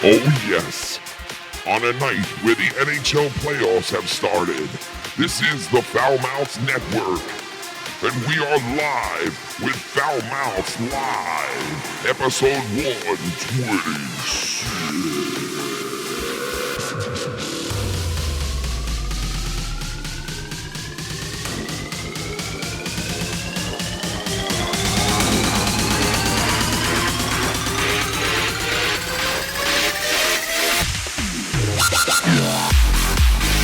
Oh yes, on a night where the NHL playoffs have started, this is the Foul Mouths Network, and we are live with Foul Mouths Live, episode 126.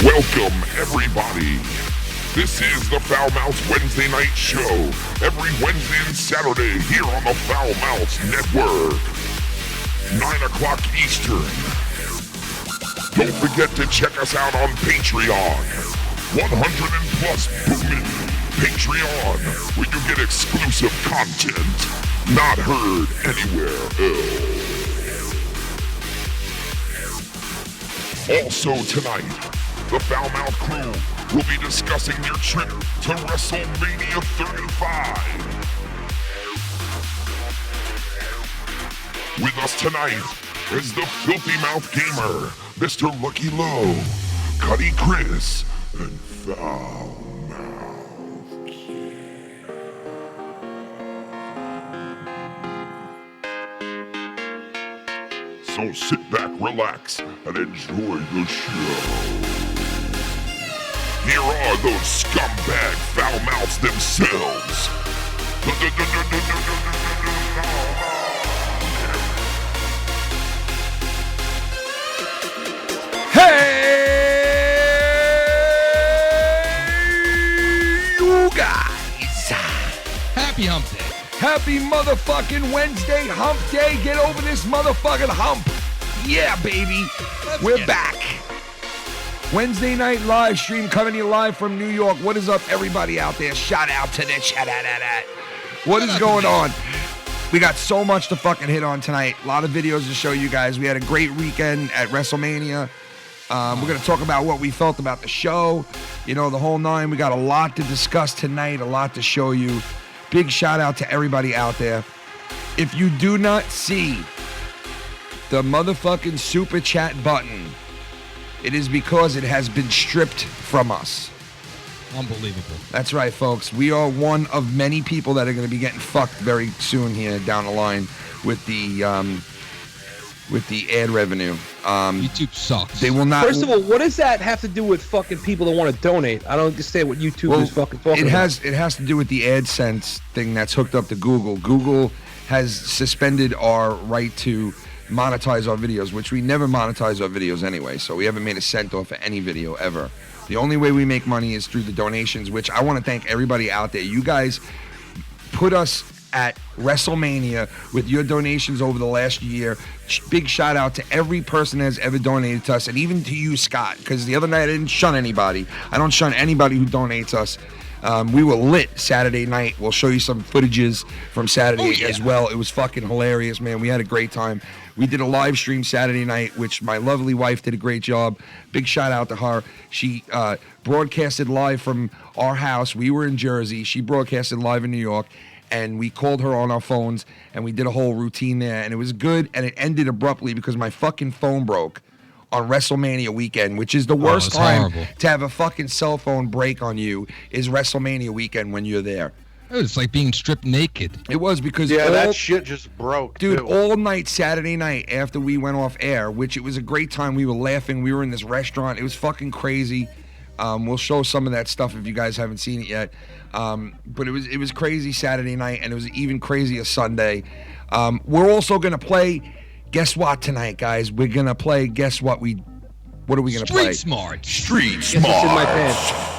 Welcome, everybody. This is the Foul Mouths Wednesday night show, every Wednesday and Saturday here on the Foul Mouths Network, 9 o'clock Eastern. Don't forget to check us out on Patreon, 100 and plus booming Patreon, where you get exclusive content not heard anywhere else. Also tonight, the Foul Mouth crew will be discussing their trip to Wrestlemania 35. With us tonight is the Filthy Mouth Gamer, Mr. Lucky Low, Cunny Chris, and Foul Mouth Kid. So sit back, relax, and enjoy the show. Here are those scumbag foul mouths themselves. Hey, you guys. Happy hump day. Happy motherfucking Wednesday hump day. Get over this motherfucking hump. Yeah, baby. We're back. Wednesday night live stream coming to you live from New York. What is up, everybody out there? Shout out to the chat. What is going on? We got so much to fucking hit on tonight. A lot of videos to show you guys. We had a great weekend at Wrestlemania. We're going to talk about what we felt about the show. You know, the whole nine. We got a lot to discuss tonight, a lot to show you. Big shout out to everybody out there. If you do not see the motherfucking super chat button, it is because it has been stripped from us. Unbelievable. That's right, folks. We are one of many people that are going to be getting fucked very soon here down the line with the ad revenue. YouTube sucks. They will not. First of all, what does that have to do with fucking people that want to donate? I don't understand what YouTube is fucking talking about. It has to do with the AdSense thing that's hooked up to Google. Google has suspended our right to monetize our videos, which we never monetize our videos anyway, so we haven't made a cent off of any video ever. The only way we make money is through the donations, which I want to thank everybody out there. You guys put us at WrestleMania with your donations over the last year. Big shout out to every person that has ever donated to us, and even to you, Scott, because the other night I didn't shun anybody. I don't shun anybody who donates us. We were lit Saturday night. We'll show you some footages from Saturday as well. It was fucking hilarious, man. We had a great time. We did a live stream Saturday night, which my lovely wife did a great job. Big shout out to her. She broadcasted live from our house. We were in Jersey. She broadcasted live in New York, and we called her on our phones, and we did a whole routine there, and it was good, and it ended abruptly because my fucking phone broke on WrestleMania weekend, which is the worst time to have a fucking cell phone break on you, is WrestleMania weekend when you're there. It's like being stripped naked. It was because that shit just broke, dude, too. all night Saturday night after we went off air, which it was a great time. We were laughing. We were in this restaurant. It was fucking crazy. We'll show some of that stuff if you guys haven't seen it yet. But it was crazy Saturday night, and it was even crazier Sunday. We're also gonna play. Guess what tonight, guys? We're gonna play. Guess what? What are we gonna play? Street Smarts. It's in my pants.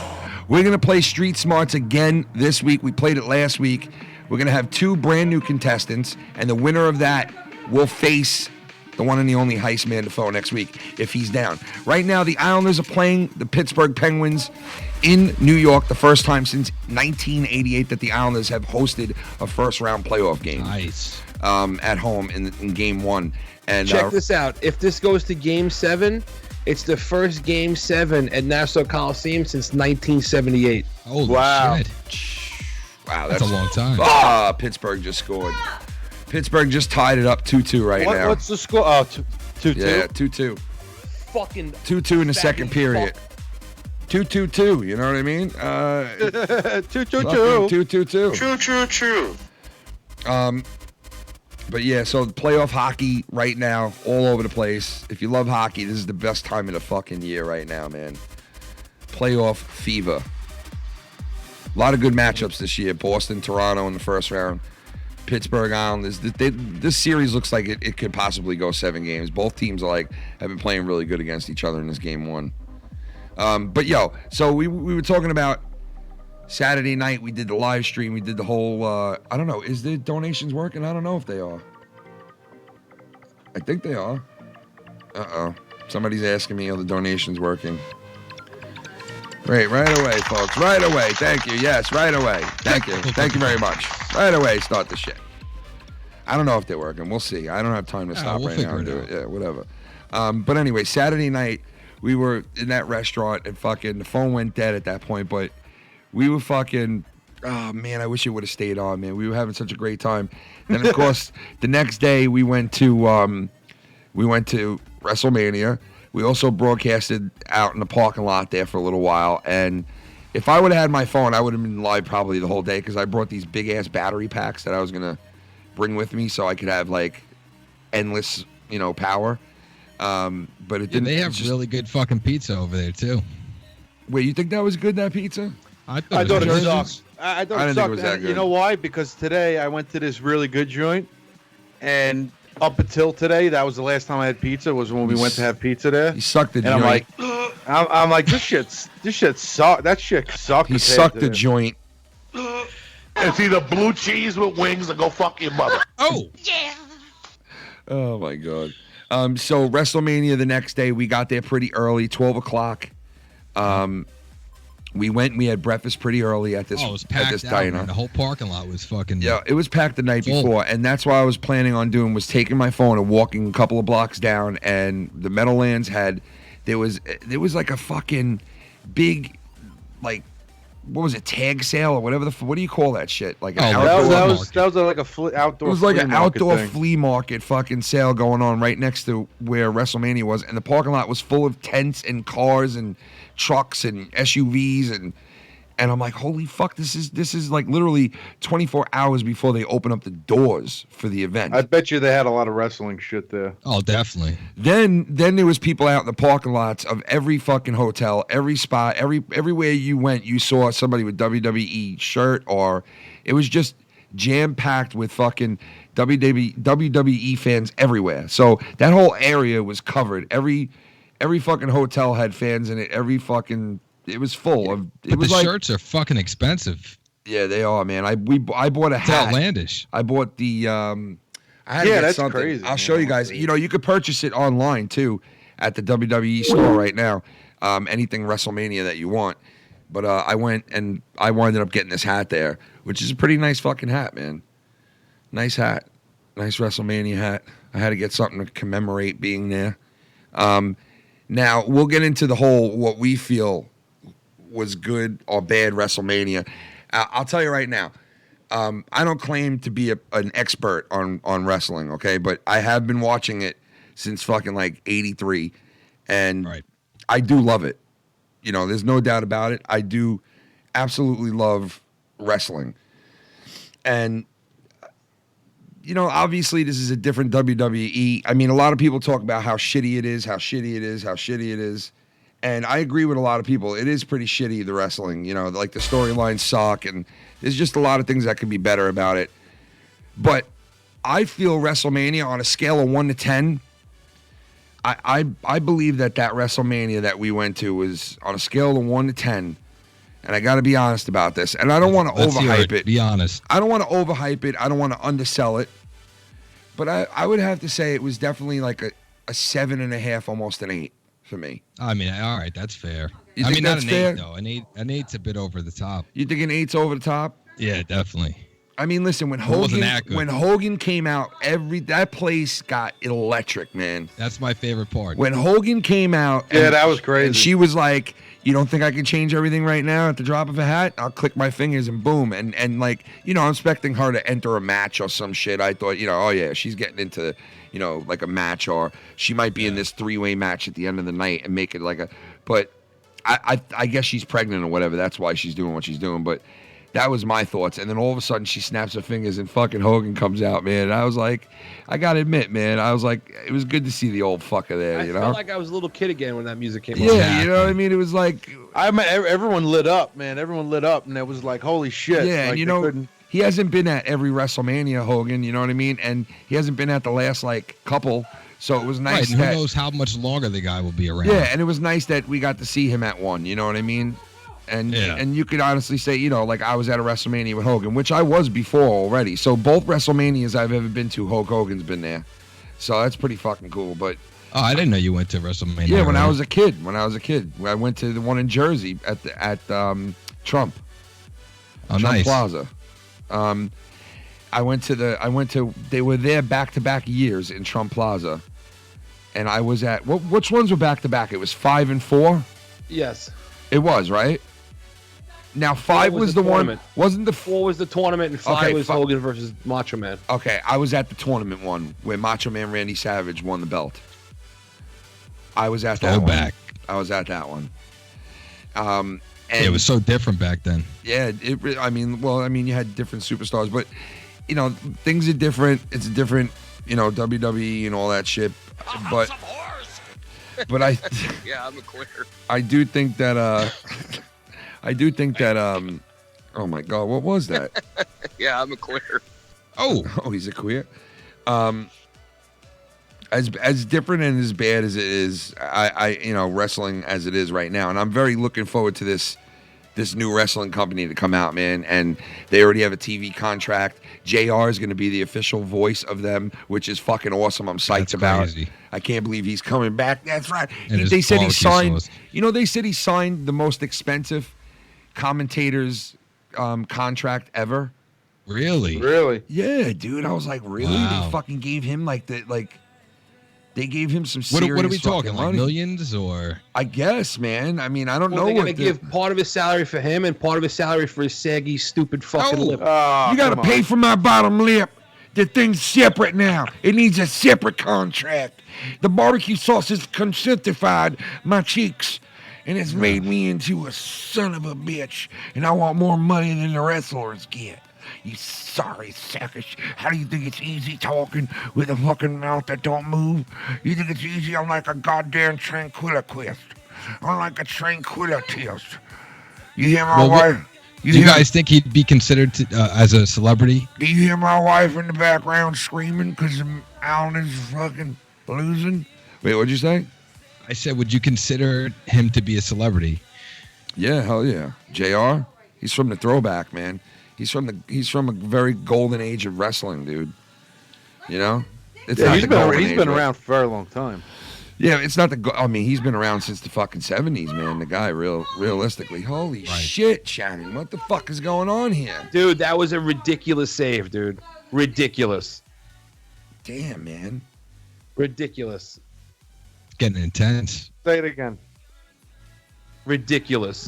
We're going to play Street Smarts again this week. We played it last week. We're going to have 2 brand new contestants, and the winner of that will face the one and the only Heist Man Defoe next week if he's down. Right now, the Islanders are playing the Pittsburgh Penguins in New York, the first time since 1988 that the Islanders have hosted a first-round playoff game. Nice. At home in Game 1. And check this out. If this goes to Game 7, it's the first Game 7 at Nassau Coliseum since 1978. Holy Wow. shit. Wow, That's a long time. Pittsburgh just scored. Pittsburgh just tied it up 2-2 right now. What's the score? Oh, 2-2. Yeah, 2-2. Fucking 2-2 in the second faggot period. 2-2-2. You know what I mean? 2-2-2. 2-2-2. True. But yeah, so playoff hockey right now, all over the place. If you love hockey, this is the best time of the fucking year right now, man. Playoff fever. A lot of good matchups this year. Boston, Toronto in the first round. Pittsburgh Islanders. This series looks like it could possibly go 7 games. Both teams have been playing really good against each other in this game 1. But yo, so we were talking about Saturday night. We did the live stream. We did the whole. I don't know. Is the donations working? I don't know if they are. I think they are. Somebody's asking me, are the donations working? Right away, folks. Right away. Thank you. Yes, right away. Thank you. Thank you very much. Right away, start the shit. I don't know if they're working. We'll see. I don't have time to stop right now and do it. Yeah, whatever. But anyway, Saturday night, we were in that restaurant and fucking the phone went dead at that point, but we were fucking, oh man, I wish it would have stayed on, man. We were having such a great time. Then of course, the next day we went to WrestleMania. We also broadcasted out in the parking lot there for a little while. And if I would have had my phone, I would have been live probably the whole day because I brought these big ass battery packs that I was gonna bring with me so I could have like endless, power. But it didn't. They have really good fucking pizza over there too. Wait, you think that was good, that pizza? I thought it was sucked. I thought I it didn't think sucked. it was that And you good. know why? Because today I went to this really good joint, and up until today, that was the last time I had pizza. Was when we went to have pizza there. He sucked the And joint. I'm like, this shit sucked. That shit sucked. He sucked the joint. It's either blue cheese with wings or go fuck your mother. Oh, Oh my god. So WrestleMania the next day, we got there pretty early, 12 o'clock. We went. We had breakfast pretty early at this it was at packed this out, diner. man. The whole parking lot was fucking. Yeah, it was packed the night Full. before, and that's what I was planning on doing was taking my phone and walking a couple of blocks down, and the Meadowlands there was like a fucking big, like, what was it, tag sale or whatever what do you call that shit? Like an outdoor. That was like a outdoor. It was like flea an market outdoor thing. flea market fucking sale going on right next to where WrestleMania was, and the parking lot was full of tents and cars and trucks and SUVs and I'm like, holy fuck, this is like literally 24 hours before they open up the doors for the event. I bet you they had a lot of wrestling shit there. Oh, definitely. Then there was people out in the parking lots of every fucking hotel, every spot, everywhere you went, you saw somebody with WWE shirt, or it was just jam packed with fucking WWE fans everywhere. So that whole area was covered. Every fucking hotel had fans in it. It was full of. But the shirts are fucking expensive. Yeah, they are, man. I bought a It's hat. outlandish. I bought the. I had to get that's something. crazy. I'll show you guys. You could purchase it online too, at the WWE store right now. Anything WrestleMania that you want. But I went and I ended up getting this hat there, which is a pretty nice fucking hat, man. Nice hat, nice WrestleMania hat. I had to get something to commemorate being there. Now we'll get into the whole what we feel was good or bad WrestleMania. I'll tell you right now, I don't claim to be an expert on wrestling, okay? But I have been watching it since fucking like 83, and Right. I do love it. There's no doubt about it. I do absolutely love wrestling. And, obviously this is a different WWE. I mean, a lot of people talk about how shitty it is. And I agree with a lot of people. It is pretty shitty, the wrestling. Like the storylines suck, and there's just a lot of things that could be better about it. But I feel WrestleMania on a scale of 1 to 10, I believe that WrestleMania that we went to was on a scale of 1 to 10. And I got to be honest about this. And I don't want to overhype it. Be honest. I don't want to overhype it. I don't want to undersell it. But I would have to say it was definitely like a 7.5, almost an 8 for me. I mean, all right, that's fair. You I think mean, that's not an fair? 8 though. An 8's a bit over the top. You think an 8's over the top? Yeah, definitely. I mean, listen, when wasn't Hogan that good. when Hogan came out, that place got electric, man. That's my favorite part. When Hogan came out, Yeah, that was crazy. And she was like, "You don't think I can change everything right now at the drop of a hat? I'll click my fingers and boom." And like, I'm expecting her to enter a match or some shit. I thought, oh yeah, she's getting into, like a match, or she might be in this 3-way match at the end of the night and make it like a. But I guess she's pregnant or whatever. That's why she's doing what she's doing. But that was my thoughts. And then all of a sudden she snaps her fingers and fucking Hogan comes out, man. And I was like, I got to admit, man, I was like, it was good to see the old fucker there, I felt like I was a little kid again when that music came on. Yeah, you know what I mean? It was like... everyone lit up, man. Everyone lit up, and it was like, holy shit. Yeah, like, and he hasn't been at every WrestleMania, Hogan, you know what I mean? And he hasn't been at the last, couple... So it was nice. Right, and who knows how much longer the guy will be around. Yeah, and it was nice that we got to see him at one, you know what I mean? And you could honestly say, like I was at a WrestleMania with Hogan, which I was before already. So both WrestleManias I've ever been to, Hulk Hogan's been there. So that's pretty fucking cool. But I didn't know you went to WrestleMania. Yeah, when I was a kid. I went to the one in Jersey at Trump. Oh, Trump nice. Plaza. They were there back-to-back years in Trump Plaza. And I was at, which ones were back-to-back? It was 5 and 4? Yes. It was, right? Now, 5 was the one, wasn't the... 4 was the tournament, and 5 was 5 Hogan versus Macho Man. Okay, I was at the tournament one where Macho Man Randy Savage won the belt. I was at that one. back. I was at that one. And it was so different back then. Yeah, you had different superstars, but, things are different. It's different, WWE and all that shit. But I yeah, I'm a quitter. I do think that oh my God, what was that? Yeah, I'm a quitter. Oh, he's a queer. As different and as bad as it is, I wrestling as it is right now, and I'm very looking forward to this new wrestling company to come out, man, and they already have a TV contract. JR is going to be the official voice of them, which is fucking awesome. I'm psyched about it. I can't believe he's coming back. That's right. They said he signed. Sauce. They said he signed the most expensive commentator's contract ever. Really? Really? Yeah, dude. I was like, really? Wow. They fucking gave him they gave him some serious. What are we talking? Money. Like millions or? I guess, man. I mean, I don't know. They're gonna give part of his salary for him and part of his salary for his saggy, stupid fucking lip. You gotta pay for my bottom lip. The thing's separate now. It needs a separate contract. The barbecue sauce has consentified my cheeks, and it's made me into a son of a bitch. And I want more money than the wrestlers get. You sorry sack of shit. How do you think it's easy talking with a fucking mouth that don't move? You think it's easy? I'm like a goddamn tranquilist. I'm like a tranquilist. You hear my wife? Do you guys think he'd be considered as a celebrity? Do you hear my wife in the background screaming because Alan is fucking losing? Wait, what'd you say? I said, would you consider him to be a celebrity? Yeah, hell yeah. JR? He's from the throwback, man. He's from a very golden age of wrestling, dude. He's been around for a very long time. Yeah, it's not he's been around since the fucking 70s, man. The guy, realistically. Holy shit, Shannon. What the fuck is going on here? Dude, that was a ridiculous save, dude. Ridiculous. Damn, man. Ridiculous. Getting intense. Say it again. Ridiculous.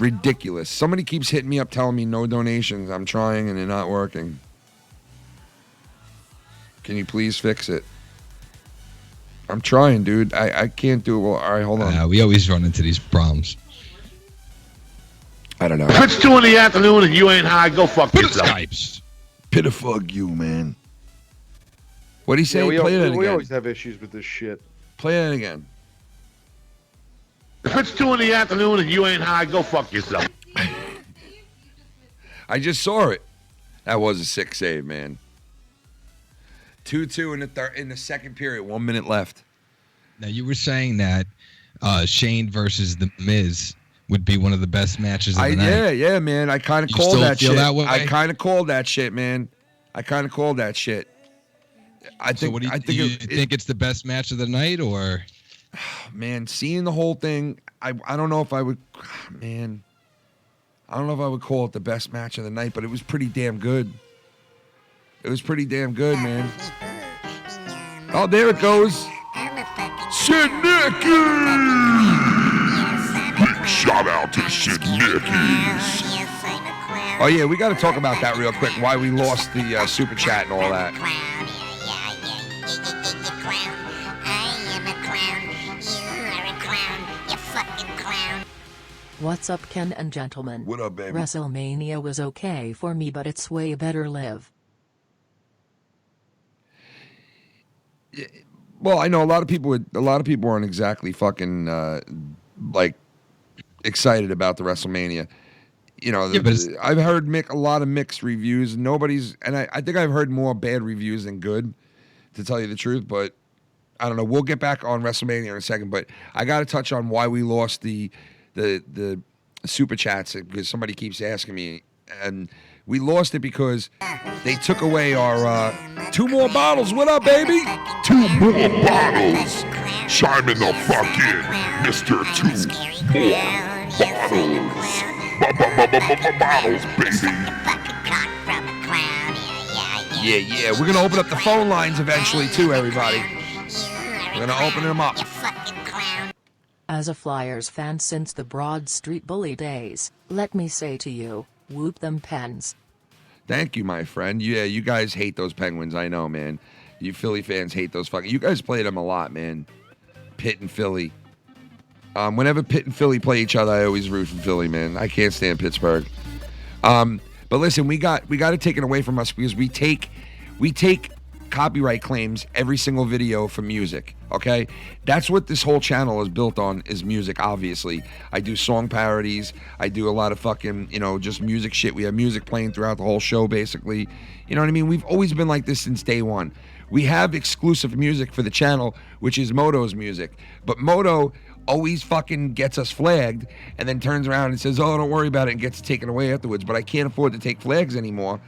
Somebody keeps hitting me up telling me no donations. I'm trying and they're not working. Can you please fix it? I'm trying, dude. I can't do it. Well, all right, hold on. We always run into these problems. I don't know. If it's 2 in the afternoon and you ain't high, go fuck yourself. Skypes. Pitifug you, man. What'd he say? Yeah, Play that again. We always have issues with this shit. Play that again. If it's 2 in the afternoon and you ain't high, go fuck yourself. I just saw it. That was a sick save, man. 2-2 in the second period. 1 minute left. Now, you were saying that Shane versus The Miz would be one of the best matches of the night. Yeah, man. I kind of called still that feel shit. that way? I kind of called that shit, man. I kind of called that shit. I think. So, what do you think it's the best match of the night, or? Man, seeing the whole thing, I don't know if I would. Man, I don't know if I would call it the best match of the night, but it was pretty damn good. It was pretty damn good, man. Oh, there it goes. Shitnicky! Big shout out to Shitnickies. Oh, yeah, we got to talk about that real quick, why we lost the super chat and all that. What's up, Ken and gentlemen? What up, baby? Wrestlemania was okay for me, but it's way better live. Well, I know a lot of people aren't exactly fucking like excited about the WrestleMania. You know, I've heard a lot of mixed reviews. I think I've heard more bad reviews than good, to tell you the truth. But I don't know. We'll get back on WrestleMania in a second. But I got to touch on why we lost the super chats, because somebody keeps asking me, and we lost it because they took away our 2 more bottles. What up, baby? 2 more bottles. Chime in the fuck in, Mr. 2 more bottles, baby. Yeah. We're gonna open up the phone lines eventually too, everybody. We're gonna open them up. As a Flyers fan since the Broad Street Bully days, let me say to you, whoop them Pens. Thank you, my friend. Yeah, you guys hate those Penguins, I know, man. You Philly fans hate those fucking... You guys played them a lot, man. Pitt and Philly. Whenever Pitt and Philly play each other, I always root for Philly, man. I can't stand Pittsburgh. But listen, we got it taken away from us because we take copyright claims every single video for music, okay? That's what this whole channel is built on, is music, obviously. I do song parodies. I do a lot of fucking, just music shit. We have music playing throughout the whole show, basically. You know what I mean? We've always been like this since day one. We have exclusive music for the channel, which is Moto's music. But Moto always fucking gets us flagged and then turns around and says, oh, don't worry about it, and gets taken away afterwards. But I can't afford to take flags anymore,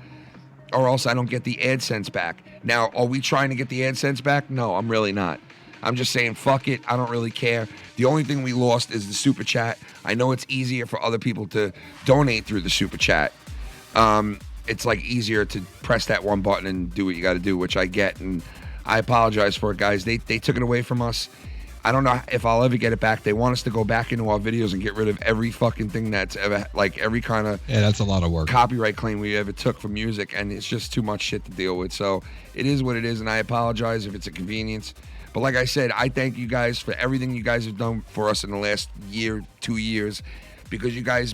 or else I don't get the AdSense back. Now, are we trying to get the AdSense back? No, I'm really not. I'm just saying, fuck it. I don't really care. The only thing we lost is the super chat. I know it's easier for other people to donate through the super chat. It's like easier to press that one button and do what you got to do, which I get, and I apologize for it, guys. They took it away from us. I don't know if I'll ever get it back. They want us to go back into our videos and get rid of every fucking thing that's ever, like, every kind of... Yeah, that's a lot of work. ...copyright claim we ever took for music, and it's just too much shit to deal with. So it is what it is, and I apologize if it's a convenience. But like I said, I thank you guys for everything you guys have done for us in the last year, 2 years, because you guys,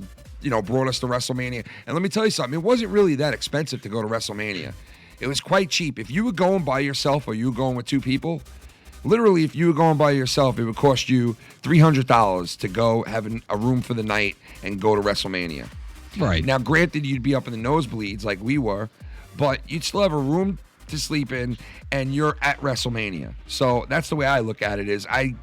brought us to WrestleMania. And let me tell you something. It wasn't really that expensive to go to WrestleMania. It was quite cheap. If you were going by yourself or you were going with 2 people... Literally, if you were going by yourself, it would cost you $300 to go have a room for the night and go to WrestleMania. Right. Now, granted, you'd be up in the nosebleeds like we were, but you'd still have a room to sleep in, and you're at WrestleMania. So that's the way I look at it. Is I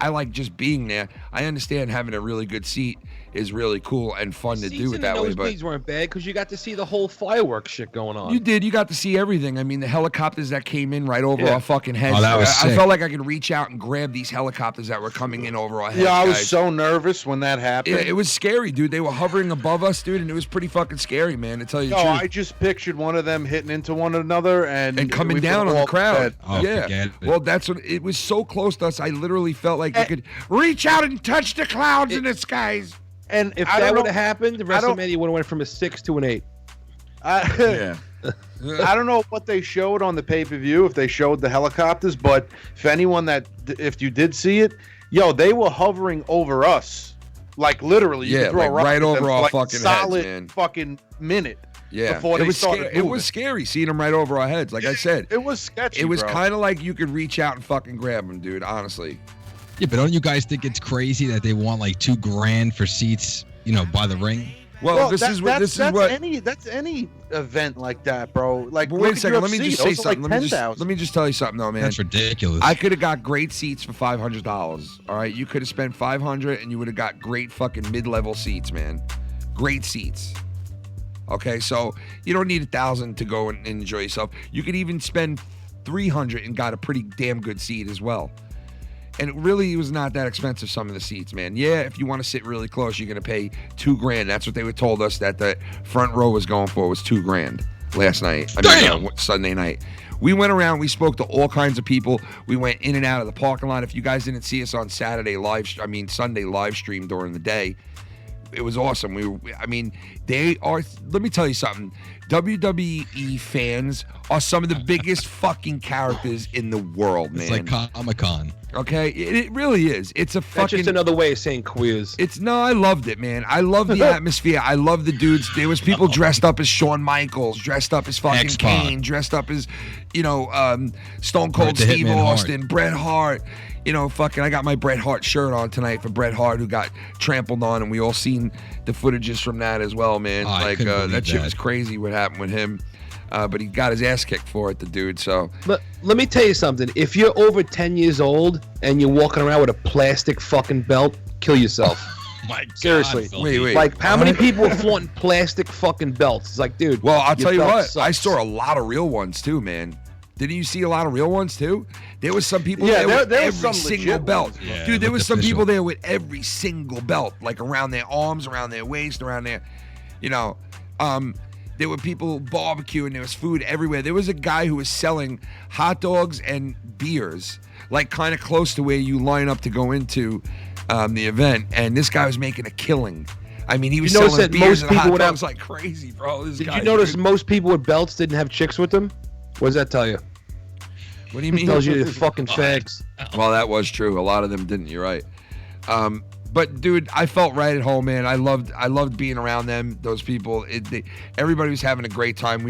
like just being there. I understand having a really good seat is really cool and fun to do it that way. But nosebleeds weren't bad because you got to see the whole fireworks shit going on. You did. You got to see everything. I mean, the helicopters that came in right over our fucking heads. Oh, that was sick. I felt like I could reach out and grab these helicopters that were coming in over our heads. Yeah, I was so nervous when that happened. Yeah, it was scary, dude. They were hovering above us, dude, and it was pretty fucking scary, man, to tell you the truth. I just pictured one of them hitting into one another and coming down on the crowd. Oh, yeah. Well, that's what it was, so close to us. I literally felt like you could reach out and touch the clouds in the skies. And if that would have happened, the WrestleMania would have went from a 6 to an 8. Yeah. I don't know what they showed on the pay-per-view, if they showed the helicopters, but if you did see it, they were hovering over us. Like literally, you could throw like right over our fucking solid heads, man. Fucking minute. Yeah, before they started moving. It was scary seeing them right over our heads. Like I said, it was sketchy. It was kind of like you could reach out and fucking grab them, dude. Honestly. Yeah, but don't you guys think it's crazy that they want like $2,000 for seats, by the ring? Well, that's any event like that, bro. Like, but wait a second. Let me just say something. Like let me just tell you something, though, man. That's ridiculous. I could have got great seats for $500. All right, you could have spent $500 and you would have got great fucking mid-level seats, man. Great seats. Okay, so you don't need $1,000 to go and enjoy yourself. You could even spend $300 and got a pretty damn good seat as well. And it really was not that expensive, some of the seats, man. Yeah, if you want to sit really close, you're going to pay $2,000. That's what they were told us that the front row was going for, was $2,000. last night. Sunday night. We went around. We spoke to all kinds of people. We went in and out of the parking lot. If you guys didn't see us on Sunday live stream during the day, it was awesome. They are. Let me tell you something. WWE fans are some of the biggest fucking characters in the world, man. It's like Comic-Con. Okay, it really is. It's a fucking. That's just another way of saying queers. I loved it, man. I love the atmosphere. I love the dudes. There was people dressed up as Shawn Michaels, dressed up as fucking X-Pac. Kane, dressed up as, Stone Cold Steve Austin, Bret Hart. I got my Bret Hart shirt on tonight for Bret Hart, who got trampled on, and we all seen the footages from that as well, man. That shit was crazy what happened with him. But he got his ass kicked for it, the dude. So let me tell you something. If you're over 10 years old and you're walking around with a plastic fucking belt, kill yourself. My God, seriously. Wait. Like, how many people are flaunting plastic fucking belts? It's like, dude. Well, I'll tell you what. Sucks. I saw a lot of real ones too, man. Didn't you see a lot of real ones too? There was some people there with there was every some single legit belt. ones. Yeah, Dude, there was some official. people there with every single belt, like around their arms, around their waist, around their, there were people barbecuing. There was food everywhere. There was a guy who was selling hot dogs and beers, like kind of close to where you line up to go into the event. And this guy was making a killing. I mean, he was notice selling that beers most and hot people would dogs have- like crazy, bro. This Did guy, you notice dude. most people with belts didn't have chicks with them? What does that tell you? What do you mean? Tells you they're fucking fags. Well, that was true. A lot of them didn't. You're right. But dude, I felt right at home, man. I loved being around them. Those people. Everybody was having a great time.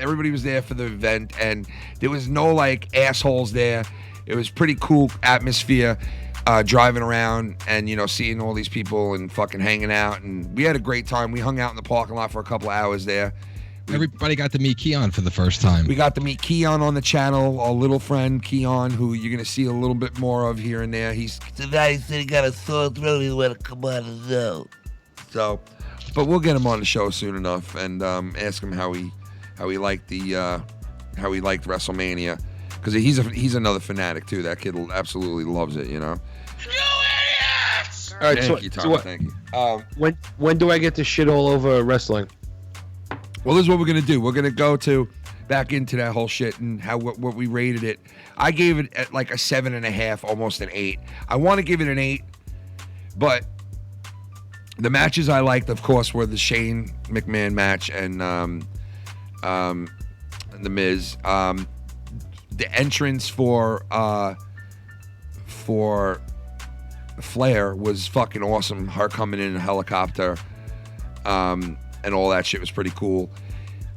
Everybody was there for the event, and there was no like assholes there. It was pretty cool atmosphere. Driving around and seeing all these people and fucking hanging out, and we had a great time. We hung out in the parking lot for a couple of hours there. Everybody got to meet Keon for the first time. We got to meet Keon on the channel, our little friend Keon, who you're going to see a little bit more of here and there. Tonight he said he got a sore throat. He want to come on the show. So, but we'll get him on the show soon enough and ask him how he liked WrestleMania, because he's another fanatic too. That kid absolutely loves it, All right, Thank you, Tom. Thank you. When do I get to shit all over wrestling? Well, this is what we're gonna do. We're gonna go back into that whole shit and what we rated it. I gave it at like a 7.5, almost an 8. I want to give it an 8, but the matches I liked, of course, were the Shane McMahon match and the Miz. The entrance for Flair was fucking awesome. Her coming in a helicopter. And all that shit was pretty cool.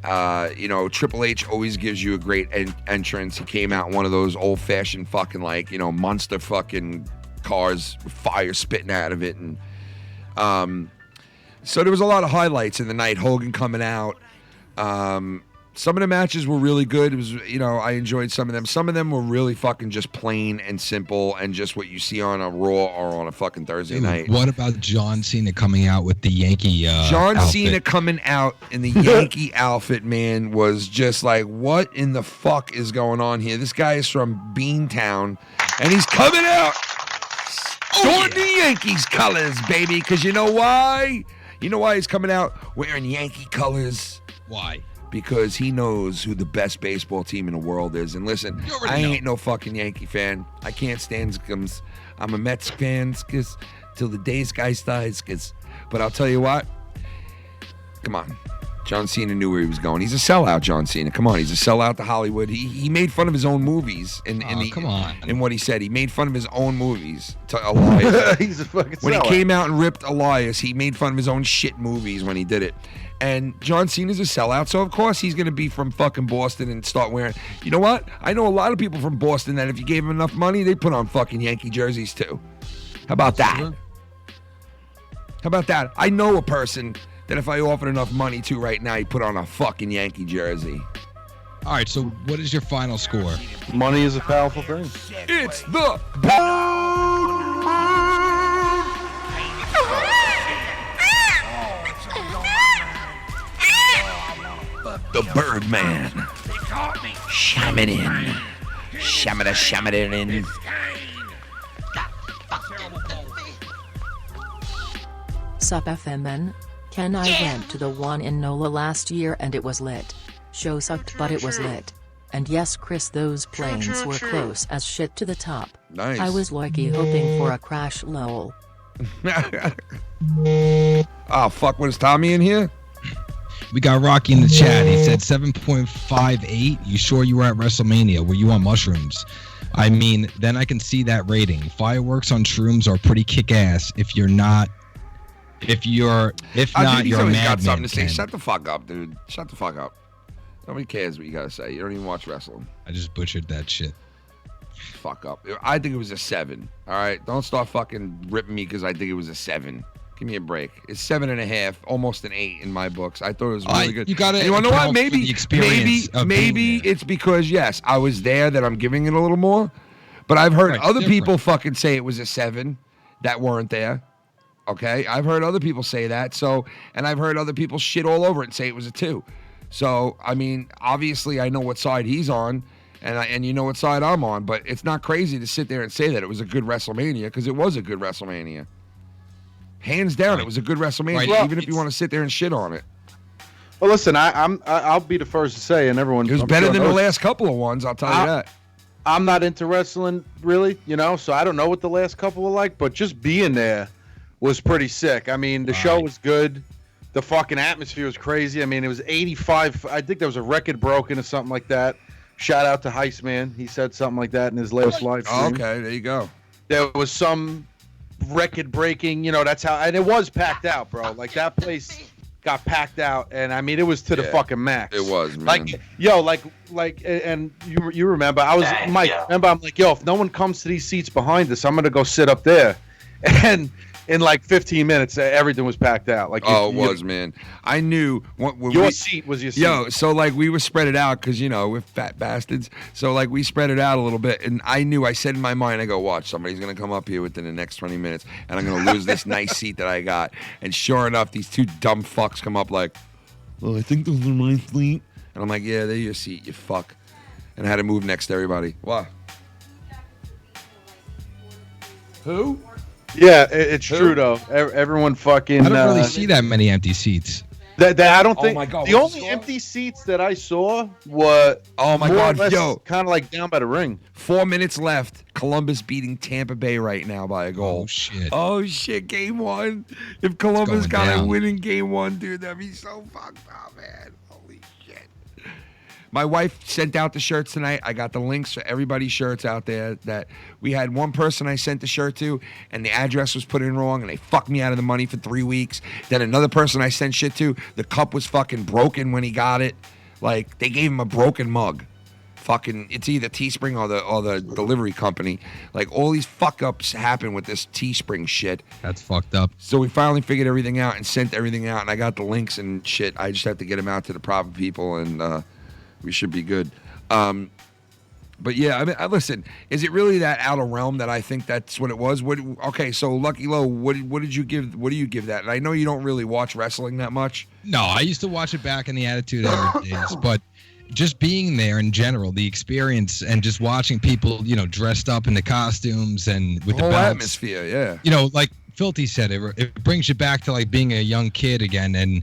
Triple H always gives you a great entrance. He came out in one of those old-fashioned fucking monster fucking cars with fire spitting out of it. And so there was a lot of highlights in the night. Hogan coming out. Some of the matches were really good. It was, I enjoyed some of them. Some of them were really fucking just plain and simple and just what you see on a Raw or on a fucking Thursday night. What about John Cena coming out with the Yankee John outfit? Cena coming out in the Yankee outfit, man, was just like, what in the fuck is going on here? This guy is from Beantown, and he's coming out showing the Yankees colors, baby. Because you know why? You know why he's coming out wearing Yankee colors? Why? Because he knows who the best baseball team in the world is. And listen, I ain't no fucking Yankee fan. I can't stand Skims. I'm a Mets fan till the day Skies dies. But I'll tell you what. Come on. John Cena knew where he was going. He's a sellout, John Cena. Come on. He's a sellout to Hollywood. He made fun of his own movies. Come on. In what he said. He made fun of his own movies. To Elias. He's a fucking When he sellout. came out and ripped Elias, he made fun of his own shit movies when he did it. And John Cena's a sellout, so of course he's going to be from fucking Boston and start wearing... You know what? I know a lot of people from Boston that if you gave them enough money, they put on fucking Yankee jerseys too. How about that? How about that? I know a person that if I offered enough money to right now, he'd put on a fucking Yankee jersey. All right, so what is your final score? Money is a powerful thing. It's the Birdman. Shaman. Sup FMN? Ken, I went to the one in NOLA last year and it was lit. Show sucked, but it was lit. And yes, Chris, those planes were close as shit to the top. Nice. I was lucky hoping for a crash, lol. Oh, fuck. What is Tommy in here? We got Rocky in the chat. He said 7.58. You sure you were at WrestleMania? Were you on mushrooms? I mean, then I can see that rating. Fireworks on shrooms are pretty kick-ass. If not, you're a always got something madman. to say. Shut the fuck up, dude. Shut the fuck up. Nobody cares what you gotta say. You don't even watch wrestling. I just butchered that shit. Fuck up. I think it was a 7. All right, don't start fucking ripping me because I think it was a 7. Give me a break. It's 7.5, almost an 8 in my books. I thought it was really good. You gotta. And you wanna know what? Maybe Maybe it's because yes, I was there that I'm giving it a little more. But I've heard other people fucking say it was a 7 that weren't there. Okay, I've heard other people say that. So, and I've heard other people shit all over it and say it was a 2. So, I mean, obviously, I know what side he's on, and you know what side I'm on. But it's not crazy to sit there and say that it was a good WrestleMania because it was a good WrestleMania. Hands down, it was a good WrestleMania. Right. Well, even if you want to sit there and shit on it, Well, listen, I'll be the first to say, and everyone. it was better than the last couple of ones. I'll tell you that. I'm not into wrestling, really, so I don't know what the last couple were like, but just being there was pretty sick. I mean, the show was good. The fucking atmosphere was crazy. I mean, it was 85. I think there was a record broken or something like that. Shout out to Heistman. He said something like that in his latest live stream. Oh, okay, there you go. There was some record breaking, that's how, and it was packed out, bro. Like, that place got packed out, and I mean, it was to the fucking max. It was, man. Like, and you remember, Mike, remember, I'm like, yo, if no one comes to these seats behind us, I'm going to go sit up there. And in like 15 minutes, everything was packed out. Like, it was, man. I knew when your seat was your seat. Yo, so like we were spread it out because we're fat bastards. So like we spread it out a little bit, and I said in my mind, I go, watch, somebody's gonna come up here within the next 20 minutes, and I'm gonna lose this nice seat that I got. And sure enough, these two dumb fucks come up like, well, I think those are my seat, and I'm like, yeah, they're your seat, you fuck. And I had to move next to everybody. What? Who? Yeah, it's true though. Everyone fucking. I don't really see that many empty seats. That I don't think. Oh my God, the only empty seats that I saw were. Oh my God, yo, kind of like down by the ring. 4 minutes left. Columbus beating Tampa Bay right now by a goal. Oh shit. Shit, game 1. If Columbus got a win in game 1, dude, that'd be so fucked up, man. Holy shit. My wife sent out the shirts tonight. I got the links for everybody's shirts out there. That we had one person I sent the shirt to, and the address was put in wrong, and they fucked me out of the money for 3 weeks. Then another person I sent shit to, the cup was fucking broken when he got it. Like, they gave him a broken mug. Fucking, it's either Teespring or the delivery company. Like, all these fuck ups happen with this Teespring shit. That's fucked up. So we finally figured everything out and sent everything out, and I got the links and shit. I just have to get them out to the proper people, and we should be good. But yeah, I mean, listen, is it really that out of realm that I think that's what it was? Okay, so Lucky Low, what did you give? What do you give that? And I know you don't really watch wrestling that much. No, I used to watch it back in the Attitude Era days, but just being there in general, the experience, and just watching people, dressed up in the costumes and with the whole belts, atmosphere, yeah. Like Filthy said, it brings you back to like being a young kid again, and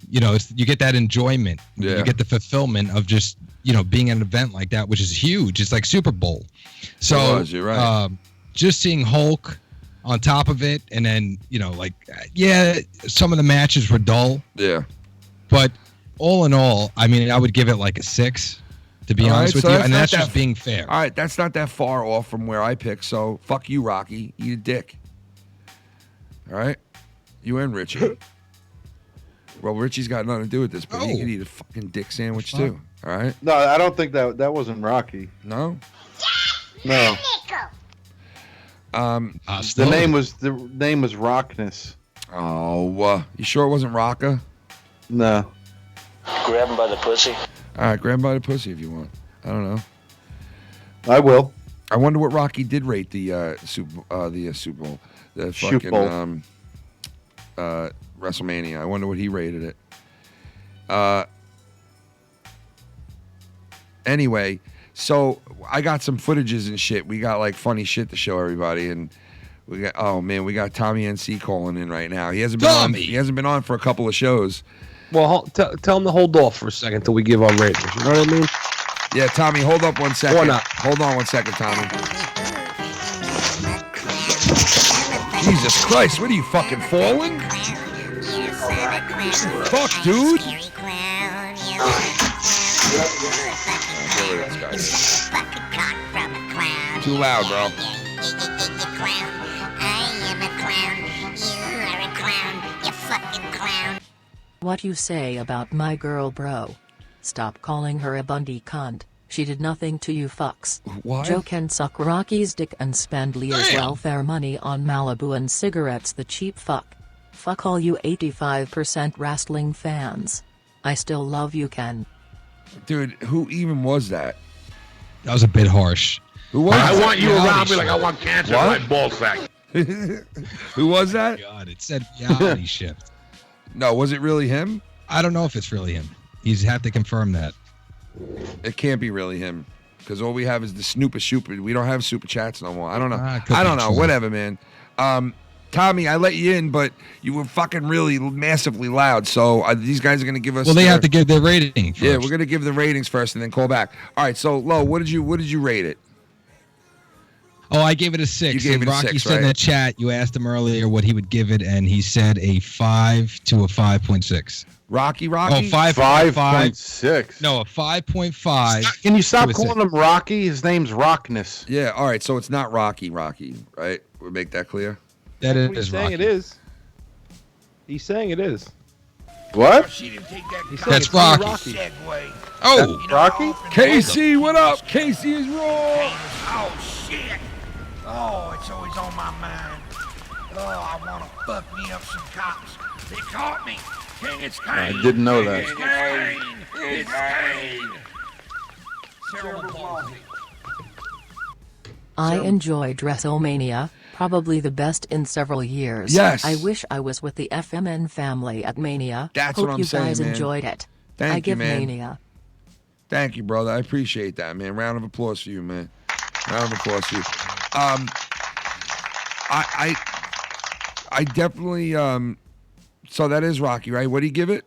you get that enjoyment. Yeah. You get the fulfillment of just being at an event like that, which is huge. It's like Super Bowl. So you're right. Just seeing Hulk on top of it, and then some of the matches were dull. Yeah. But all in all, I mean, I would give it like a 6, to be honest with you, and that's just being fair. All right, that's not that far off from where I picked. So fuck you, Rocky. Eat a dick. All right, you and Richie. Well, Richie's got nothing to do with this, but he can eat a fucking dick sandwich too. All right. No, I don't think that wasn't Rocky. No. No. The name was Rockness. Oh, you sure it wasn't Rocka? No. Grab him by the pussy. All right, grab him by the pussy if you want. I don't know. I will. I wonder what Rocky did rate the Super Bowl, the fucking WrestleMania. I wonder what he rated it. Anyway, so I got some footages and shit. We got like funny shit to show everybody, and we got Tommy NC calling in right now. He hasn't been on for a couple of shows. Well, tell him to hold off for a second till we give our ratings. You know what I mean? Yeah, Tommy, hold up 1 second. Or not. Hold on 1 second, Tommy. Jesus Christ, what are you, fucking falling? Fuck, dude. Too loud, bro. What you say about my girl, bro? Stop calling her a bundy cunt. She did nothing to you fucks. What? Joe can suck Rocky's dick and spend Leah's welfare money on Malibu and cigarettes, the cheap fuck. Fuck all you 85% wrestling fans. I still love you, Ken. Dude, who even was that? That was a bit harsh. Who was I that? want you around me like I want cancer in my ball sack. Who was that? God, it said reality shift. No, was it really him? I don't know if it's really him. He's have to confirm that. It can't be really him. Because all we have is the Snooper Super. We don't have Super Chats no more. I don't know. Could I don't be know. true. Whatever, man. Tommy, I let you in, but you were fucking really massively loud. So these guys are going to give us... Well, they have to give their rating first. Yeah, we're going to give the ratings first and then call back. All right, so, Lo, what did you rate it? Oh, I gave it a 6. You gave it a Rocky 6, said in right? the chat, you asked him earlier what he would give it, and he said a 5 to a 5.6. Rocky? Oh, 5.6. No, a 5.5. Can you stop to a calling 6. him Rocky? His name's Rockness. Yeah, all right, so it's not Rocky, right? We'll make that clear. That He's is saying Rocky. it is. He's saying it is. What? She didn't take He's saying That's it's Rocky. segue. Oh, Rocky? Casey, what up? Casey is wrong. Oh, shit. Oh, it's always on my mind. Oh, I want to fuck me up some cops. They caught me. King, it's Kane. I didn't know that. It's Kane. It's Kane. Cerebral palsy. I enjoyed Wrestlemania, probably the best in several years. Yes. I wish I was with the FMN family at Mania. That's Hope what I'm you saying, guys man. enjoyed it. Thank I you, give man. Mania. Thank you, brother. I appreciate that, man. Round of applause for you, man. Round of applause for you. I definitely so that is Rocky, right? What do you give it?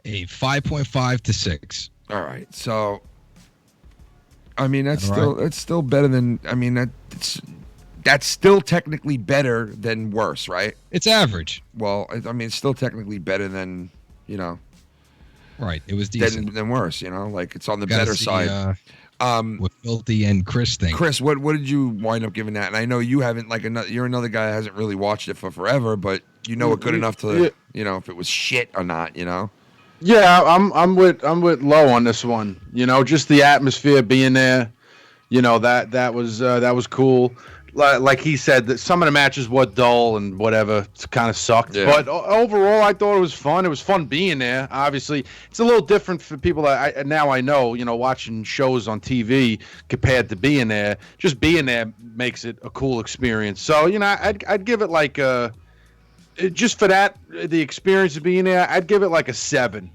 a 5.5 to 6. All right. So I mean that's All right. still better than that's still technically better than worse, right? It's average. Well, I mean it's still technically better than, you know, Right. It was decent. than worse, you know? Like it's on the Gotta better see, side. What Filthy and Chris think. Chris, what did you wind up giving that? And I know you haven't you're another guy that hasn't really watched it for forever, but you know it good enough to you know if it was shit or not, you know. Yeah, I'm with Low on this one. You know, just the atmosphere being there. You know that was cool. Like he said, that some of the matches were dull and whatever, kind of sucked. Yeah. But overall, I thought it was fun. It was fun being there. Obviously, it's a little different for people that I know. You know, watching shows on TV compared to being there. Just being there makes it a cool experience. So you know, I'd give it like just for that the experience of being there. I'd give it like a 7.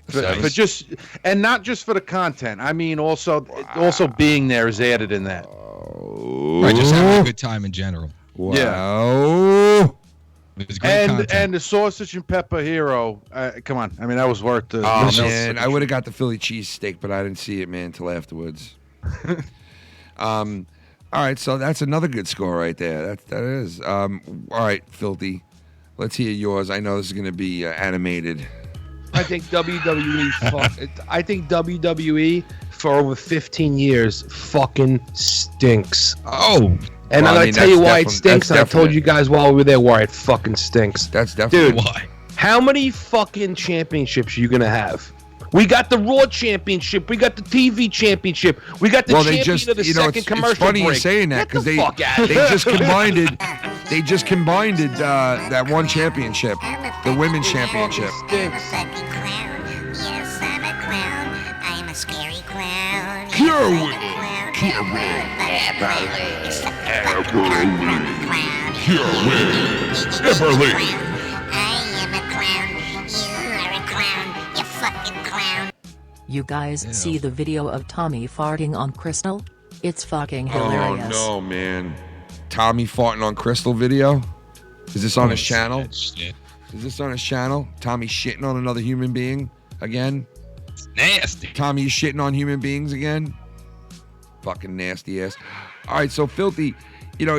For just and not just for the content. I mean, also being there is added in that. Right, just having a good time in general. Wow. Yeah. It was great content. And the sausage and pepper hero. Come on, I mean that was worth the. Oh the man, I would have got the Philly cheesesteak, but I didn't see it, man, until afterwards. All right, so that's another good score right there. That is. All right, Filthy. Let's hear yours. I know this is gonna be animated. I think WWE. I think WWE for over 15 years fucking stinks. Oh, And Well, I I'm mean, gonna tell you that's why it definite- stinks. that's I told definite. you guys while we were there why it fucking stinks. That's definitely. why? How many fucking championships are you gonna have? We got the Raw Championship. We got the TV Championship. We got the champion of the second commercial it's funny break. you're saying that Get because the they fuck outta they here. just combined that one championship, the women's championship. Stinks. I'm a scary clown. Pure Yes, I'm wit. a clown. Pure wit. It's the fucking clown. Pure wit. Everly. I am a clown. You are a clown. You fucking clown. You guys see the video of Tommy farting on Crystal? It's fucking hilarious. Oh no, man! Tommy farting on Crystal video. Is this on his channel? Shit. Is this on his channel? Tommy shitting on another human being again? It's nasty. Tommy, you shitting on human beings again? Fucking nasty ass. All right, so Filthy, you know,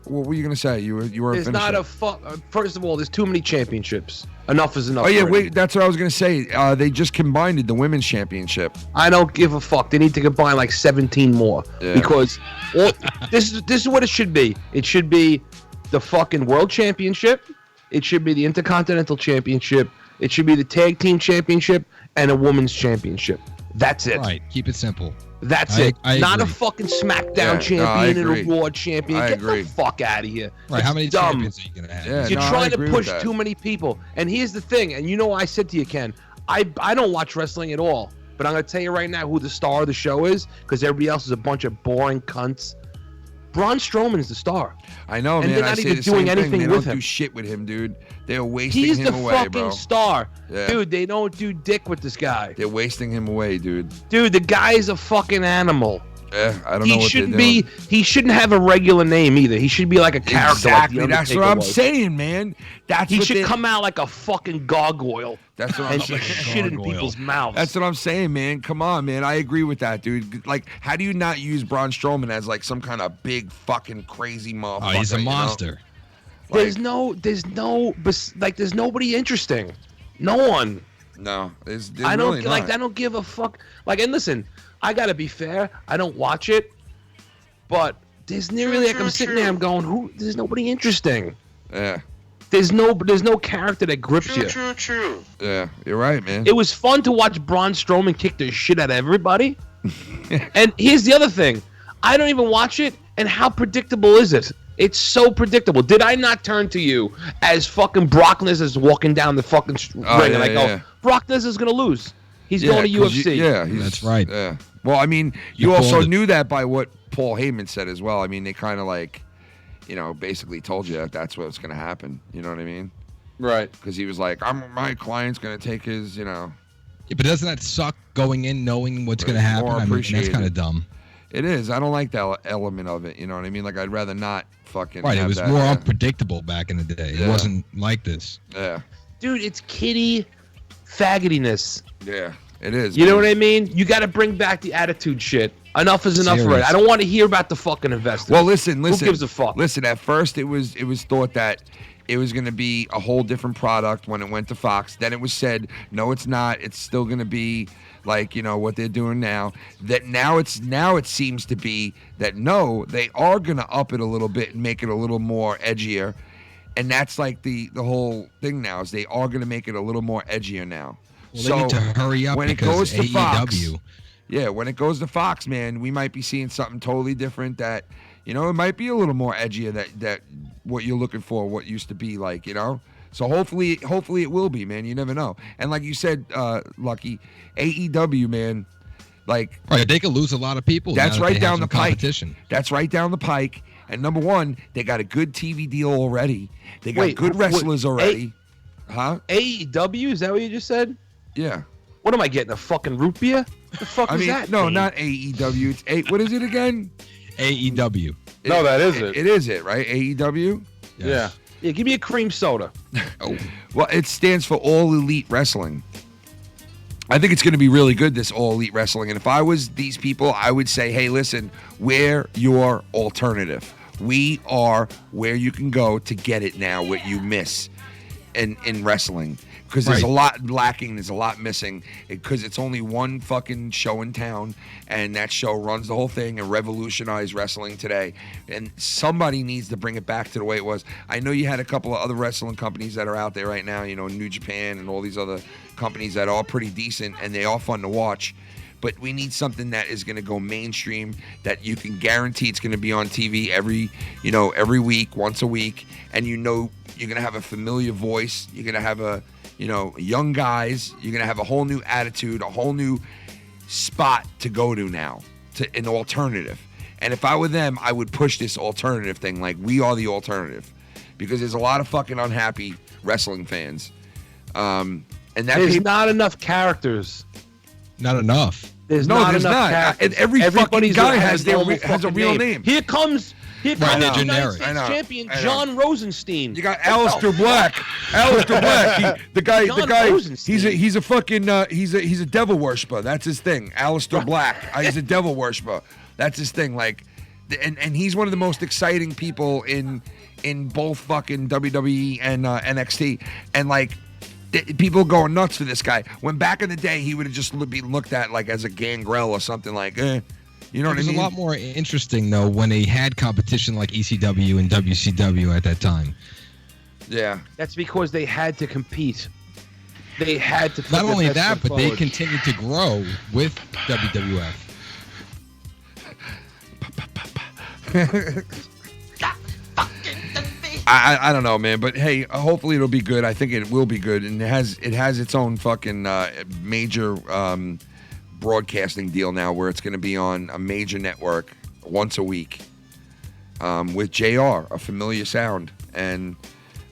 what were you gonna say? You were. There's not a first of all, there's too many championships. Enough is enough. Oh yeah, already. wait. That's what I was gonna say. They just combined the women's championship. I don't give a fuck. They need to combine like 17 more because this is what it should be. It should be the fucking world championship. It should be the intercontinental championship. It should be the tag team championship and a women's championship. That's it. Right. Keep it simple. That's it. I Not agree. a fucking SmackDown champion and a Raw champion. I Get agree. the fuck out of here. Right. It's How many dumb. champions are you gonna have? Yeah, You're no, I trying to agree with push that. too many people. And here's the thing, and you know I said to you, Ken, I don't watch wrestling at all. But I'm going to tell you right now who the star of the show is, because everybody else is a bunch of boring cunts. Braun Strowman's the star. I know, And man. they're not I say even the doing same thing. anything They with don't him. do shit with him, dude. They're wasting He's him the away, fucking bro. star. Yeah. Dude, they don't do dick with this guy. They're wasting him away, dude. Dude, the guy is a fucking animal. Yeah, I don't know what shouldn't they're doing. He shouldn't have a regular name either. He should be like a character. Exactly. Like the That's what Undertaker I'm was. saying, man. That's He what should they- come out like a fucking gargoyle. That's what I'm and saying. shit in people's mouths. That's what I'm saying, man. Come on, man. I agree with that, dude. Like, how do you not use Braun Strowman as like some kind of big fucking crazy motherfucker? Oh, he's a you know? monster. There's nobody interesting. No one. No, there's I don't really like. not. I don't give a fuck. Like, and listen, I gotta be fair. I don't watch it, but there's nearly like I'm sitting there. I'm going, there's nobody interesting. Yeah. There's no character that grips you. True. Yeah, you're right, man. It was fun to watch Braun Strowman kick the shit out of everybody. And here's the other thing. I don't even watch it, and how predictable is it? It's so predictable. Did I not turn to you as fucking Brock Lesnar's walking down the fucking ring and I go, Brock Lesnar's going to lose. He's going to UFC. That's right. Yeah. Well, I mean, you also knew that by what Paul Heyman said as well. I mean, they kind of like, you know, basically told you that that's what's going to happen. You know what I mean? Right. Because he was like, my client's going to take his, you know. Yeah, but doesn't that suck going in knowing what's going to happen? More I mean, that's appreciated. kind of dumb. It is. I don't like that element of it. You know what I mean? Like, I'd rather not fucking. Right. It have was that, more yeah. unpredictable back in the day. Yeah. It wasn't like this. Yeah. Dude, it's kitty faggotiness. Yeah, it is. You know man. what I mean? You got to bring back the attitude shit. Enough is enough Serious. already. I don't want to hear about the fucking investors. Well, listen. Who gives a fuck? Listen, at first it was thought that it was going to be a whole different product when it went to Fox. Then it was said, no, it's not. It's still going to be like, you know, what they're doing now. That now it seems to be that no, they are going to up it a little bit and make it a little more edgier. And that's like the whole thing now is they are going to make it a little more edgier now. Well, they need to hurry up when it because goes to Fox, AEW. yeah, when it goes to Fox, man, we might be seeing something totally different that, you know, it might be a little more edgier that what you're looking for, what used to be like, you know? So hopefully it will be, man. You never know. And like you said, Lucky, AEW, man, like Right, they could lose a lot of people. that's now that right they have down some the pike. competition. That's right down the pike. And number one, they got a good TV deal already. They got Wait, good wrestlers already. Huh? AEW? Is that what you just said? Yeah. What am I getting? A fucking root beer? The fuck I is mean, that? no, mean? not AEW. It's what is it again? AEW. No, that is it. It is it, right? AEW? Yes. Yeah, give me a cream soda. Well, it stands for All Elite Wrestling. I think it's going to be really good, this All Elite Wrestling. And if I was these people, I would say, hey, listen, we're your alternative. We are where you can go to get it now, what you miss in wrestling. Because there's a lot lacking, there's a lot missing, because it's only one fucking show in town, and that show runs the whole thing and revolutionized wrestling today. And somebody needs to bring it back to the way it was. I know you had a couple of other wrestling companies that are out there right now, you know, New Japan and all these other companies that are pretty decent, and they are fun to watch. But we need something that is going to go mainstream, that you can guarantee it's going to be on TV every week, once a week, and you know you're going to have a familiar voice, you're going to have young guys, you're going to have a whole new attitude, a whole new spot to go to now, to an alternative. And if I were them, I would push this alternative thing, like we are the alternative, because there's a lot of fucking unhappy wrestling fans. And that There's not enough characters. Not enough. There's No, not there's enough not. characters. And every fucking Everybody's guy a has normal a fucking real name. Here comes Right, the they're United generic. States I know, champion I know. John Rosenstein. You got Aleister Black. Aleister Black. The guy. John The guy. Rosenstein. He's a fucking. He's a devil worshiper. That's his thing. Aleister Black. He's a devil worshiper. That's his thing. Like, and he's one of the most exciting people in both fucking WWE and NXT. And like, people going nuts for this guy. When back in the day, he would have just been looked at like as a gangrel or something like. You know what I mean? It was a lot more interesting though when they had competition like ECW and WCW at that time. Yeah. That's because they had to compete. They had to. Not put only their best that, foot but they forward. continued to grow with WWF. I don't know, man, but hey, hopefully it'll be good. I think it will be good, and it has its own fucking major broadcasting deal now, where it's going to be on a major network once a week with JR, a familiar sound, and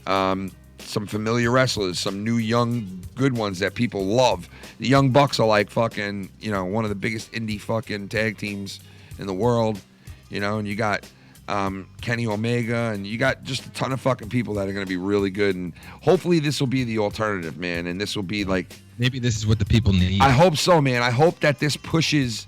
some familiar wrestlers, some new young good ones that people love. The Young Bucks are like fucking, one of the biggest indie fucking tag teams in the world, and you got Kenny Omega, and you got just a ton of fucking people that are going to be really good, and hopefully this will be the alternative, man, and this will be like, maybe this is what the people need. I hope so, man. I hope that this pushes,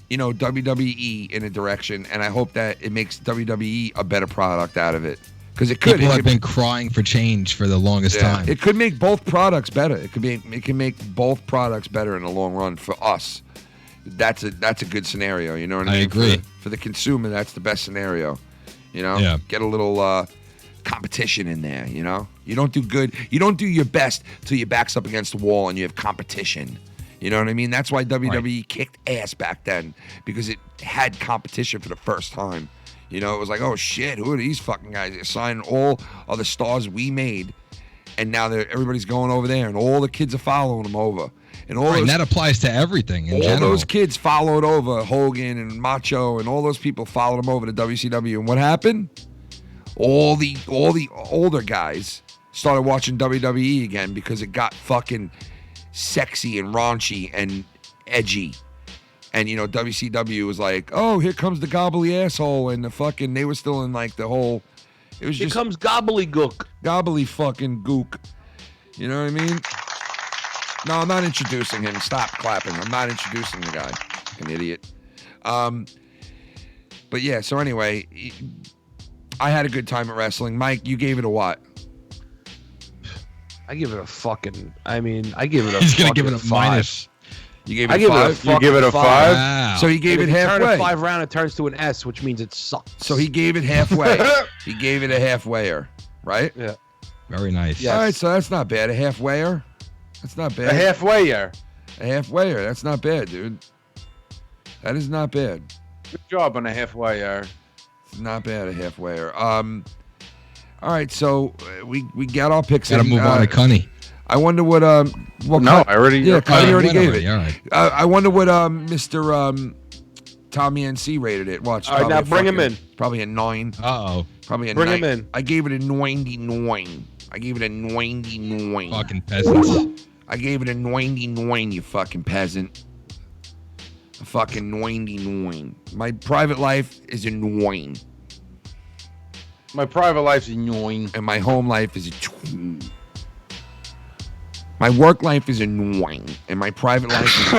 WWE in a direction, and I hope that it makes WWE a better product out of it, because it could. People have been crying for change for the longest time. It could make both products better. It can make both products better in the long run for us. That's a good scenario, you know what I mean? I agree. For the consumer, that's the best scenario. Yeah. Get a little competition in there, You don't do good. You don't do your best till your back's up against the wall and you have competition. You know what I mean? That's why WWE kicked ass back then, because it had competition for the first time. It was like, oh shit, who are these fucking guys? They're signing all of the stars we made, and now everybody's going over there, and all the kids are following them over. And And that applies to everything in general. All those kids followed over Hogan and Macho, and all those people followed him over to WCW. And what happened? All the older guys started watching WWE again because it got fucking sexy and raunchy and edgy. And WCW was like, oh, here comes the gobbly asshole, and the fucking they were still in like the whole. It was Here just comes gobbledygook. gobbly fucking gook. You know what I mean? No, I'm not introducing him. Stop clapping. I'm not introducing the guy. An idiot. But yeah, so anyway, I had a good time at wrestling. Mike, you gave it a what? I give it a fucking. I give it a. He's gonna give it fucking a five. minus. You gave it I a give it a 5? fucking You give it a 5? Wow. So he gave it If you turn halfway. a 5 round, it turns to an S, which means it sucks. So he gave it halfway. He gave it a halfwayer, right? Yeah. Very nice. Yes. All right, so that's not bad. A halfwayer? That's not bad. A halfway year. A halfwayer. That's not bad, dude. That is not bad. Good job on a halfway year. It's not bad, a halfwayer. All right, so we got our picks Gotta in. move on to Cunny. I wonder what No, I already. Yeah, Cunny already went gave already, it. all right. I wonder what Mr. Tommy NC rated it. Watch. All right, now bring him in. Probably a 9. Uh-oh. Probably a Bring 9. him in. I gave it a 99. I gave it a 99. Fucking peasants. I gave it a 99, you fucking peasant. A fucking 99. My private life is a 9. My private life's annoying. And my home life is a 2. My work life is a 9. And my private life is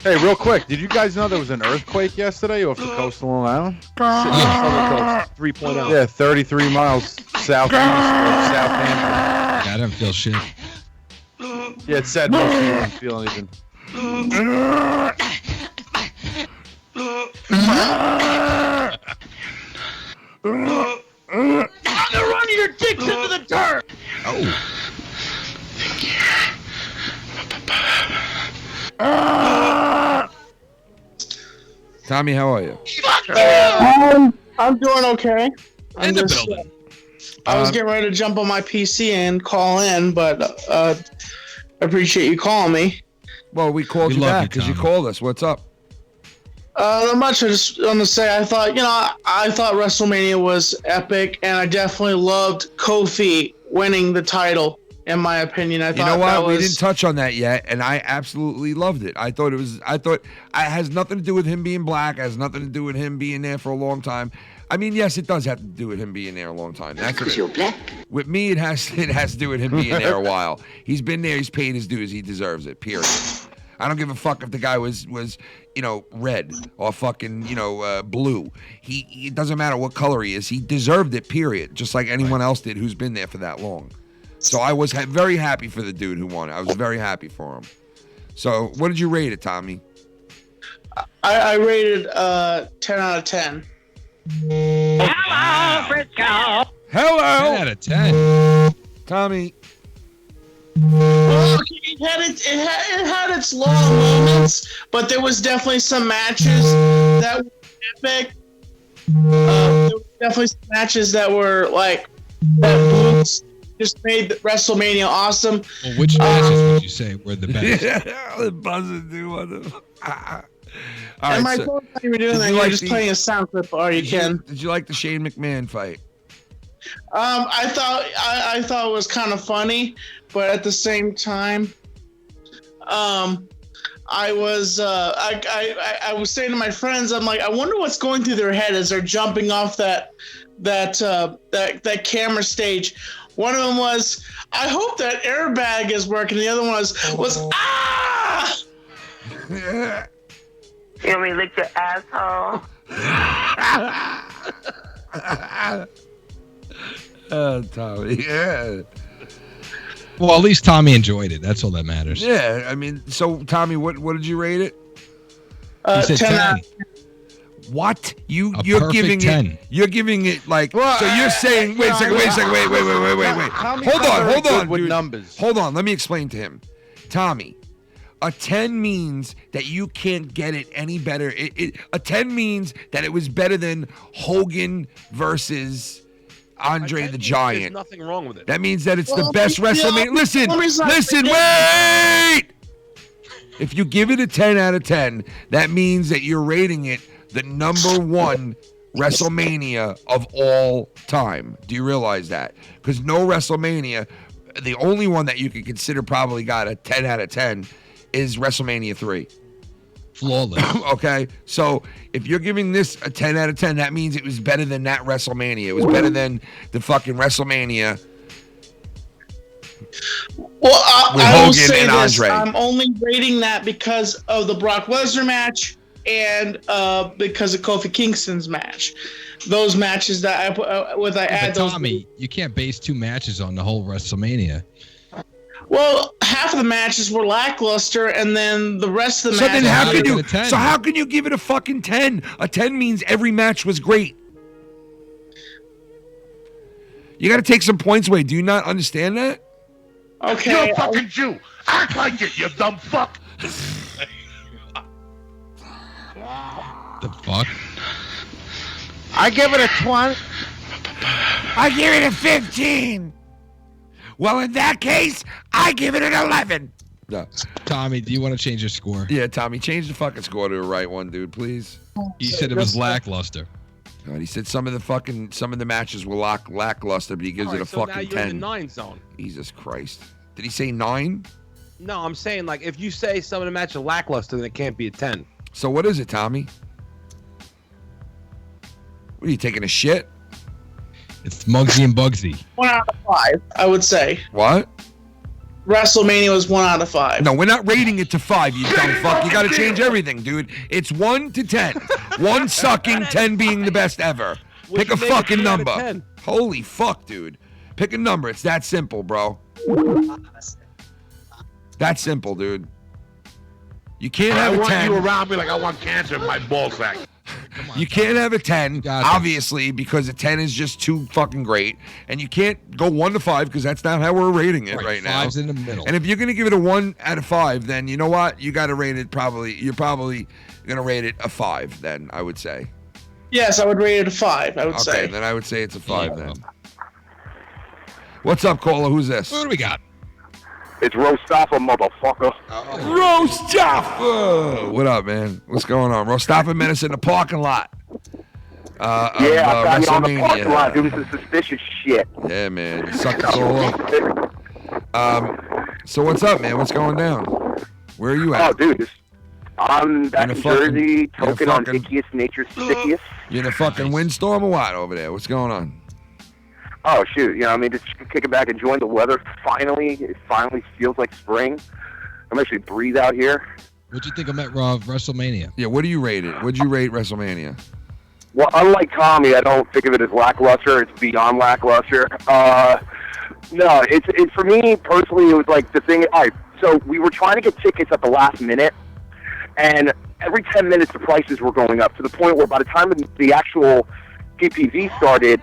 Hey, real quick, did you guys know there was an earthquake yesterday off the coastal Long Island? Yeah. 3.0. Yeah, 33 miles southeast of Southampton. I don't feel shit. Yeah, it said most of you didn't feel anything. I'm gonna run your dicks into the dirt! Oh. Tommy, how are you? I'm doing okay. In the building. I was getting ready to jump on my PC and call in, but I appreciate you calling me. Well, we called We you love back you, because you Tommy. called us. What's up? Not much. I just want to say I thought WrestleMania was epic, and I definitely loved Kofi winning the title. in my opinion. I thought You know that what? We was didn't touch on that yet, and I absolutely loved it. I thought it has nothing to do with him being black. It has nothing to do with him being there for a long time. I mean, yes, it does have to do with him being there a long time. That's what You're black. with me. It has to do with him being there a while. He's been there. He's paid his dues. He deserves it. Period. I don't give a fuck if the guy was red or fucking blue. It doesn't matter what color he is. He deserved it. Period. Just like anyone else did who's been there for that long. So I was very happy for the dude who won it. I was very happy for him. So what did you rate it, Tommy? I rated 10 out of 10. Hello, Frisco. Hello. 10 out of 10. Tommy. Well, it had its long moments, but there was definitely some matches that were epic. There were definitely some matches that were like that just made WrestleMania awesome. Well, which matches would you say were the best? Yeah, the buzzing dude. All And right, my so, phone you were doing that, you're just playing a sound clip, or you can. Did you like the Shane McMahon fight? I thought it was kind of funny, but at the same time, I was saying to my friends, I'm like, I wonder what's going through their head as they're jumping off that camera stage. One of them was, I hope that airbag is working. The other one was ah. You want me to lick your asshole? Oh, Tommy, yeah. Well, at least Tommy enjoyed it. That's all that matters. Yeah, I mean, so Tommy, what did you rate it? He said 10. What? You're perfect giving 10. it? You're giving it like? So you're saying? Wait a second. Wait. Hold on, with dude. numbers. Hold on. Let me explain to him. Tommy, a 10 means that you can't get it any better. A 10 means that it was better than Hogan versus Andre the Giant. There's nothing wrong with it. That means that it's the best WrestleMania. Listen, wait! If you give it a 10 out of 10, that means that you're rating it the number one WrestleMania of all time. Do you realize that? Because no WrestleMania, the only one that you could consider probably got a 10 out of 10 is WrestleMania 3. Flawless. Okay, so if you're giving this a 10 out of 10, that means it was better than that WrestleMania. It was better than the fucking WrestleMania. Well, I will Hogan say and this: Andre. I'm only rating that because of the Brock Lesnar match and because of Kofi Kingston's match. Those matches that I add those. Tommy, you can't base two matches on the whole WrestleMania. Well, half of the matches were lackluster, and then the rest of the So matches. then how can you? a 10? So how can you give it a fucking 10? A 10 means every match was great. You got to take some points away. Do you not understand that? Okay. You're a fucking Jew. Act like it, you dumb fuck. The fuck? I give it a 20. I give it a 15. Well, in that case, I give it an 11. No. Tommy, do you want to change your score? Yeah, Tommy, change the fucking score to the right one, dude, please. You said it was lackluster. God, he said some of the matches were lackluster, but he gives it a so now fucking you're 10. in the 9 zone. Jesus Christ. Did he say 9? No, I'm saying, like, if you say some of the matches are lackluster, then it can't be a 10. So what is it, Tommy? What are you taking a shit? It's Muggsy and Bugsy. 1 out of 5, I would say. What? WrestleMania was 1 out of 5. No, we're not rating it to 5, you dumb fuck. You got to change everything, dude. It's 1 to 10. 1 sucking, 10 being the best ever. Pick a fucking number. Holy fuck, dude. Pick a number. It's that simple, bro. That simple, dude. You can't have a 10. I want you around me like I want cancer in my ball sack. You can't have a 10, obviously, because a 10 is just too fucking great. And you can't go 1 to 5 because that's not how we're rating it right now. 5's in the middle. And if you're going to give it a 1 out of 5, then you know what? You got to rate it you're probably going to rate it a 5, then, I would say. Yes, I would rate it a 5, I would say. Okay, then I would say it's a 5 then. What's up, caller? Who's this? What do we got? It's Rostafa, motherfucker. Rostafa! What up, man? What's going on? Rostafa met us in the parking lot. I found you on the parking lot doing some suspicious shit. Yeah, man. You sucked us all up. So what's up, man? What's going down? Where are you at? Oh, dude, I'm back in Jersey, token on ickiest nature's sickiest. You in a fucking windstorm or what over there? What's going on? Oh, shoot. You know, I mean, just kicking back, enjoying the weather. Finally, it finally feels like spring. I'm actually breathe out here. What'd you think of WrestleMania? Yeah, what do you rate it? What'd you rate WrestleMania? Well, unlike Tommy, I don't think of it as lackluster. It's beyond lackluster. No, it's for me personally, it was like the thing. All right, so we were trying to get tickets at the last minute, and every 10 minutes the prices were going up to the point where by the time the actual PPV started,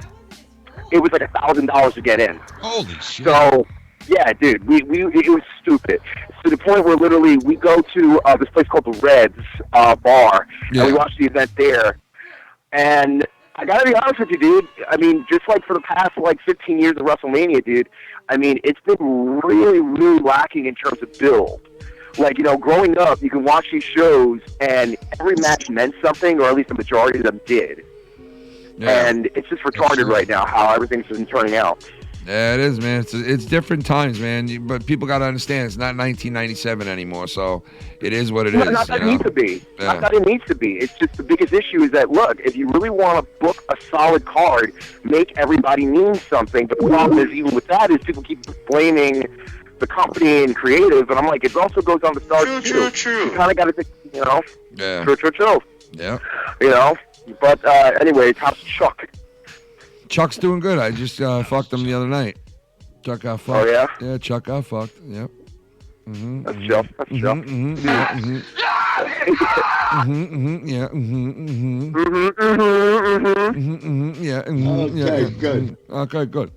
it was like $1,000 to get in. Holy shit! So yeah, dude, we it was stupid. To the point where literally we go to this place called the Reds bar, and we watch the event there. And I gotta be honest with you, dude. I mean, just like for the past 15 years of WrestleMania, dude. I mean, it's been really, really lacking in terms of build. Like, growing up, you can watch these shows, and every match meant something, or at least the majority of them did. Yeah. And it's just retarded right now how everything's been turning out. Yeah, it is, man. It's different times, man. But people got to understand it's not 1997 anymore, so it is what it is. Not that it needs to be. Yeah. Not that it needs to be. It's just the biggest issue is that, look, if you really want to book a solid card, make everybody mean something. But the problem is, even with that, is people keep blaming the company and creative, and I'm like, it also goes on the stars too. True. You kind of got to think, Yeah. True. Yeah. But anyways, how's Chuck? Chuck's doing good. I just fucked him the other night. Chuck got fucked. Oh, yeah? Yeah, Chuck got fucked. Yep. Mm-hmm. That's Chuck. That's Chuck. Mm-hmm. Yeah. Mm-hmm. Mm-hmm. Yeah. Mm-hmm. Mm-hmm. Yeah. Mm-hmm. Okay, good. Okay, good.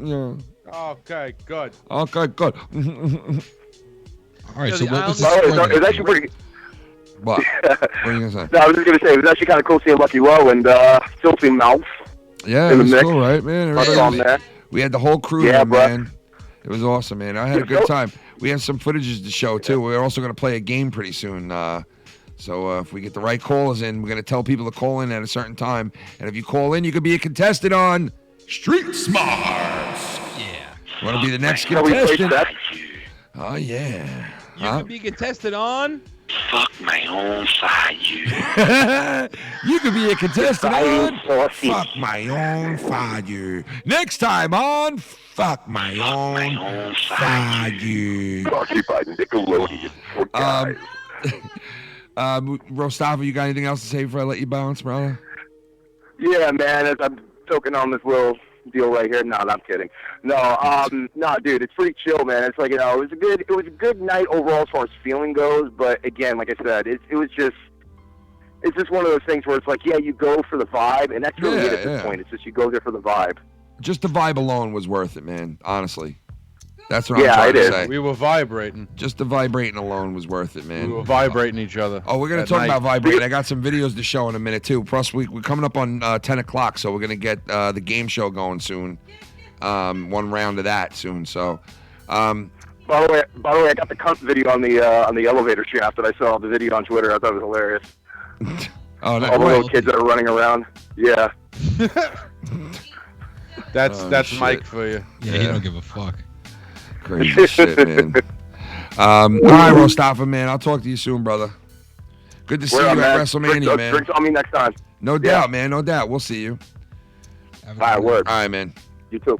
Yeah. Okay, good. Okay, good. All right, so what was it was actually pretty. What? What are you gonna say? No, I was just gonna say it was actually kind of cool seeing Lucky Low and Filthy Mouth. Yeah, it was cool, right, man? We had the whole crew there, man. It was awesome, man. I had a good time. We have some footages to show too. We're also gonna play a game pretty soon. So if we get the right callers in, we're gonna tell people to call in at a certain time. And if you call in, you could be a contestant on Street Smarts. Yeah. Want to be the next contestant? Oh yeah. You could be contested on. Fuck my own fire. You could be a contestant on Fuck My Own Fire. Next time on Fuck My Own Fire. Brought by Nickelodeon. Rostafa, you got anything else to say before I let you bounce, brother? Yeah, man. As I'm toking on this little deal right here. No, I'm kidding. No, dude, it's pretty chill, man. It's like, it was a good night overall as far as feeling goes. But again, like I said, it's just one of those things where it's like, yeah, you go for the vibe, and that's really it at this point. It's just you go there for the vibe. Just the vibe alone was worth it, man. Honestly, that's what I'm trying to say. We were vibrating. Just the vibrating alone was worth it, man. We were vibrating each other. Oh, we're gonna talk about vibrating. I got some videos to show in a minute too. Plus, we're coming up on 10 o'clock, so we're gonna get the game show going soon. One round of that soon. So, by the way, I got the cunt video on the elevator shaft that I saw the video on Twitter. I thought it was hilarious. All the little kids that are running around. Yeah. That's Mike for you. Yeah, he don't give a fuck. Crazy shit, man. All right, Rostafa, man. I'll talk to you soon, brother. Good to see you at WrestleMania, man. Drinks on me next time. No doubt, man. No doubt. We'll see you. All right, word. All right, man. You too.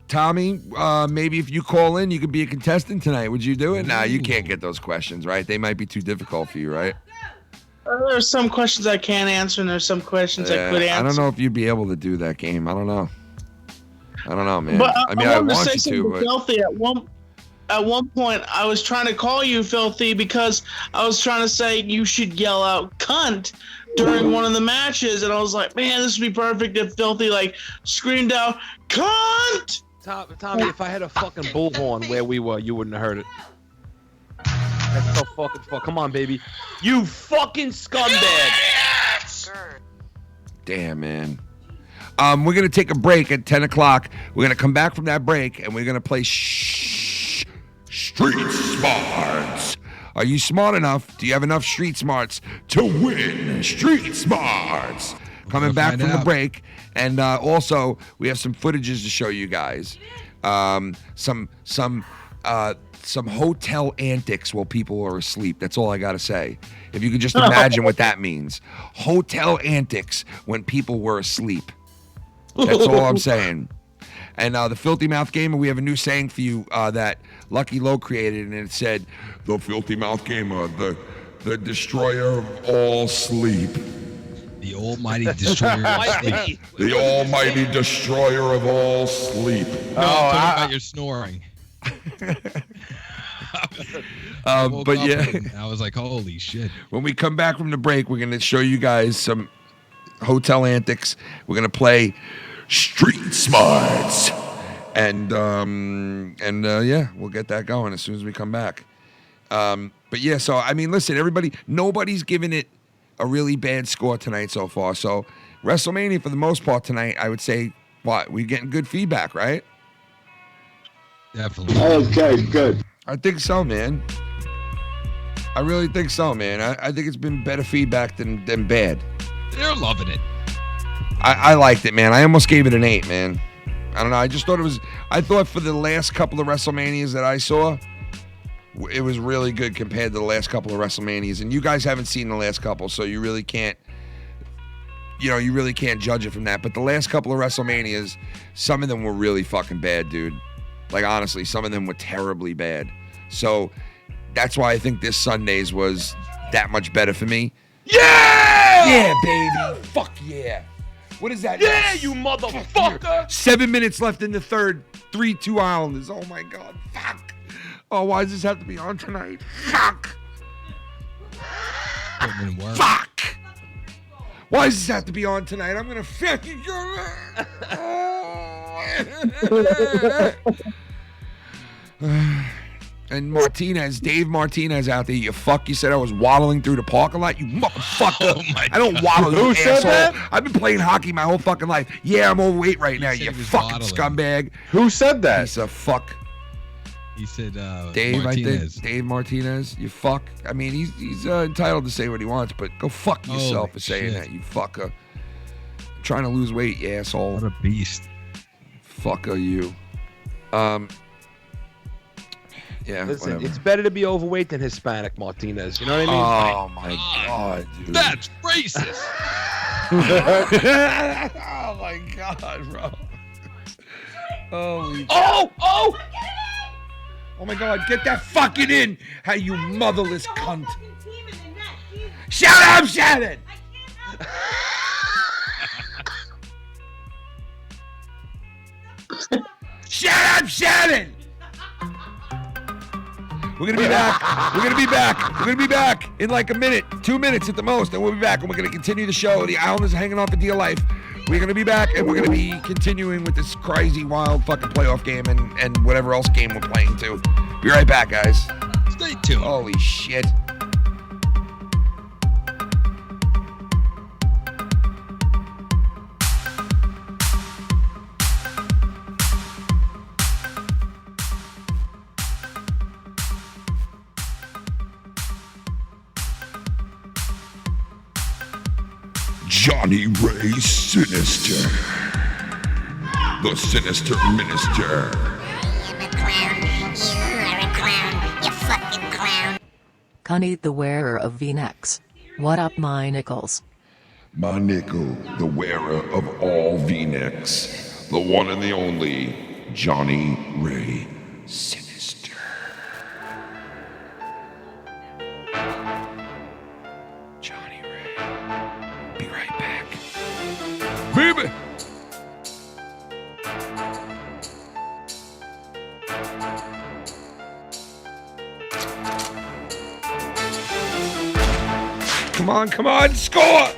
Tommy, maybe if you call in, you could be a contestant tonight. Would you do it? Nah, you can't get those questions, right? They might be too difficult for you, right? There's some questions I can't answer, and there's some questions I could answer. I don't know if you'd be able to do that game. I don't know, man. But I mean, I want you to, but Filthy, at one point, I was trying to call you Filthy because I was trying to say you should yell out "cunt" during one of the matches, and I was like, man, this would be perfect if Filthy screamed out "cunt." Tommy, if I had a fucking bullhorn where we were, you wouldn't have heard it. That's so fucking fuck. Come on, baby. You fucking scumbag. Damn, man. We're gonna take a break at 10 o'clock. We're gonna come back from that break, and we're gonna play Street Smarts. Are you smart enough? Do you have enough street smarts to win Street Smarts? Coming back from the break, and also we have some footages to show you guys. some hotel antics while people are asleep. That's all I gotta say. If you could just imagine what that means. Hotel antics when people were asleep. That's all I'm saying. And the Filthy Mouth Gamer, we have a new saying for you that Lucky Low created, and it said, "The Filthy Mouth Gamer, the destroyer of all sleep." The almighty destroyer of sleep. The almighty destroyer of all sleep. No, I'm talking about your snoring. But yeah, I was like, holy shit. When we come back from the break, we're going to show you guys some hotel antics. We're going to play Street Smarts. And yeah, we'll get that going as soon as we come back. But yeah, so I mean, listen, everybody, nobody's giving it a really bad score tonight so far. So WrestleMania, for the most part tonight, I would say, we're getting good feedback, right? Definitely. Okay, good. I think so, man. I really think so, man. I think it's been better feedback than bad. They're loving it. I liked it, man. I almost gave it an 8, man. I don't know. I just thought I thought for the last couple of WrestleManias that I saw, it was really good compared to the last couple of WrestleManias. And you guys haven't seen the last couple, so you really can't, judge it from that. But the last couple of WrestleManias, some of them were really fucking bad, dude. Like, honestly, some of them were terribly bad. So that's why I think this Sunday's was that much better for me. Yeah! Yeah, baby. Fuck yeah. What is that? Yeah, you motherfucker! 7 minutes left in the third. 3-2 Islanders. Oh, my God. Fuck. Oh, why does this have to be on tonight? Fuck. Fuck. Why does this have to be on tonight? I'm going to fucking And Martinez, Dave Martinez out there, you fuck. You said I was waddling through the parking lot. You motherfucker. Oh my God. I don't waddle, you asshole. That? I've been playing hockey my whole fucking life. Yeah, I'm overweight right now, you fucking waddling. Scumbag. Who said that? Piece of fuck. He said Dave, Martinez. I think. Dave Martinez, you fuck. I mean, he's entitled to say what he wants, but go fuck yourself for saying that, you fucker. I'm trying to lose weight, you asshole. What a beast. Fucker, you. Yeah, listen, whatever. it's better to be overweight than Hispanic, Martinez. You know what I mean? Oh, my God, dude. That's racist. Oh, my God, bro. Holy Oh, my God, get that fucking in, how you motherless cunt. Shut up, Shannon! Shut up, Shannon! We're going to be back. We're going to be back. We're going to be back in like a minute, 2 minutes at the most, and we'll be back, and we're going to continue the show. The Islanders are hanging on for dear life. We're going to be back, and we're going to be continuing with this crazy, wild fucking playoff game and whatever else game we're playing too. Be right back, guys. Stay tuned. Holy shit. Johnny Ray Sinister, the Sinister Minister. I am a clown. You are a clown. You fucking clown. Cunny, the wearer of V-necks. What up, my nickels? My nickel, the wearer of all V-necks, the one and the only Johnny Ray Sinister. Johnny Ray. Be right back. Baby! Come on, score!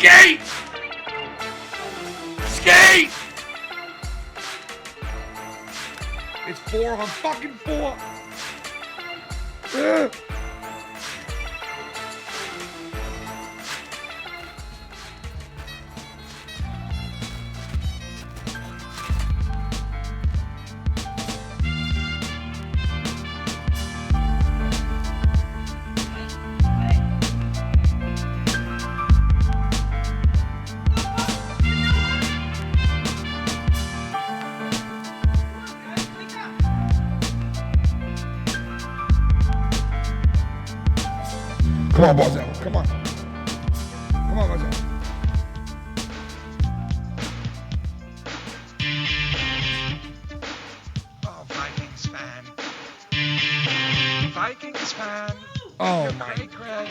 Skate! Skate! It's 4 on fucking 4. Come on, Barzell. Come on. Come on, Barzell. Oh, Vikings fan. Vikings fan. Oh, my. Craig.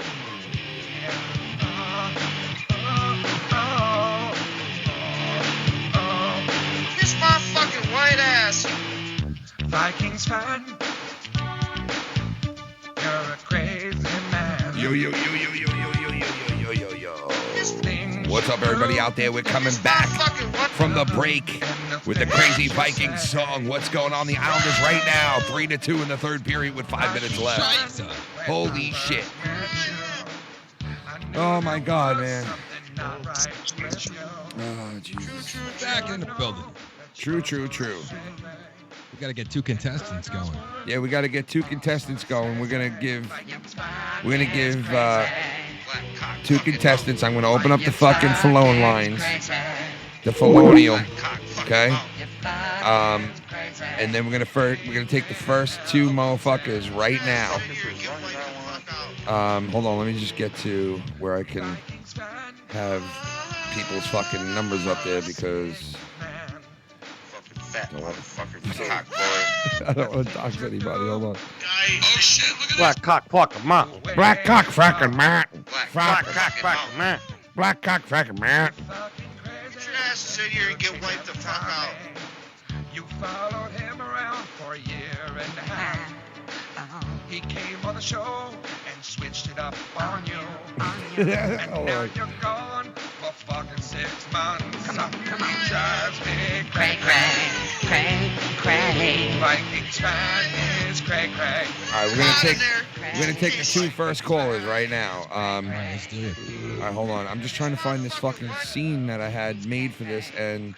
Kiss my fucking white ass. Vikings fan. You're a crazy man. Yo. What's up, everybody out there? We're coming back from the break with the crazy Viking song. What's going on? The Islanders right now, 3-2 in the third period with 5 minutes left. Holy shit. Oh, my God, man. Oh, Jesus. Back in the building. True. We got to get 2 contestants going. Yeah, we got to get 2 contestants going. We're gonna give 2 contestants. I'm gonna open up the fucking phone lines, the felonial, okay? And then we're gonna take the first 2 motherfuckers right now. Hold on, let me just get to where I can have people's fucking numbers up there because Fat motherfucker, cock boy. I don't want to dox anybody. Hold on. Oh shit, look at Black cock fucking man. Black cock fracking man. Black cock fucking man. Black cock fracking man. Get your asses in here and get wiped the fuck out. You followed him around for a year and a half. He came on the show and switched it up on you. And now you're gone for fucking 6 months. Come on. He drives me cray. Vikings fan is cray. All right, we're gonna take the 2 first callers right now. All right, let's do it. All right, hold on. I'm just trying to find this fucking scene that I had made for this, and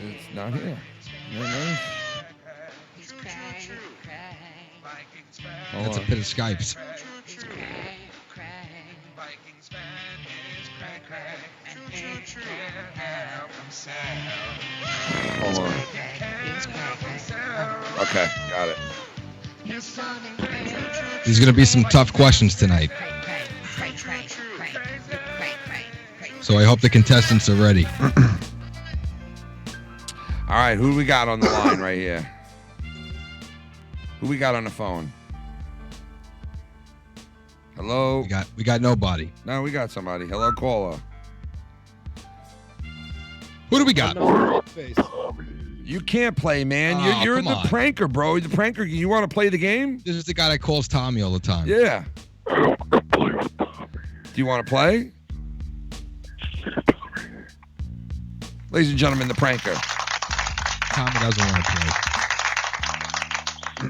it's not here. No. That's a bit of Skypes. Hold on. Okay, got it. There's going to be some tough questions tonight. So I hope the contestants are ready. All right, who do we got on the line right here? Who we got on the phone? Hello? We got nobody. No, we got somebody. Hello, caller. Who do we got? You You can't play, man. Oh, You're come the on. pranker, bro. The pranker. You want to play the game? This is the guy that calls Tommy all the time. Yeah. Do you want to play? Ladies and gentlemen, the pranker. Tommy doesn't want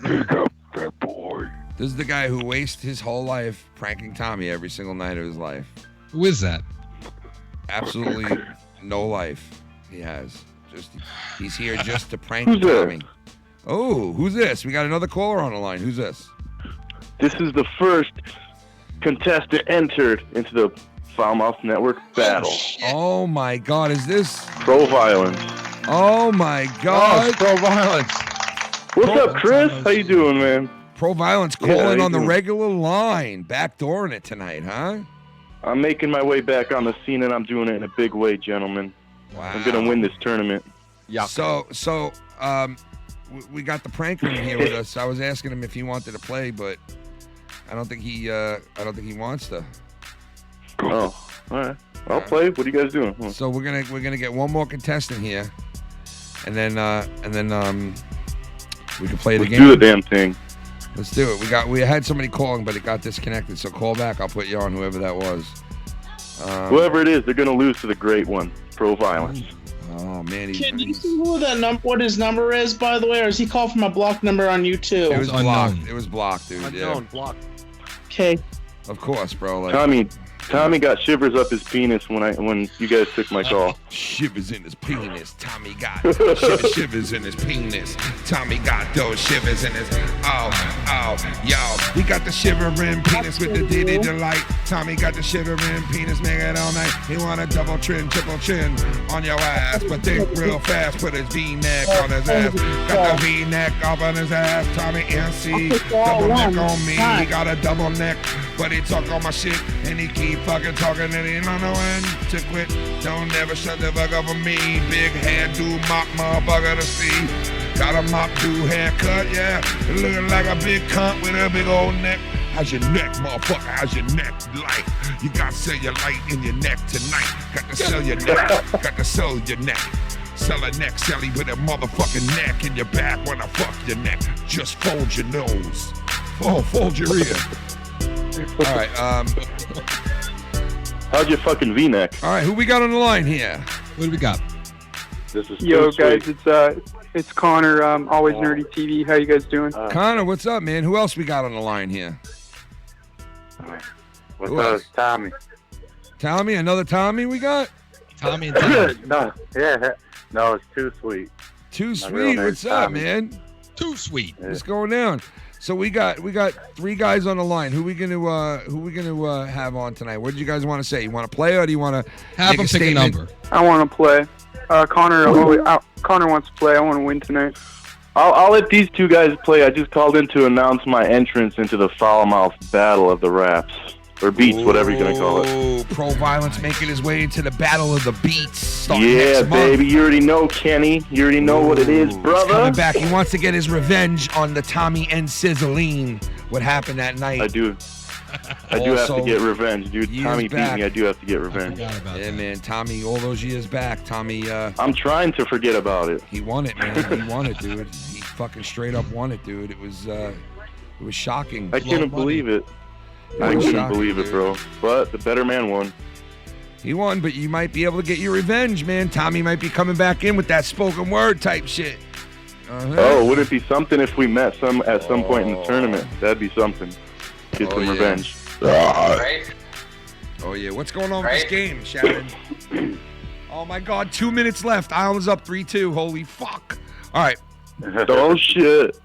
to play. This is the guy who wastes his whole life pranking Tommy every single night of his life. Who is that? Absolutely no life he has. He's here just to prank Who's Tommy. Oh, who's this? We got another caller on the line. Who's this? This is the first contestant entered into the FoulMouth Network battle. Oh my God, is this Pro Violence? Oh my Oh, God. it's Pro Violence. What's up, Chris? How you doing, man? Pro Violence Yeah, how calling you on the doing? regular line, backdooring it tonight, huh? I'm making my way back on the scene, and I'm doing it in a big way, gentlemen. Wow. I'm gonna win this tournament. Yeah. So, we got the pranker in here with us. I was asking him if he wanted to play, but I don't think he wants to. Oh, all right. I'll play. What are you guys doing? So we're gonna get one more contestant here, and then we can play the Let's game. do the damn thing. Let's do it. We had somebody calling, but it got disconnected. So call back. I'll put you on, whoever that was. Whoever it is, they're gonna lose to the great one, Pro Violence. Oh man, Can you see what his number is, by the way, or is he called from a blocked number on YouTube? it was blocked. It was blocked, dude. Unknown, Yeah. blocked. Okay. Of course, bro. Like, Tommy got shivers up his penis when you guys took my call. Shivers in his penis. Tommy got shivers in his penis. Tommy got those shivers in his. Oh, yo. He got the shivering penis with the Diddy delight. Tommy got the shivering penis, make it all night. He want a double chin, triple chin on your ass, but think real fast. Put his V-neck on his ass. Got the V-neck up on his ass. Tommy NC, double neck on me. He got a double neck, but he talk on my shit and he keep fucking talking and he don't know when to quit. Don't never shut the fuck up on me. Big hair, do mop, motherfucker to see. Got a mop, do haircut, yeah. Looking like a big cunt with a big old neck. How's your neck, motherfucker? How's your neck like? You got cellulite in your neck tonight. Got to sell your neck. Got to sell your neck. Sell a neck, Sally, with a motherfucking neck in your back when I fuck your neck. Just fold your nose. Oh, fold your ear. All right, How's your fucking V-neck? all right, who we got on the line here? What do we got? This is Yo, Sweet. guys, it's Connor. Always Nerdy TV. How you guys doing? Connor, what's up, man? Who else we got on the line here? What's Who up, else? Tommy? Tommy, another Tommy we got? Tommy and Tommy. No, it's too sweet. Too My sweet. real name's What's up, Tommy. man? Too sweet. What's going down? So we got three guys on the line. Who we gonna have on tonight? What did you guys want to say? You want to play or do you want to Have him pick a number. I want to play. Connor wants to play. I want to win tonight. I'll let these two guys play. I just called in to announce my entrance into the FoulMouth Battle of the Raps. Or Beats, whatever you're going to call it. Oh, Pro Violence making his way into the Battle of the Beats. starting Yeah, next month. baby. You already know, Kenny. You already know what it is, He's brother. coming back. He wants to get his revenge on the Tommy and Sizzling. What happened that night? I do have to Also, get revenge, dude. years Tommy beat back. me. I do have to get revenge. Yeah, man. Tommy, all those years back, Tommy. I'm trying to forget about it. He won it, man. He won it, dude. He fucking straight up won it, dude. It was shocking. I couldn't believe it. I couldn't believe it, bro. But the better man won. He won, but you might be able to get your revenge, man. Tommy might be coming back in with that spoken word type shit. Oh, would it be something if we met at some point in the tournament? That'd be something. Get some revenge. Right. Oh, yeah. What's going on with this game, Sharon? Oh, my God. 2 minutes left. Island's up 3-2. Holy fuck. All right. Oh, shit.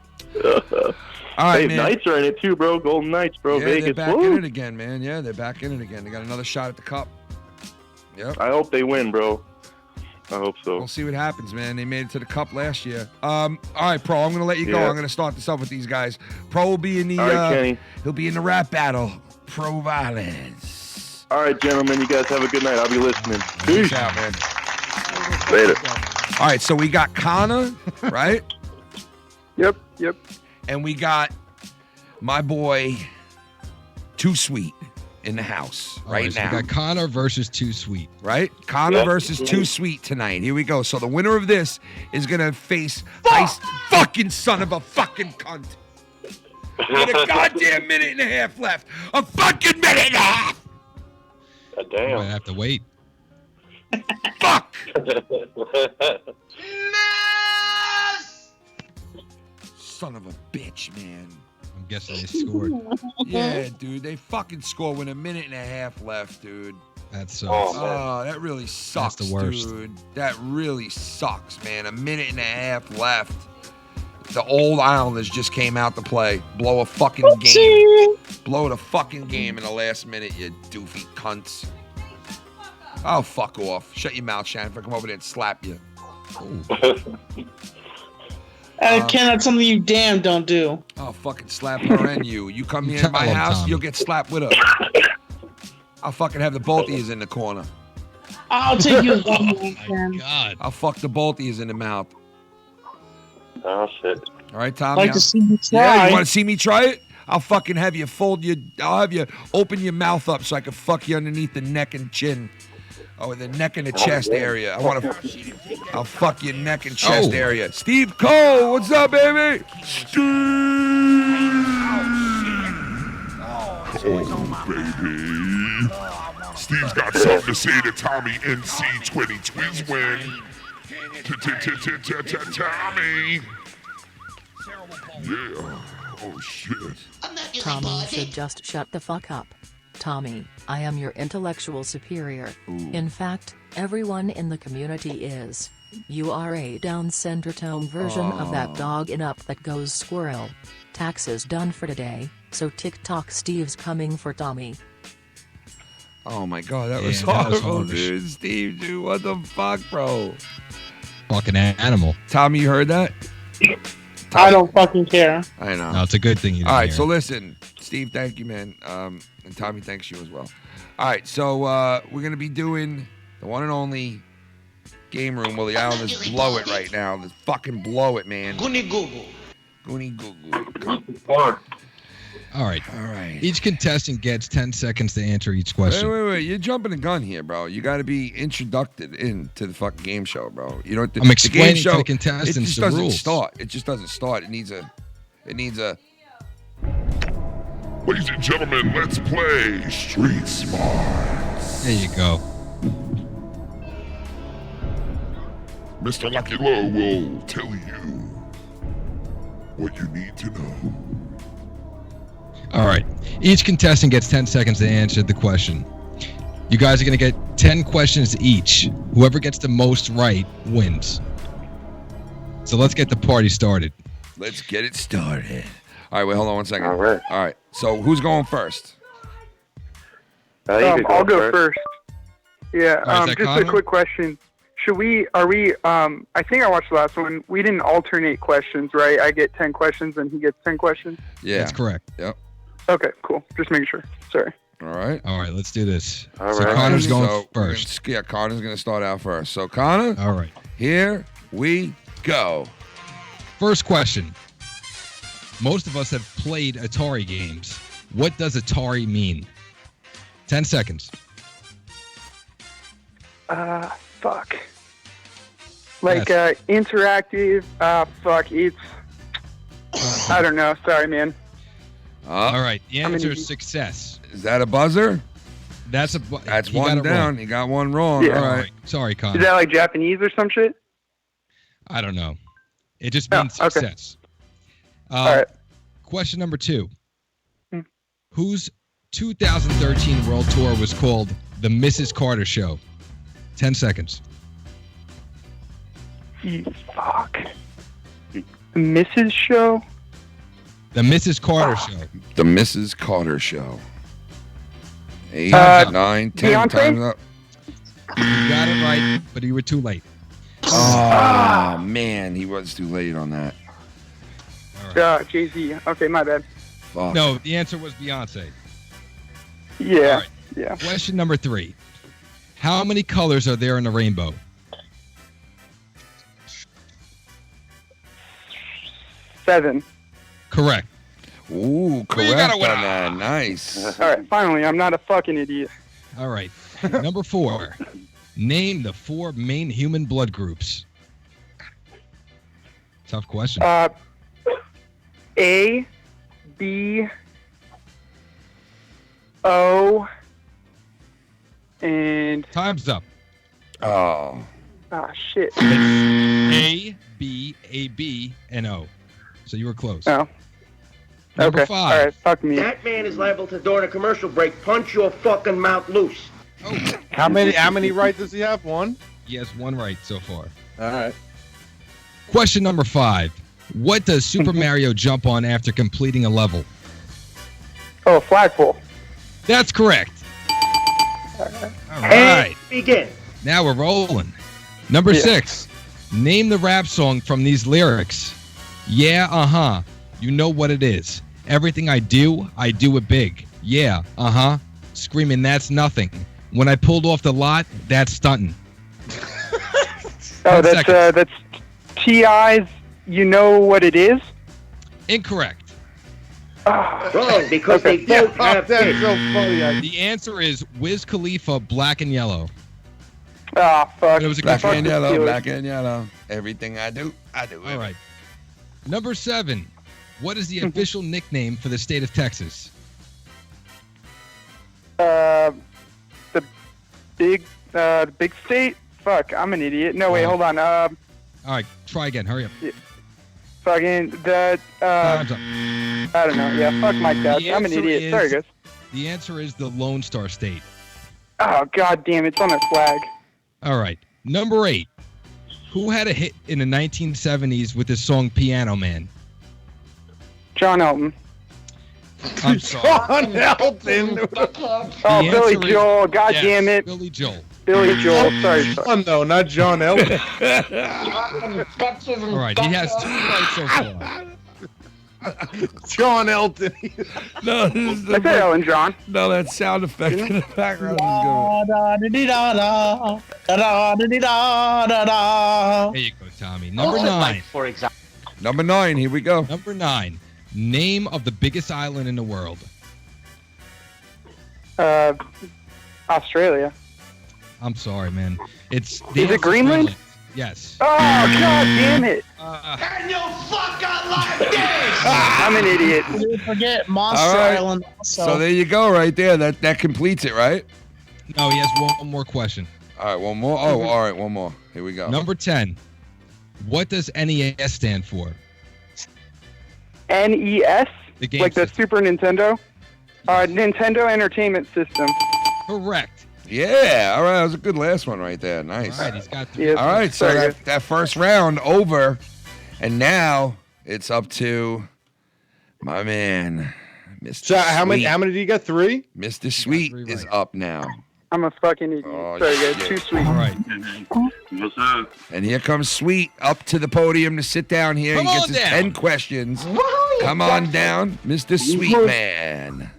All right, hey, man. Knights are in it too, bro. Golden Knights, bro. Yeah, Vegas. they're back Woo. in it again, man. Yeah, they're back in it again. They got another shot at the cup. Yep. I hope they win, bro. I hope so. We'll see what happens, man. They made it to the cup last year. All right, Pro. I'm gonna let you go. Yeah. I'm gonna start this up with these guys. Pro will be in the. All right, Kenny. He'll be in the rap battle. Pro Violence. All right, gentlemen. You guys have a good night. I'll be listening. Peace out, man. Later. All right, so we got Connor, right? Yep. And we got my boy, Too Sweet, in the house All right so now. we got Connor versus Too Sweet. Right? Connor versus Too Sweet tonight. Here we go. So the winner of this is going to face Ice fucking son of a fucking cunt. With a goddamn minute and a half left. A fucking minute and a half. God damn. I have to wait. Fuck. Son of a bitch, man. I'm guessing they scored. Yeah, dude. They fucking scored with a minute and a half left, dude. That sucks. Oh, that really sucks, the worst. dude. That really sucks, man. A minute and a half left. The old Islanders just came out to play. Blow a fucking game. Blow the fucking game in the last minute, you doofy cunts. Oh, fuck off. Shut your mouth, Shannon. If I come over there and slap you. Ken, that's something you damn don't do. I'll fucking slap her and you. You come here in my house, you'll get slapped with her. I'll fucking have the both of yous in the corner. I'll take you. Ken. God. I'll fuck the both of yous in the mouth. Oh, shit. All right, Tom? I'd like to see you try. Yeah, you want to see me try it? I'll fucking have you I'll have you open your mouth up so I can fuck you underneath the neck and chin. Oh, the neck and the chest area. I'll fuck your neck and chest area. Steve Cole, what's up, baby? Steve Cole, baby. Steve's got something to say to Tommy NC20 Twizwin. Tommy. Yeah. Oh, shit. Tommy should just shut the fuck up. Tommy, I am your intellectual superior. In fact, everyone in the community is. You are a Down syndrome version of that dog in Up that goes squirrel. Taxes done for today, so TikTok Steve's coming for Tommy. Oh my god, that was horrible, dude. Steve, dude, what the fuck, bro? Fucking animal. Tommy, you heard that? I don't fucking care. I know. No, it's a good thing you didn't All right, hear so it. listen, Steve, thank you, man. And Tommy, thanks you as well. All right, so we're going to be doing the one and only game room where the Islanders blow it right now. Let's fucking blow it, man. Goonie Google. All right. All right. Each contestant gets 10 seconds to answer each question. Wait. You're jumping the gun here, bro. You got to be introduced into the fucking game show, bro. You know, I'm explaining the game show, to the contestants it just the doesn't rules. start. It just doesn't start. It needs a. Ladies and gentlemen, let's play Street Smarts. There you go. Mr. Lucky Low will tell you what you need to know. All right. Each contestant gets 10 seconds to answer the question. You guys are going to get 10 questions each. Whoever gets the most right wins. So let's get the party started. Let's get it started. All right, wait, hold on one second. All right. All right. So who's going first? I'll go first. Yeah, All right, is that just Connor? a quick question. I think I watched the last one. We didn't alternate questions, right? I get 10 questions and he gets 10 questions? Yeah. That's correct. Yep. Okay, cool. Just making sure. Sorry. All right. All right, let's do this. All so right. Connor's going So we're first. gonna- Connor's going to start out first. So, Connor, All right. here we go. First question. Most of us have played Atari games. What does Atari mean? 10 seconds. Fuck. Like, Yes. interactive, fuck, it's... I don't know. Sorry, man. All right. The How many answer do you- is success. Is that a buzzer? That's That's you one got it down. wrong. You got one wrong. Yeah. All All right. right. Sorry, Is Connor. that like Japanese or some shit? I don't know. It just Oh, means okay. success. All right. Question number 2. Hmm. Whose 2013 World Tour was called The Mrs. Carter Show? 10 seconds. Fuck. Mrs. Show? The Mrs. Carter Show. The Mrs. Carter Show. 8, Uh, 9, 10 Beyonce? times up. You got it right, but you were too late. Oh, man. He was too late on that. All right. Jay-Z. Okay, my bad. Fuck. No, the answer was Beyonce. Yeah. All right. Yeah. Question number 3. How many colors are there in the rainbow? 7. Correct. Ooh, correct on that. Nice. All right, finally, I'm not a fucking idiot. All right. Number 4. Name the 4 main human blood groups. Tough question. A, B, O, and... Time's up. Oh. Ah, shit. A, B, and O. So you were close. Oh. Number Okay. 5. All right, fuck me. That man is liable to, during a commercial break, punch your fucking mouth loose. How many right does he have? 1? He has 1 right so far. All right. Question number 5. What does Super Mario jump on after completing a level? Oh, flagpole. That's correct. All right. And begin. Now we're rolling. Number 6. Name the rap song from these lyrics. Yeah, uh-huh. You know what it is. Everything I do it big. Yeah, uh-huh. Screaming, that's nothing. When I pulled off the lot, that's stunting. Oh, that's T.I.'s You Know What It Is? Incorrect. Wrong, because they both have That's kids. so funny. The answer is Wiz Khalifa, Black and Yellow. Ah, fuck. It was a Black good and try. yellow, black and yellow. Everything I do it. All right. Number 7. What is the official nickname for the state of Texas? The big state? Fuck, I'm an idiot. No, wait, hold on. All right, try again. Hurry up. Fucking, Time's up. I don't know. Yeah, fuck my dad. The I'm an answer idiot. is- Sorry, guys. The answer is the Lone Star State. Oh, god damn, it's on a flag. All right. Number 8. Who had a hit in the 1970s with his song Piano Man? John Elton. I'm sorry. John Elton. Oh, The Billy answer is- Joel. God yes, damn it. Billy Joel. Billy Joel. Sorry. John, though, not John Elton. All right. He has 2 right so far. John Elton. No, this is I said Ellen John. No, that sound effect in the background is There you go, Tommy. Number 9. For example. good. Number 9, here we go. Number 9. Name of the biggest island in the world. Australia. I'm sorry, man. It's Is it Greenland? Yes. Oh, god damn it. And you fucking like this! I'm an idiot. Don't forget Monster All right. Island also. So there you go, right there. That completes it, right? No, he has one more question. All right, one more. Oh, all right, one more. Here we go. Number 10. What does NES stand for? NES? The game Like the system. Super Nintendo? Nintendo Entertainment System. Correct. Yeah, all right. That was a good last one right there. Nice. All right, he's got 3. Yeah, All right, so sorry, that first round over, and now it's up to my man, Mr. So how many Sweet. did you get? 3? Mr. Sweet 3 is right. up now. I'm a fucking idiot. Oh, Sorry, guys. shit. Too sweet. All right. What's up? And here comes Sweet up to the podium to sit down here. Come he gets on his down. 10 questions. Come on down, Mr. Sweet Man.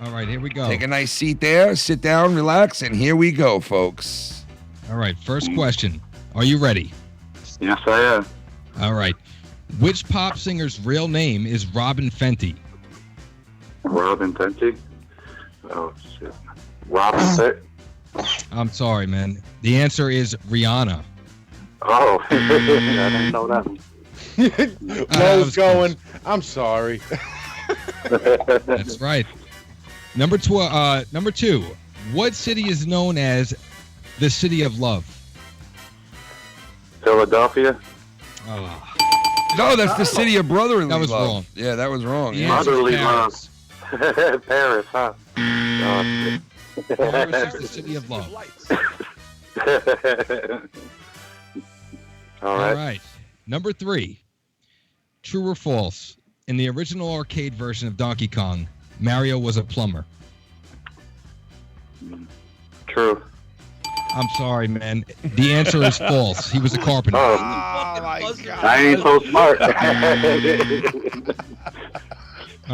All right, here we go. Take a nice seat there, sit down, relax, and here we go, folks. All right, first question. Are you ready? Yes, I am. All right. Which pop singer's real name is Robin Fenty? Robin Fenty. Oh, shit. Robin Fenty. I'm sorry, man. The answer is Rihanna. Oh, I didn't know that one. Lowe's was going, I'm sorry. That's right. Number 2. What city is known as the City of Love? Philadelphia. Oh, No, that's the city of brotherly That was love. wrong. Yeah, that was wrong. The Yeah. answer is Motherly Paris. love. Paris, huh? Oh, Paris is the City of Love. All All right. right. Number 3. True or false? In the original arcade version of Donkey Kong, Mario was a plumber. True. I'm sorry, man. The answer is false. He was a carpenter. Oh, I ain't so smart. All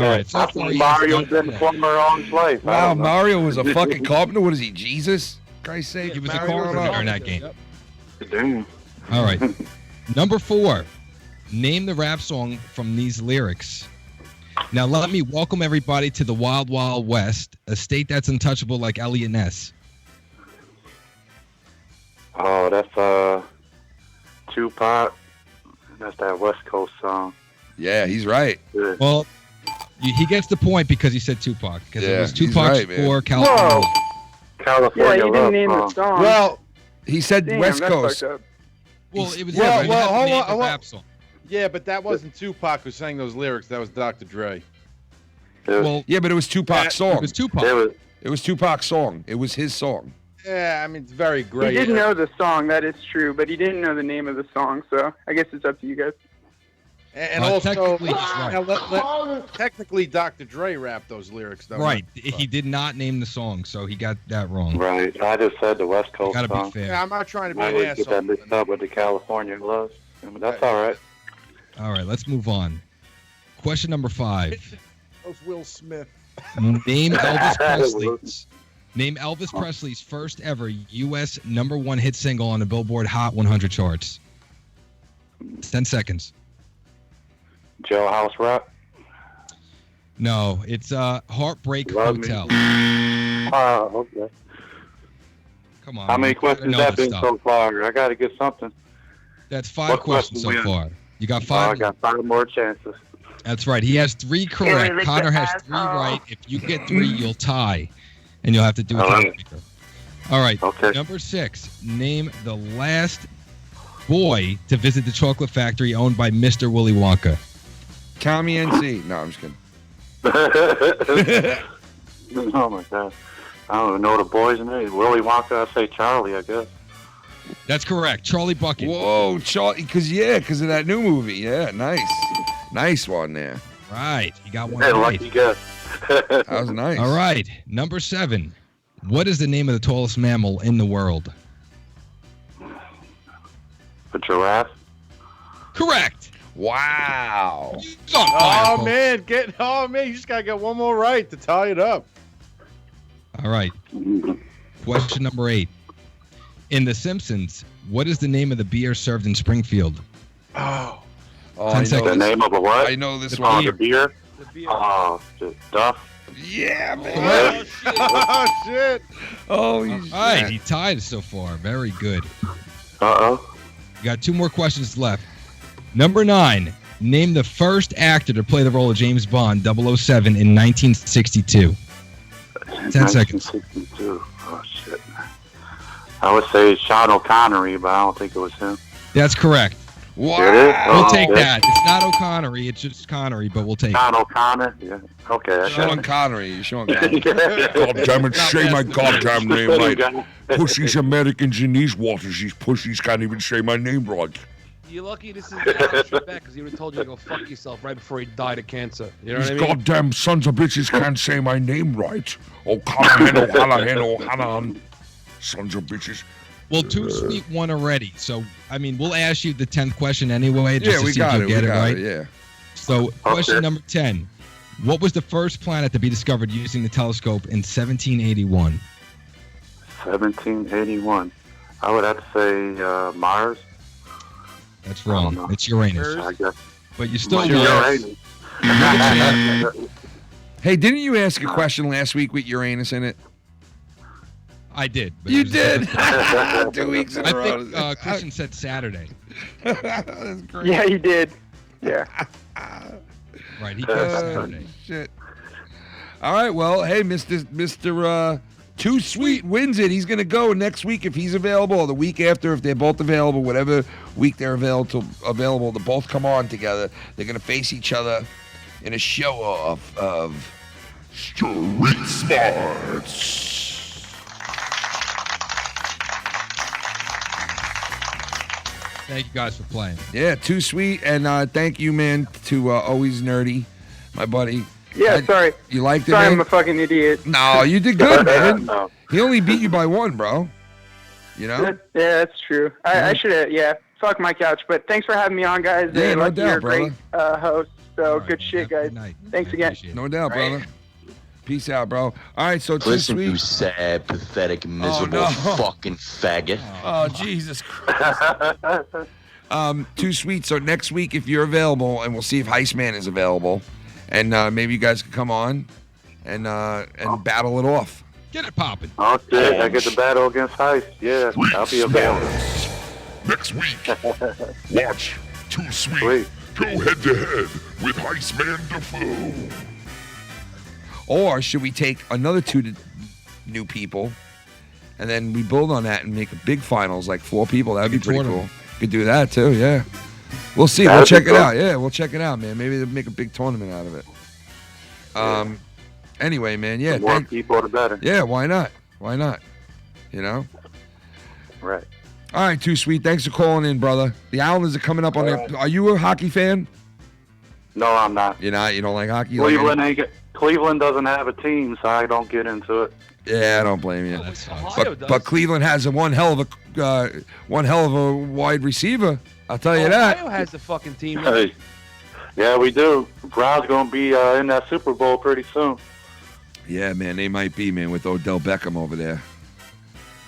right. So I far, thought he Mario has been a plumber all his life. I Wow, don't know. Mario was a fucking carpenter. What is he, Jesus? Christ's sake. He was a Mario carpenter up. in that game. Damn. All right. Number 4. Name the rap song from these lyrics. Now let me welcome everybody to the Wild Wild West, a state that's untouchable like Elliot Ness. Oh, that's Tupac. That's that West Coast song. Yeah, he's right. Yeah. Well, he gets the point because he said Tupac. Because it was he's Tupac's right, man. for California. California. Yeah, he didn't Love name the song. song. Well, He said Damn, West that's Coast. fucked up. Well, it was Well, you well, had to hold name on, the hold on. rap song. yeah, but that wasn't Tupac who sang those lyrics. That was Dr. Dre. Well, Yeah, but it was Tupac's song. it was Tupac. It was Tupac's song. It was his song. Yeah, I mean, it's very great. He did know the song, that is true, but he didn't know the name of the song, so I guess it's up to you guys. And Uh, also, technically, he's right. now, technically, Dr. Dre rapped those lyrics, though. Right. He did not name the song, so he got that wrong. Right. I just said the West Coast Gotta song. be fair. Yeah, I'm not trying to be I an always get that asshole. mixed up with the California love. But that's all right. All right, let's move on. Question number 5. That was Will Smith. Name Elvis Presley's. Name Elvis Presley's first ever U.S. #1 hit single on the Billboard Hot 100 charts. 10 seconds. Jailhouse Rock. No, it's Heartbreak Love Me. Hotel. Oh, okay. Come on. How many you gotta questions know that this been stuff. so far? I got to get something. That's 5 What questions question so we far. You got Oh, 5. I got 5 more chances. That's right. He has 3 correct. lick Connor your has 3 asshole. right. If you get 3, you'll tie. And you'll have to do a All right. tiebreaker. All right. Okay. Number 6. Name the last boy to visit the chocolate factory owned by Mr. Willy Wonka. Tommy NC. No, I'm just kidding. Oh my God. I don't even know the boy's name. Willy Wonka. I say Charlie, I guess. That's correct. Charlie Bucket. Whoa, Charlie. Because of that new movie. Yeah, nice. Nice one there. Right. You got one Hey, right. lucky guess. That was nice. All right. Number 7. What is the name of the tallest mammal in the world? A giraffe. Correct. Wow. He's on fire, Oh, folks. man. You just got to get one more right to tie it up. All right. Question number 8. In The Simpsons, what is the name of the beer served in Springfield? Oh. 10 seconds. The name of a what? I know this The one. The beer. The beer. Oh, just Duff. Yeah, man. Oh, shit. Oh, shit. Oh, All right. He tied so far. Very good. Uh-oh. You got 2 more questions left. Number 9. Name the first actor to play the role of James Bond 007 in 1962. 10 seconds. 1962. Oh, shit. I would say Sean O'Connery, but I don't think it was him. That's correct. Wow. It is? We'll Oh, take okay. that. It's not O'Connery. It's just Connery, but we'll take it. Sean O'Connor? Yeah. Okay. I got Sean it. Connery. Sean Connery. God damn it, say my goddamn name You right. got it. Pussies Americans in these waters, these pussies can't even say my name right. You're lucky this is Alex Trebek because he would have told you to go fuck yourself right before he died of cancer. You know what These I mean? goddamn sons of bitches can't say my name right. O'Callaghan, O'Hallahan, O'Hannahan. Sons of bitches. Well, Too Sweet won already. So, I mean, we'll ask you the 10th question anyway just Yeah, to we see got if it. you We get it got right. it. Yeah. So, question Okay. number 10. What was the first planet to be discovered using the telescope in 1781? 1781. I would have to say Mars. That's I don't wrong. know. It's Uranus. I guess. But you still You're won. right. Hey, didn't you ask a question last week with Uranus in it? I did. But You it was- did. 2 weeks in a I row. think Christian said Saturday. That's great. Yeah, he did. Yeah. Right, he said Saturday. Shit. All right, well, hey, Mr. Too Sweet wins it. He's going to go next week if he's available, or the week after if they're both available, whatever week they're available to both come on together. They're going to face each other in a show-off of Street Smarts. Thank you guys for playing. Yeah, Too Sweet, and thank you, man, to Always Nerdy, my buddy. Yeah, sorry. You liked it, Sorry, I'm man? a fucking idiot. No, you did good, man. No. He only beat you by 1, bro. You know? Yeah, that's true. I should have, fuck my couch. But thanks for having me on, guys. Yeah, no Lucky doubt, you're a great host. So All right, good man. shit, Have a guys. good night. Thanks I again. appreciate it. No doubt, brother. Peace out, bro. All right, so Too Listen, you Sweet. sad, pathetic, miserable no. fucking faggot. Oh, Jesus Christ. Too Sweet. So next week, if you're available, and we'll see if Heistman is available, and maybe you guys could come on and battle it off. Get it popping. Oh, shit. I get the battle against Heist. Yeah, I'll be available. Next week, watch Too Sweet go head-to-head with Heistman Defoe. Or should we take another 2 new people, and then we build on that and make a big finals, like 4 people? That'd be pretty cool. Could do that too, yeah. We'll see. We'll check it out. Yeah, we'll check it out, man. Maybe they'll make a big tournament out of it. Anyway, man, yeah. The more people, the better. Yeah, why not? Why not? You know? Right. All right, Too Sweet. Thanks for calling in, brother. The Islanders are coming up on there. Are you a hockey fan? No, I'm not. You're not? You don't like hockey? Cleveland doesn't have a team, so I don't get into it. Yeah, I don't blame you. But Cleveland has one hell of a wide receiver. I'll tell you that. Ohio has the fucking team. Hey. Yeah, we do. Browns gonna be in that Super Bowl pretty soon. Yeah, man, they might be, man, with Odell Beckham over there.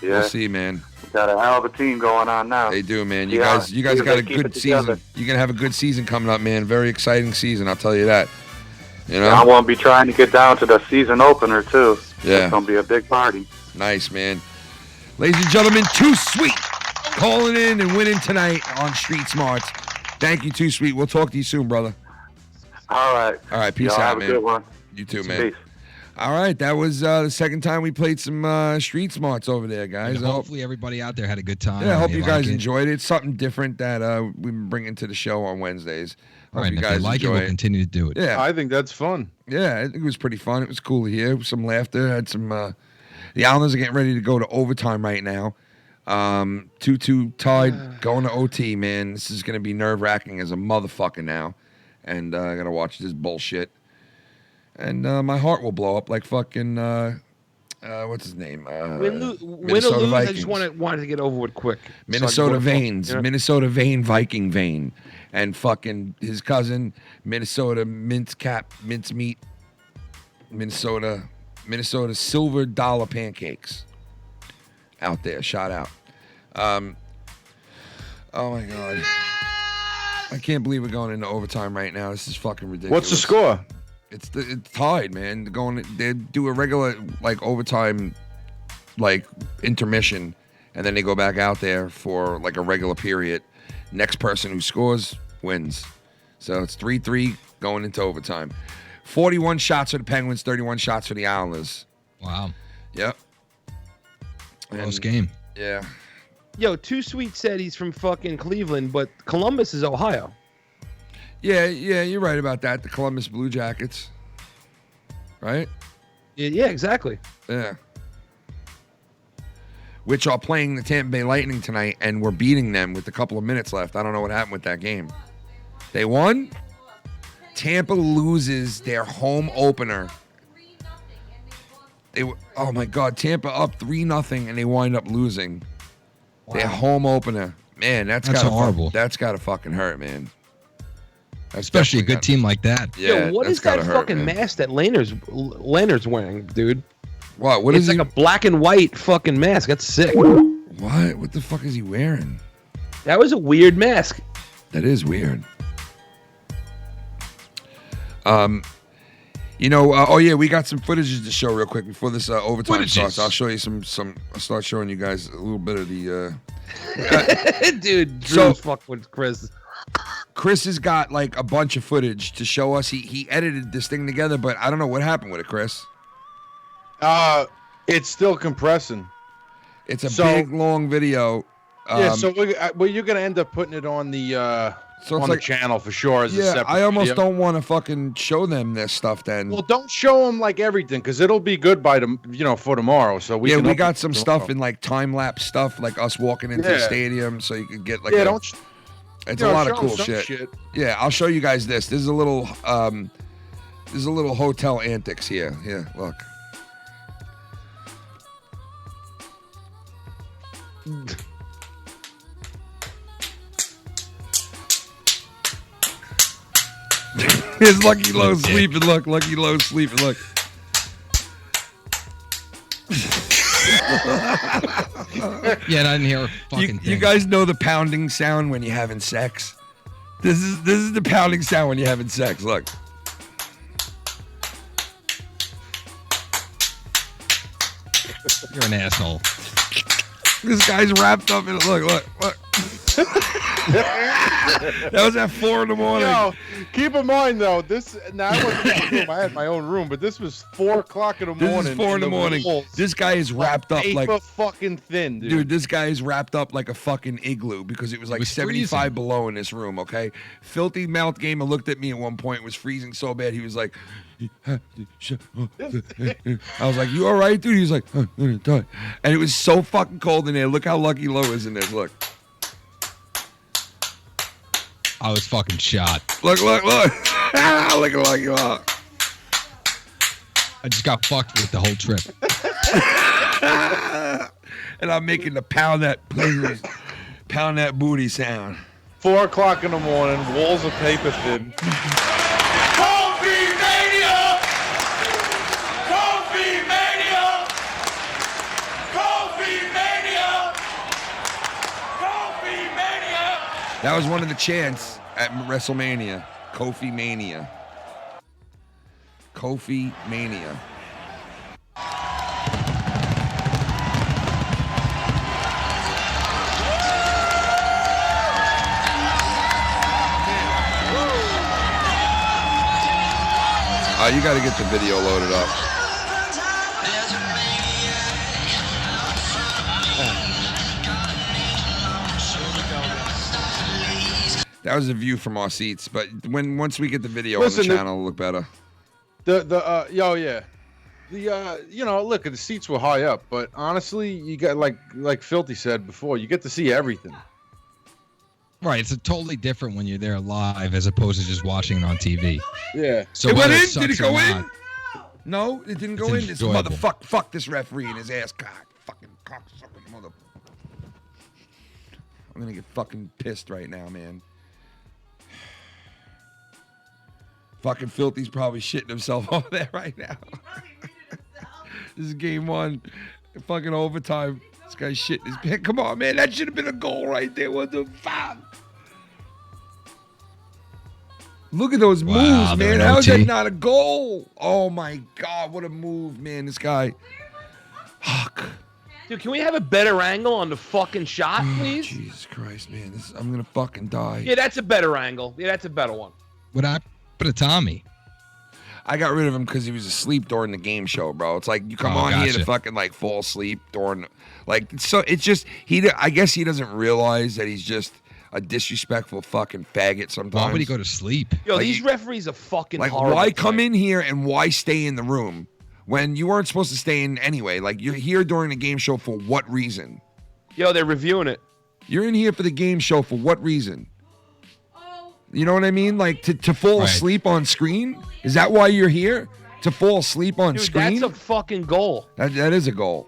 Yeah. We'll see, man. Got a hell of a team going on now. They do, man. You guys got a good season. You're gonna have a good season coming up, man. Very exciting season, I'll tell you that. You know? I won't be trying to get down to the season opener too. Yeah. It's gonna be a big party. Nice, man. Ladies and gentlemen, Too Sweet calling in and winning tonight on Street Smarts. Thank you, Too Sweet. We'll talk to you soon, brother. All right. All right, peace Y'all out, have man. a good one. You too, man. Peace. All right, that was the second time we played some Street Smarts over there, guys. And hopefully everybody out there had a good time. Yeah, I hope you guys like enjoyed it. It's something different that we've been bringing to the show on Wednesdays. All Hope right, you if guys they like it, enjoy we'll continue to do it. Yeah, I think that's fun. Yeah, I think it was pretty fun. It was cool to hear. Some laughter. Had some. The Islanders are getting ready to go to overtime right now. 2-2 tied, going to OT. Man, this is gonna be nerve-wracking as a motherfucker now, and I gotta watch this bullshit. And my heart will blow up like fucking what's his name? Win or Minnesota lose, I Vikings. just wanted to get over with quick. Minnesota So I can go to Veins, yeah. Minnesota Vein, Viking Vein, and fucking his cousin, Minnesota Mincemeat, Minnesota Silver Dollar Pancakes. Out there, shout out. Oh my god, I can't believe we're going into overtime right now. This is fucking ridiculous. What's the score? It's tied, man. They do a regular like overtime, like intermission, and then they go back out there for like a regular period. Next person who scores wins. So it's 3-3 going into overtime. 41 shots for the Penguins, 31 shots for the Islanders. Wow. Yep. Close game. Yeah. Yo, Too Sweet said he's from fucking Cleveland, but Columbus is Ohio. Yeah, you're right about that. The Columbus Blue Jackets. Right? Yeah, exactly. Yeah. Which are playing the Tampa Bay Lightning tonight, and we're beating them with a couple of minutes left. I don't know what happened with that game. They won? Tampa loses their home opener. Oh my God, Tampa up 3-0, and they wind up losing. Wow. Their home opener. Man, that's horrible. That's gotta fucking hurt, man. Especially a good team like that. Yeah, Yo, what is that fucking mask that Lanner's wearing, dude? What it's is like a black and white fucking mask. That's sick. What? What the fuck is he wearing? That was a weird mask. That is weird. Oh yeah, we got some footage to show real quick before this overtime starts. I'll show you some. I'll start showing you guys a little bit of the. Dude, Drew's fuck with Chris. Chris has got like a bunch of footage to show us. He edited this thing together, but I don't know what happened with it, Chris. It's still compressing. It's a big long video. Yeah, so you're gonna end up putting it on the on the channel for sure. As a separate I almost video. don't want to fucking show them this stuff then. Well, don't show them like everything because it'll be good by for tomorrow. So we we got some stuff in like time lapse stuff, like us walking into the stadium, so you can get like it's a lot of cool shit. Yeah, I'll show you guys this. This is a little hotel antics here. Yeah, look. Here's Lucky Low sleeping. Look, Lucky Low sleeping. Look. Yeah, I didn't hear a fucking You guys know the pounding sound when you're having sex? This is the pounding sound when you're having sex. Look. You're an asshole. This guy's wrapped up in it. Look. That was at 4 in the morning. Yo, keep in mind though, I wasn't in my room. I had my own room, but this was 4 o'clock in the morning. This is 4 in the morning. This guy is wrapped up like fucking thin, dude. Dude, this guy is wrapped up like a fucking igloo because it was like 75 below in this room. Okay, Filthy Mouth Gamer looked at me at one point. It was freezing so bad. He was like, I was like, "You all right, dude?" He was like, "I'm gonna die," and it was so fucking cold in there. Look how lucky Low is in this. Look. I was fucking shot. Look. Look at Lucky Low. I just got fucked with the whole trip. And I'm making the pound that booty sound. 4 o'clock in the morning, walls of paper thin. That was one of the chants at WrestleMania. Kofi Mania. Kofi Mania. You got to get the video loaded up. That was a view from our seats, but once we get the video on the channel, it'll look better. Look, the seats were high up, but honestly, you got like Filthy said before, you get to see everything. Right, it's totally different when you're there live as opposed to just watching it on TV. Yeah. So it went in? it Did it sucks go or in? not, No, it didn't go in. This enjoyable. fuck this referee and his ass cock. Fucking cocksucking mother. I'm gonna get fucking pissed right now, man. Fucking Filthy's probably shitting himself over there right now. This is game 1. Fucking overtime. This guy's shitting his pants. Come on, man. That should have been a goal right there. What the fuck? Look at those moves, man. How is that not a goal? Oh, my God. What a move, man. This guy. Fuck. Dude, can we have a better angle on the fucking shot, please? Jesus Christ, man. I'm going to fucking die. Yeah, that's a better angle. Yeah, that's a better one. What happened to Tommy? I got rid of him because he was asleep during the game show, bro. It's like you come on here to fucking like fall asleep during, so it's just I guess he doesn't realize that he's just a disrespectful fucking faggot sometimes. Why would he go to sleep? Yo, these referees are fucking like horrible. why come in here and why stay in the room when you weren't supposed to stay in anyway? Like you're here during the game show for what reason? Yo, they're reviewing it. You're in here for the game show for what reason? You know what I mean? Like to fall asleep on screen? Is that why you're here? To fall asleep on screen? That's a fucking goal. That is a goal.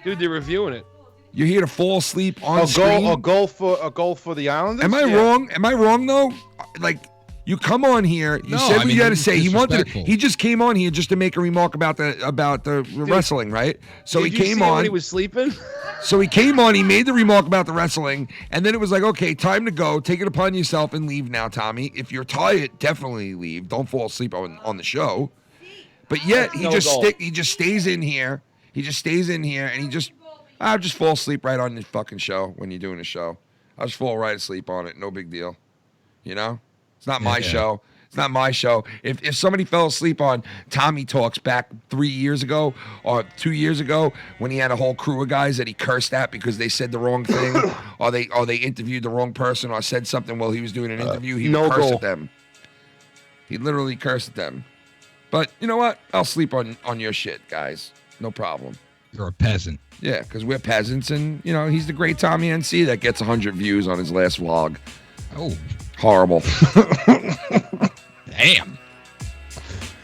Dude, they're reviewing it. You're here to fall asleep on screen? A goal for the Islanders? Am I wrong? Am I wrong though? Like you come on here, you said what you had to say. He just came on here just to make a remark about the wrestling, right? So he came on when he was sleeping? So he came on, he made the remark about the wrestling, and then it was like, okay, time to go. Take it upon yourself and leave now, Tommy. If you're tired, definitely leave. Don't fall asleep on the show. But yet he just stays in here. He just stays in here, and I'll just fall asleep right on the fucking show when you're doing a show. I'll just fall right asleep on it. No big deal. You know? It's not my show. It's not my show. If somebody fell asleep on Tommy Talks back 3 years ago or 2 years ago when he had a whole crew of guys that he cursed at because they said the wrong thing or they interviewed the wrong person or said something while he was doing an interview, he would curse at them. He literally cursed at them. But you know what? I'll sleep on your shit, guys. No problem. You're a peasant. Yeah, because we're peasants, and he's the great Tommy NC that gets 100 views on his last vlog. Oh. Horrible. Damn.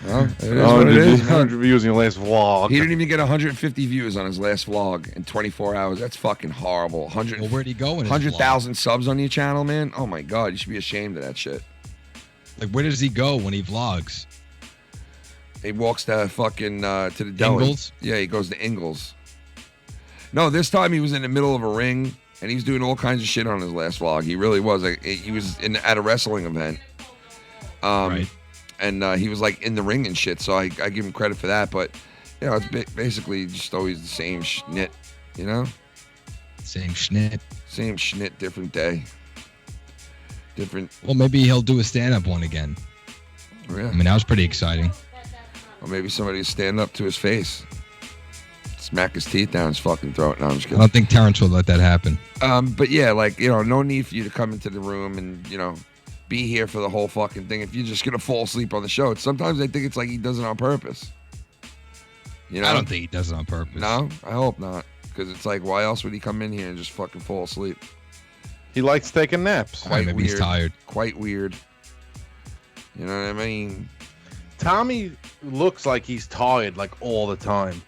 Well, it is what it is, 100 views in your last vlog. He didn't even get 150 views on his last vlog in 24 hours. That's fucking horrible. Well, where'd he go in his 100,000 subs on your channel, man? Oh, my God. You should be ashamed of that shit. Like, where does he go when he vlogs? He walks to fucking to the deli. Ingalls? Yeah, he goes to Ingalls. No, this time he was in the middle of a ring, and he's doing all kinds of shit on his last vlog. He really was. He was at a wrestling event. Right. And he was like in the ring and shit, so I give him credit for that. But You know, it's basically just always the same schnit, you know? Same schnit. Same schnit, different day. Different. Well, maybe he'll do a stand-up one again. Yeah. I mean, that was pretty exciting. Or maybe somebody will stand up to his face. Smack his teeth down his fucking throat. No, I'm just I kidding. don't think Terrence would let that happen. But yeah, like, you know, no need for you to come into the room and, you know, be here for the whole fucking thing. If you're just going to fall asleep on the show, sometimes I think it's like he does it on purpose. You know? I don't think he does it on purpose. No? I hope not. Because it's like, why else would he come in here and just fucking fall asleep? He likes taking naps. Quite maybe weird. he's tired. Quite weird. You know what I mean? Tommy looks like he's tired like all the time.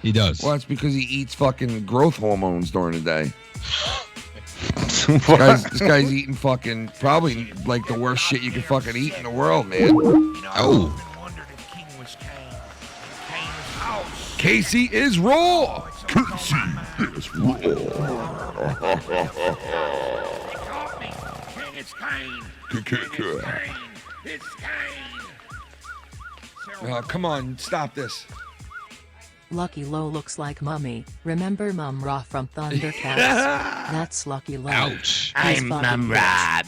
He does. Well, it's because he eats fucking growth hormones during the day. This guy's eating fucking probably like the worst shit you can fucking eat in the world, man. Oh. Casey is raw. Casey is raw. It's Kane. It's Kane. Come on, stop this. Lucky Low looks like Mummy. Remember Mum-Ra from Thundercats? That's Lucky Low. Ouch. I'm Mum-Ra.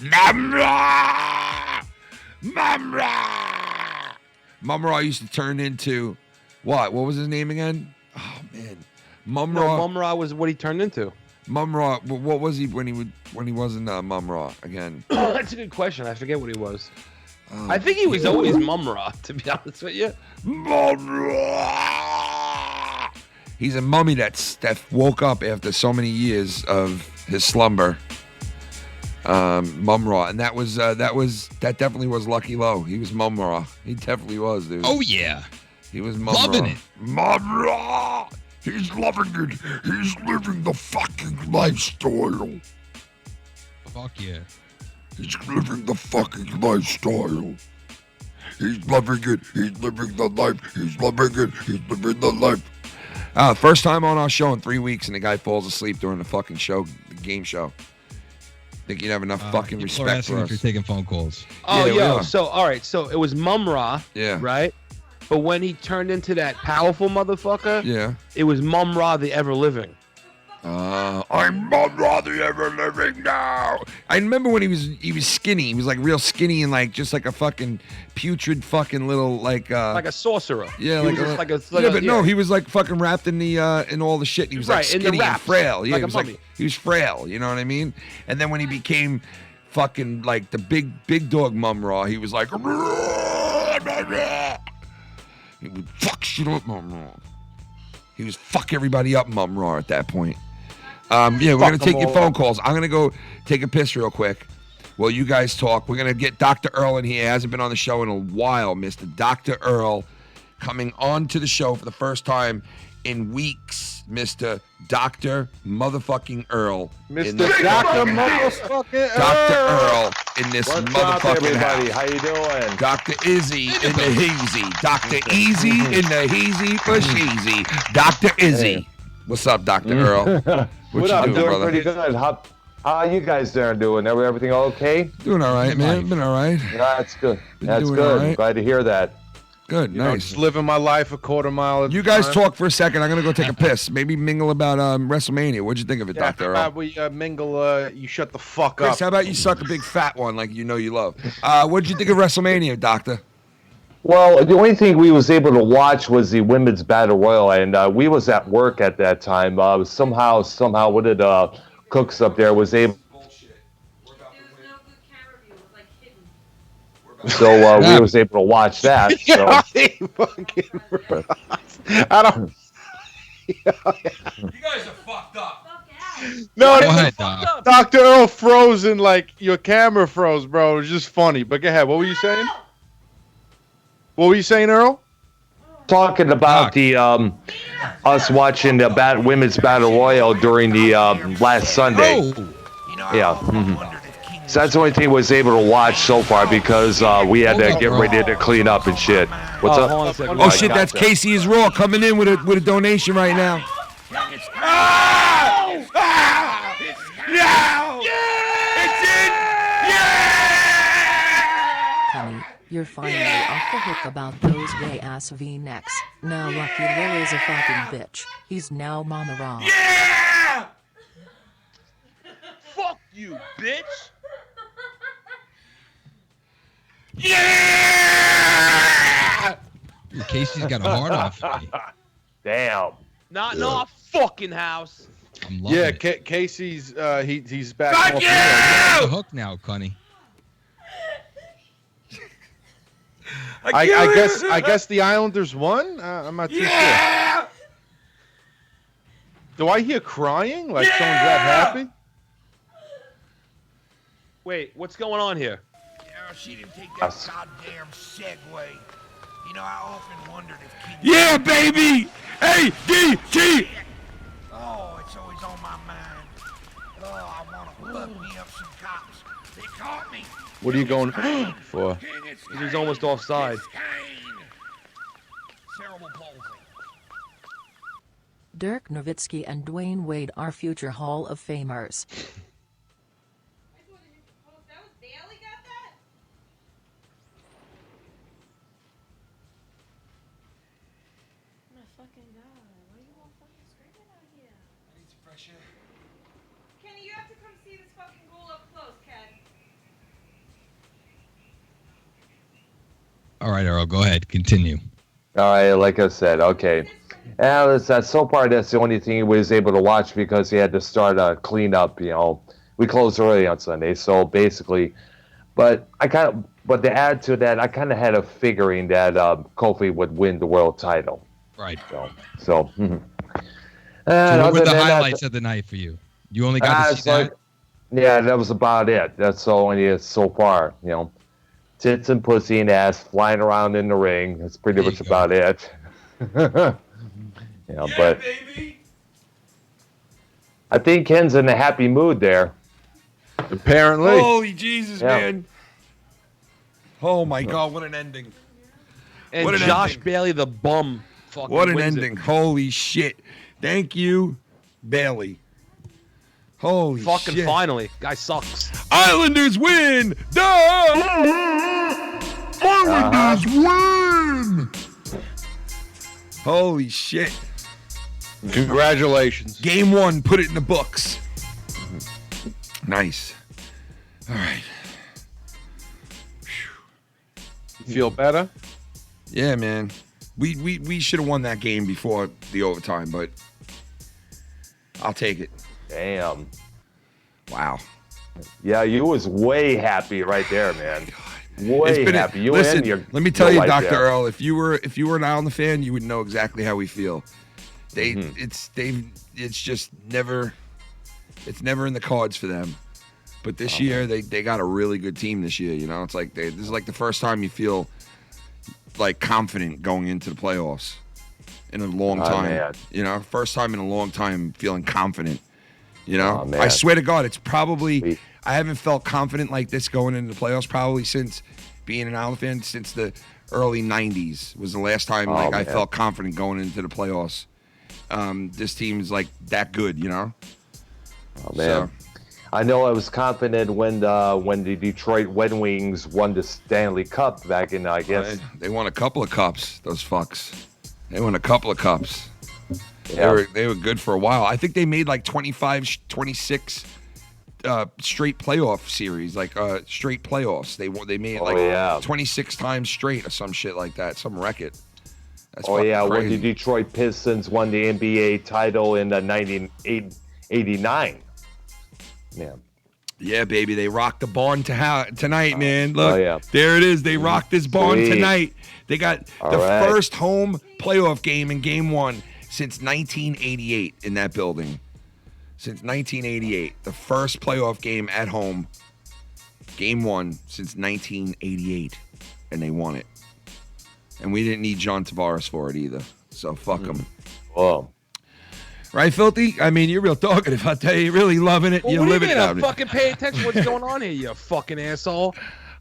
Mum-Ra used to turn into what? What was his name again? Oh man, Mum-Ra. No, Mum-Ra was what he turned into. Mum-Ra. What was he when he wasn't Mum-Ra again? That's a good question. I forget what he was. I think he was always Mum-Ra, to be honest with you. Mum-Ra. He's a mummy that woke up after so many years of his slumber. Mum-Ra, and that definitely was Lucky Low. He was Mum-Ra. He definitely was, dude. Oh yeah. He was Mum-Ra. Loving it. Mum-Ra. He's loving it. He's living the fucking lifestyle. Fuck yeah. He's living the fucking lifestyle. He's loving it. He's living the life. He's loving it. He's living the life. First time on our show in 3 weeks, and the guy falls asleep during the fucking show, the game show. Think you'd have enough fucking People are respect asking for if you're us. taking phone calls. Oh, Yeah, we yo. are. So, all right. So it was Mum-Ra. Yeah. Right? But when he turned into that powerful motherfucker, Yeah. it was Mum-Ra the ever living. I'm Mum-Ra the ever living now. I remember when he was skinny. He was like real skinny and like just like a fucking putrid fucking little like Like a sorcerer. yeah, He like, was just a, yeah, but no, he was like fucking wrapped in the in all the shit. He was like Right, in the skinny and wraps, frail. Yeah, like he a was mummy. like he was frail. You know what I mean? And then when he became fucking like the big dog Mum-Ra, he was like he would fuck shit up Mum-Ra. He was fuck everybody up Mum-Ra at that point. Yeah, we're Fuck gonna take them your all phone up. calls. I'm gonna go take a piss real quick. While you guys talk, we're gonna get Dr. Earl in here. He hasn't been on the show in a while, Mr. Dr. Earl, coming on to the show for the first time in weeks, Mr. Dr. Motherfucking Earl. Mr. Dr. Dr. Motherfucking Dr. Earl in this What's up, motherfucking everybody? house. How you doing? Dr. Izzy in the Heezy. Dr. Easy in the Heezy for Sheezy. Dr. Izzy. What's up, Dr. Earl? What you up? doing, Doing brother? pretty good. How you guys doing? Everything all okay? Doing all right, man. Been all right. That's good. That's doing good. all right. I'm glad to hear that. Good, You know, nice. just living my life a quarter mile at You a guys time. talk for a second. I'm gonna go take a piss. Maybe mingle about WrestleMania. What'd you think of it, Yeah, Dr. how Earl? about we mingle, you shut the fuck Chris, up. how about you suck a big fat one like you know you love? What'd you think of WrestleMania, Doctor? Well, the only thing we was able to watch was the women's battle royal, and we was at work at that time. Somehow, one of the cooks up there was able. So we was able to watch that. So. I don't. You guys are fucked up. No, Go ahead, Doc. Dr. Earl froze and like your camera froze, bro. It was just funny. But go ahead. What were you saying? What were you saying, Earl? Talking about the us watching the women's battle royal during the last Sunday. Yeah. So that's the only thing we was able to watch so far because we had to get ready to clean up and shit. What's up? Hold on a second. Oh shit, that's Casey is Raw coming in with a donation right now. You're finally off the hook about those gay-ass V-necks. Now Lucky Lil is a fucking bitch. He's now Mama Raw. Yeah! Fuck you, bitch! Yeah! Dude, Casey's got a hard on for me. Damn. Not in our fucking house. I'm loving Yeah, it. Casey's he's back. Fuck off you! Off the hook now, Cunny. I guess the Islanders won. I'm not too sure. Do I hear crying? Like someone's that happy? Wait, what's going on here? She didn't take that goddamn segue. You know, I often wondered if King... Yeah, baby! A-D-T! Oh, it's always on my mind. Oh, I want to buck me up some cops. They caught me. What are you going for? He's almost offside. Cerebral palsy. Dirk Nowitzki and Dwayne Wade are future Hall of Famers. Kenny, you have to come see this fucking ghoul up close, Ken. All right, Earl, go ahead. Continue. All right, like I said, okay. And that's so far. That's the only thing he was able to watch because he had to start a cleanup. You know, we closed early on Sunday, so basically. But to add to that, I kind of had a figuring that Kofi would win the world title. Right. So. So what were the highlights of the night for you? You only got to see that? Yeah, that was about it. That's all it is so far. You know, tits and pussy and ass flying around in the ring. That's pretty much about it. But baby. I think Ken's in a happy mood there. Apparently. Holy Jesus, man. Oh, my God. What an ending. And What an Josh ending. Bailey, the bum, fucking What an wins ending. it. Holy shit. Thank you, Bailey. Holy Fucking shit. finally. Guy sucks. Islanders win! Islanders win! Holy shit. Congratulations. Game 1, put it in the books. Nice. All right. You feel better? Yeah, man. We should have won that game before the overtime, but I'll take it. Damn. Wow. Yeah, you was way happy right there, man. Way happy. You listen, and your let me tell you, right Dr. there. Earl, if you were an Islander fan, you would know exactly how we feel. It's just never in the cards for them. But this year they got a really good team this year, you know. It's like this is like the first time you feel like confident going into the playoffs in a long time. Man. You know, first time in a long time feeling confident. You know, Oh, man. I swear to God, it's probably I haven't felt confident like this going into the playoffs probably since being an Islander fan since the early '90s was the last time I man. felt confident going into the playoffs. This team's like that good, you know. Oh man. I know I was confident when the Detroit Red Wings won the Stanley Cup back in, I guess. They won a couple of cups, those fucks. They won a couple of cups. Yeah. They were good for a while. I think they made like 25, 26 straight playoff series, like straight playoffs. They made 26 times straight or some shit like that, some record. That's When crazy. the Detroit Pistons won the NBA title in 1989. Man. Yeah, baby, they rocked the barn tonight, man. Look, yeah. there it is. They rocked this barn Sweet. tonight. They got the right. first home playoff game in Game 1 since 1988 in that building. Since 1988, the first playoff game at home, Game 1 since 1988, and they won it. And we didn't need John Tavares for it either, so fuck them. Whoa. Right, Filthy? I mean, you're real talkative. I tell you, you're really loving it. Well, You're what do you living mean? it. I'm fucking pay attention to what's going on here, you fucking asshole.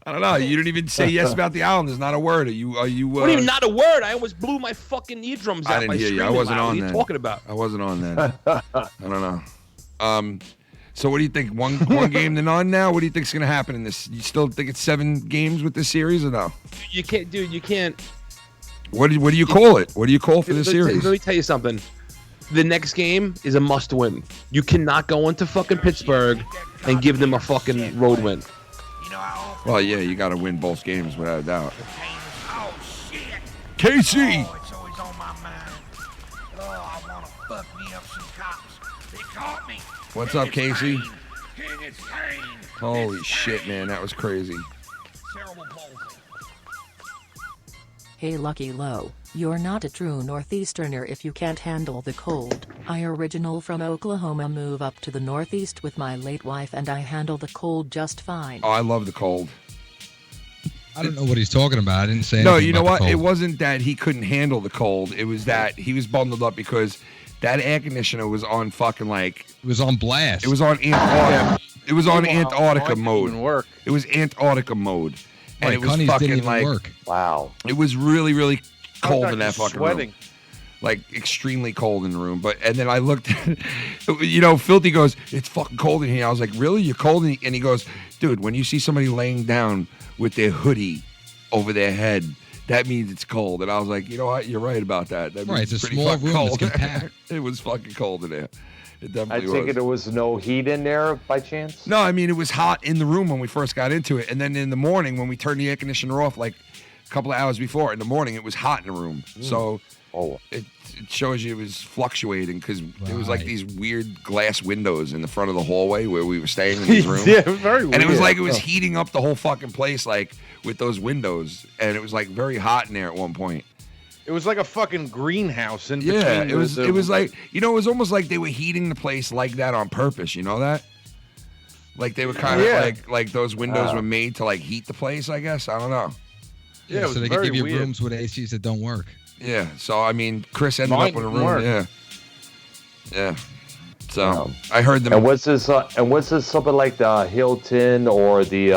I don't know. You didn't even say yes about the Islanders. Not a word. Are you? What do you mean, not a word? I almost blew my fucking eardrums out. I didn't by hear you. I screaming wasn't loud. on What are that. you talking about? I wasn't on that. I don't know. So what do you think? One game to none now? What do you think's gonna happen in this? You still think it's 7 games with this series or no? You can't, dude. You can't. What do you call it? What do you call for this series? Let me tell you something. The next game is a must-win. You cannot go into fucking Pittsburgh and give them a fucking road win. Well, yeah, you got to win both games without a doubt. Casey. What's up, Casey? Holy shit, man, that was crazy. Hey Lucky Low, you're not a true Northeasterner if you can't handle the cold. I original from Oklahoma, move up to the Northeast with my late wife, and I handle the cold just fine. Oh, I love the cold. I don't know what he's talking about. I didn't say No, anything you know about what? the It cold. wasn't that he couldn't handle the cold. It was that he was bundled up because that air conditioner was on fucking like... It was on blast. It was on Antarctica. It was on Antarctica mine mode. didn't work. It was Antarctica mode. And Right, it was Cunny's fucking didn't even like... work. Wow. It was really, really cold in that just fucking sweating. room. Like extremely cold in the room. And then I looked, Filthy goes, it's fucking cold in here. I was like, really? You're cold? And he goes, dude, when you see somebody laying down with their hoodie over their head, that means it's cold. And I was like, you know what? You're right about that. That means Right, it's a pretty small fucking room, it's cold. compact. It was fucking cold in there. It I definitely take was. it there was no heat in there by chance? No, I mean, it was hot in the room when we first got into it. And then in the morning, when we turned the air conditioner off, like a couple of hours before, in the morning, it was hot in the room. So it shows you it was fluctuating because it was like Right. these weird glass windows in the front of the hallway where we were staying in this room. Yeah, very weird. And it was like it was heating up the whole fucking place, like with those windows. And it was like very hot in there at one point. It was like a fucking greenhouse in between. Yeah, it was like, it was almost like they were heating the place like that on purpose, you know that? Like they were kind of like those windows were made to like heat the place, I guess. I don't know. Yeah, it was so they could very give you weird. rooms with ACs that don't work. Yeah, so I mean, Chris ended Mine up with a didn't room. work. Yeah. So I heard them. And was this something like the Hilton or the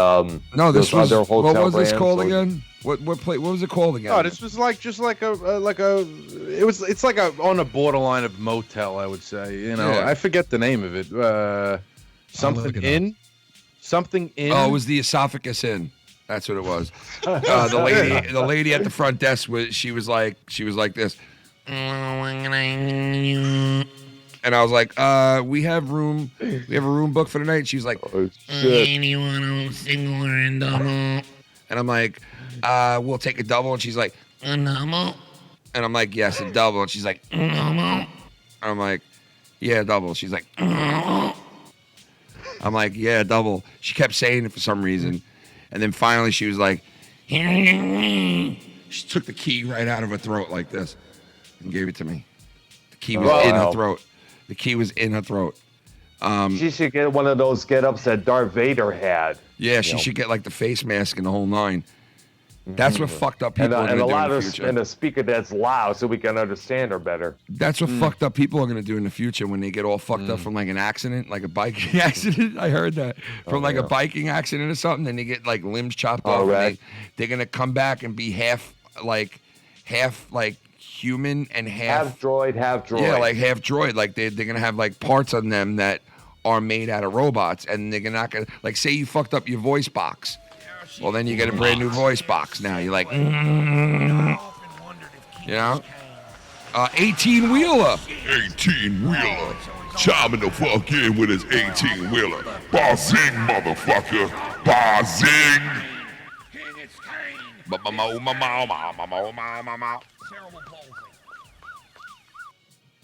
No, this those was other hotel what was this brands, called or- again? What was it called again? Oh, this was just like it's like a on a borderline of motel, I would say. You know, Yeah. I forget the name of it. Something it in. Something in. Oh, it was the Esophagus Inn. That's what it was. The lady at the front desk she was like this. And I was like, we have a room booked for the night. She was like, oh, shit. Anyone single or double? and I'm like, we'll take a double. And she's like, A double? and I'm like, yes, a double. And she's like, Double? I'm like, yeah, double. She's like, I'm like, yeah, double. She kept saying it for some reason. And then finally she was like, she took the key right out of her throat like this and gave it to me. The key was in her throat. The key was in her throat. She should get one of those get-ups that Darth Vader had. Yeah, she should get like the face mask and the whole nine. That's what fucked up people are and going a to do in lot the of future. and a speaker that's loud so we can understand her better. That's what fucked up people are going to do in the future when they get all fucked up from like an accident, like a biking accident. I heard that. From a biking accident or something, then they get like limbs chopped off. right. And they're going to come back and be half human and Half droid. Yeah, like half droid. Like they're going to have like parts on them that are made out of robots, and they're not going to, like, say you fucked up your voice box. Well, then you get a brand new voice box now. You're like, you know? 18-wheeler. 18-wheeler. Chiming the fuck in with his 18-wheeler. Bazing, motherfucker. Bazing.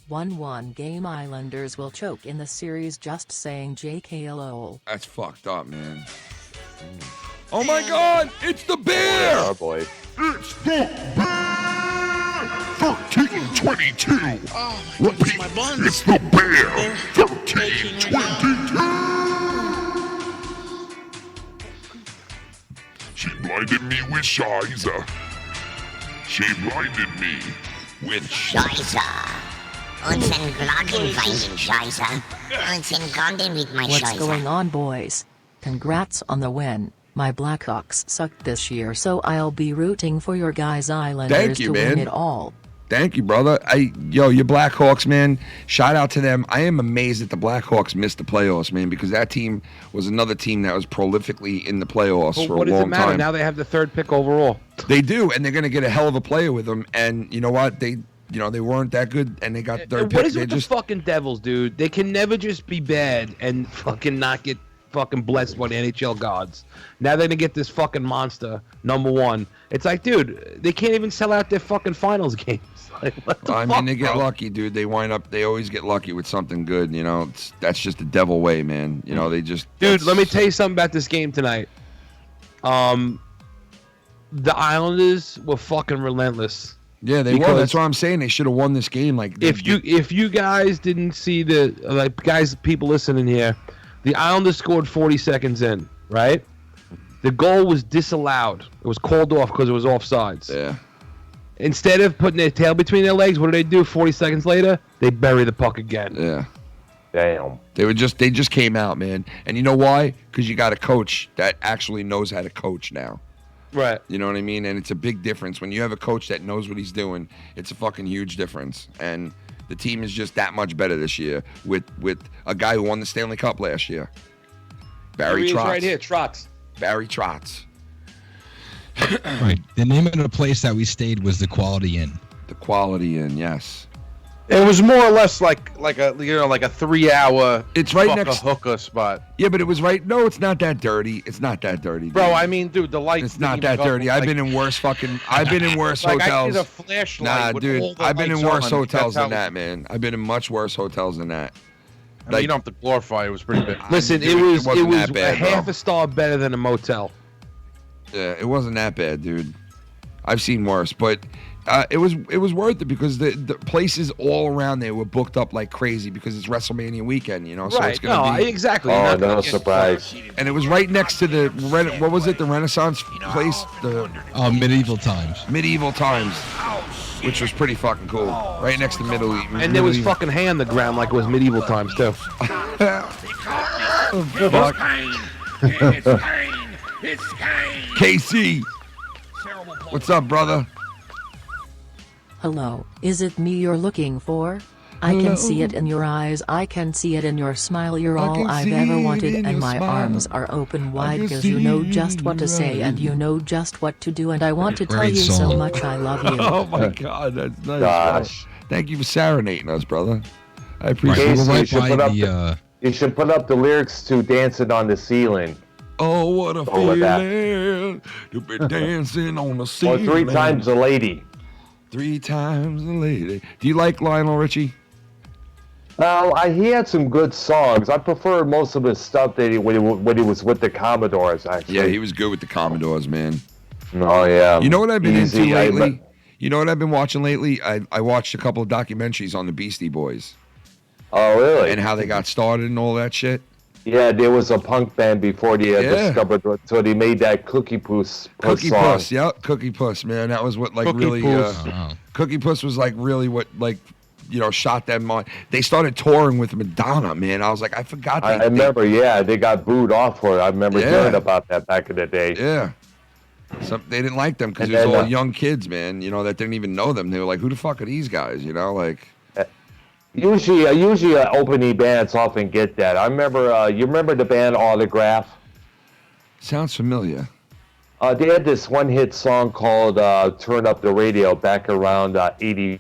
1-1 Game Islanders will choke in the series, just saying JKLOL. That's fucked up, man. Oh my God! It's the bear! Oh boy. It's the bear. 1322. Oh my goodness, my buns. It's the bear. 1322. She blinded me with Shiza. She blinded me with Scheiße. Unseren Glockenweisen, Scheiße. Unseren Gonden mit my What's Scheiße. going on, boys? Congrats on the win. My Blackhawks sucked this year, so I'll be rooting for your guys Islanders you, to win man. it all. Thank you, brother. Your Blackhawks, man. Shout out to them. I am amazed that the Blackhawks missed the playoffs, man, because that team was another team that was prolifically in the playoffs Well, for a what does it long matter? time. Now they have the 3rd pick overall. They do, and they're going to get a hell of a player with them. And you know what? They weren't that good, and they got 3rd pick. What is it with the fucking Devils, dude? They can never just be bad and fucking not get fucking blessed by the NHL gods. Now they're gonna get this fucking monster, number 1. It's like, dude, they can't even sell out their fucking finals games. Like, what the I fuck, mean, they get bro? lucky, dude. They always get lucky with something good. That's just the devil way, man. They just. Dude, let me tell you something about this game tonight. The Islanders were fucking relentless. Yeah, they were. That's what I'm saying. They should have won this game. Like, if you guys didn't see people listening here, the Islanders scored 40 seconds in, right? The goal was disallowed. It was called off because it was offsides. Yeah. Instead of putting their tail between their legs, what do? 40 seconds later, they bury the puck again. Yeah. Damn. They just came out, man. And you know why? Because you got a coach that actually knows how to coach now. Right. You know what I mean? And it's a big difference. When you have a coach that knows what he's doing, it's a fucking huge difference. And the team is just that much better this year with a guy who won the Stanley Cup last year. Barry Trotz. Right here, Trotz. Barry Trotz. Right. The name of the place that we stayed was the Quality Inn. The Quality Inn, yes. It was more or less like a 3-hour. It's right next hookah spot. Yeah, but it was right. No, it's not that dirty. It's not that dirty, dude. Bro, I mean, dude, the lights. It's not that dirty. I've been in worse fucking. I've been in worse like hotels. I need a flashlight. Nah, dude, all the I've been in lights worse on. hotels That's than that, man. I've been in much worse hotels than that. I mean, you don't have to glorify. It was pretty bad. Listen, Dude, it wasn't was that bad, a half bro. a star better than a motel. Yeah, it wasn't that bad, dude. I've seen worse, but it was worth it because the places all around there were booked up like crazy because it's WrestleMania weekend, So Right. it's gonna be Exactly. Oh, no surprise. And it was right next to the what was it? The Renaissance place, the Medieval times. Medieval times, which was pretty fucking cool. Right next to Middle East. And there was fucking hay on the ground like it was medieval times too. Fuck. KC, what's up, brother? Hello, is it me you're looking for? I can see it in your eyes, I can see it in your smile, you're all I've ever wanted, and my arms are open wide because you know just what to say and you know just what to do, and I want to tell you so much I love you. Oh my God, that's nice. Gosh. Bro. Thank you for serenading us, brother. I appreciate it. Casey, you should put up the lyrics to "Dancing on the Ceiling." Oh, what a feeling to be dancing on the Or ceiling. 3 times a lady. 3 times a lady. Do you like Lionel Richie? He had some good songs. I prefer most of his stuff that when he was with the Commodores, actually. Yeah, he was good with the Commodores, man. Oh, yeah. You know what I've been Easy, into lately? You know what I've been watching lately? I watched a couple of documentaries on the Beastie Boys. Oh, really? And how they got started and all that shit. Yeah, there was a punk band before they discovered, so they made that Cookie Puss Cookie song. Puss, yep, Cookie Puss, man. That was what Cookie Puss was like really what shot them on. They started touring with Madonna, man. I was like, I forgot. I remember, they got booed off for it. I remember hearing about that back in the day. Yeah. They didn't like them because it was all young kids, man, that didn't even know them. They were like, who the fuck are these guys, like... Usually opening bands often get that. I remember, you remember the band Autograph? Sounds familiar. They had this one hit song called Turn Up the Radio back around 80.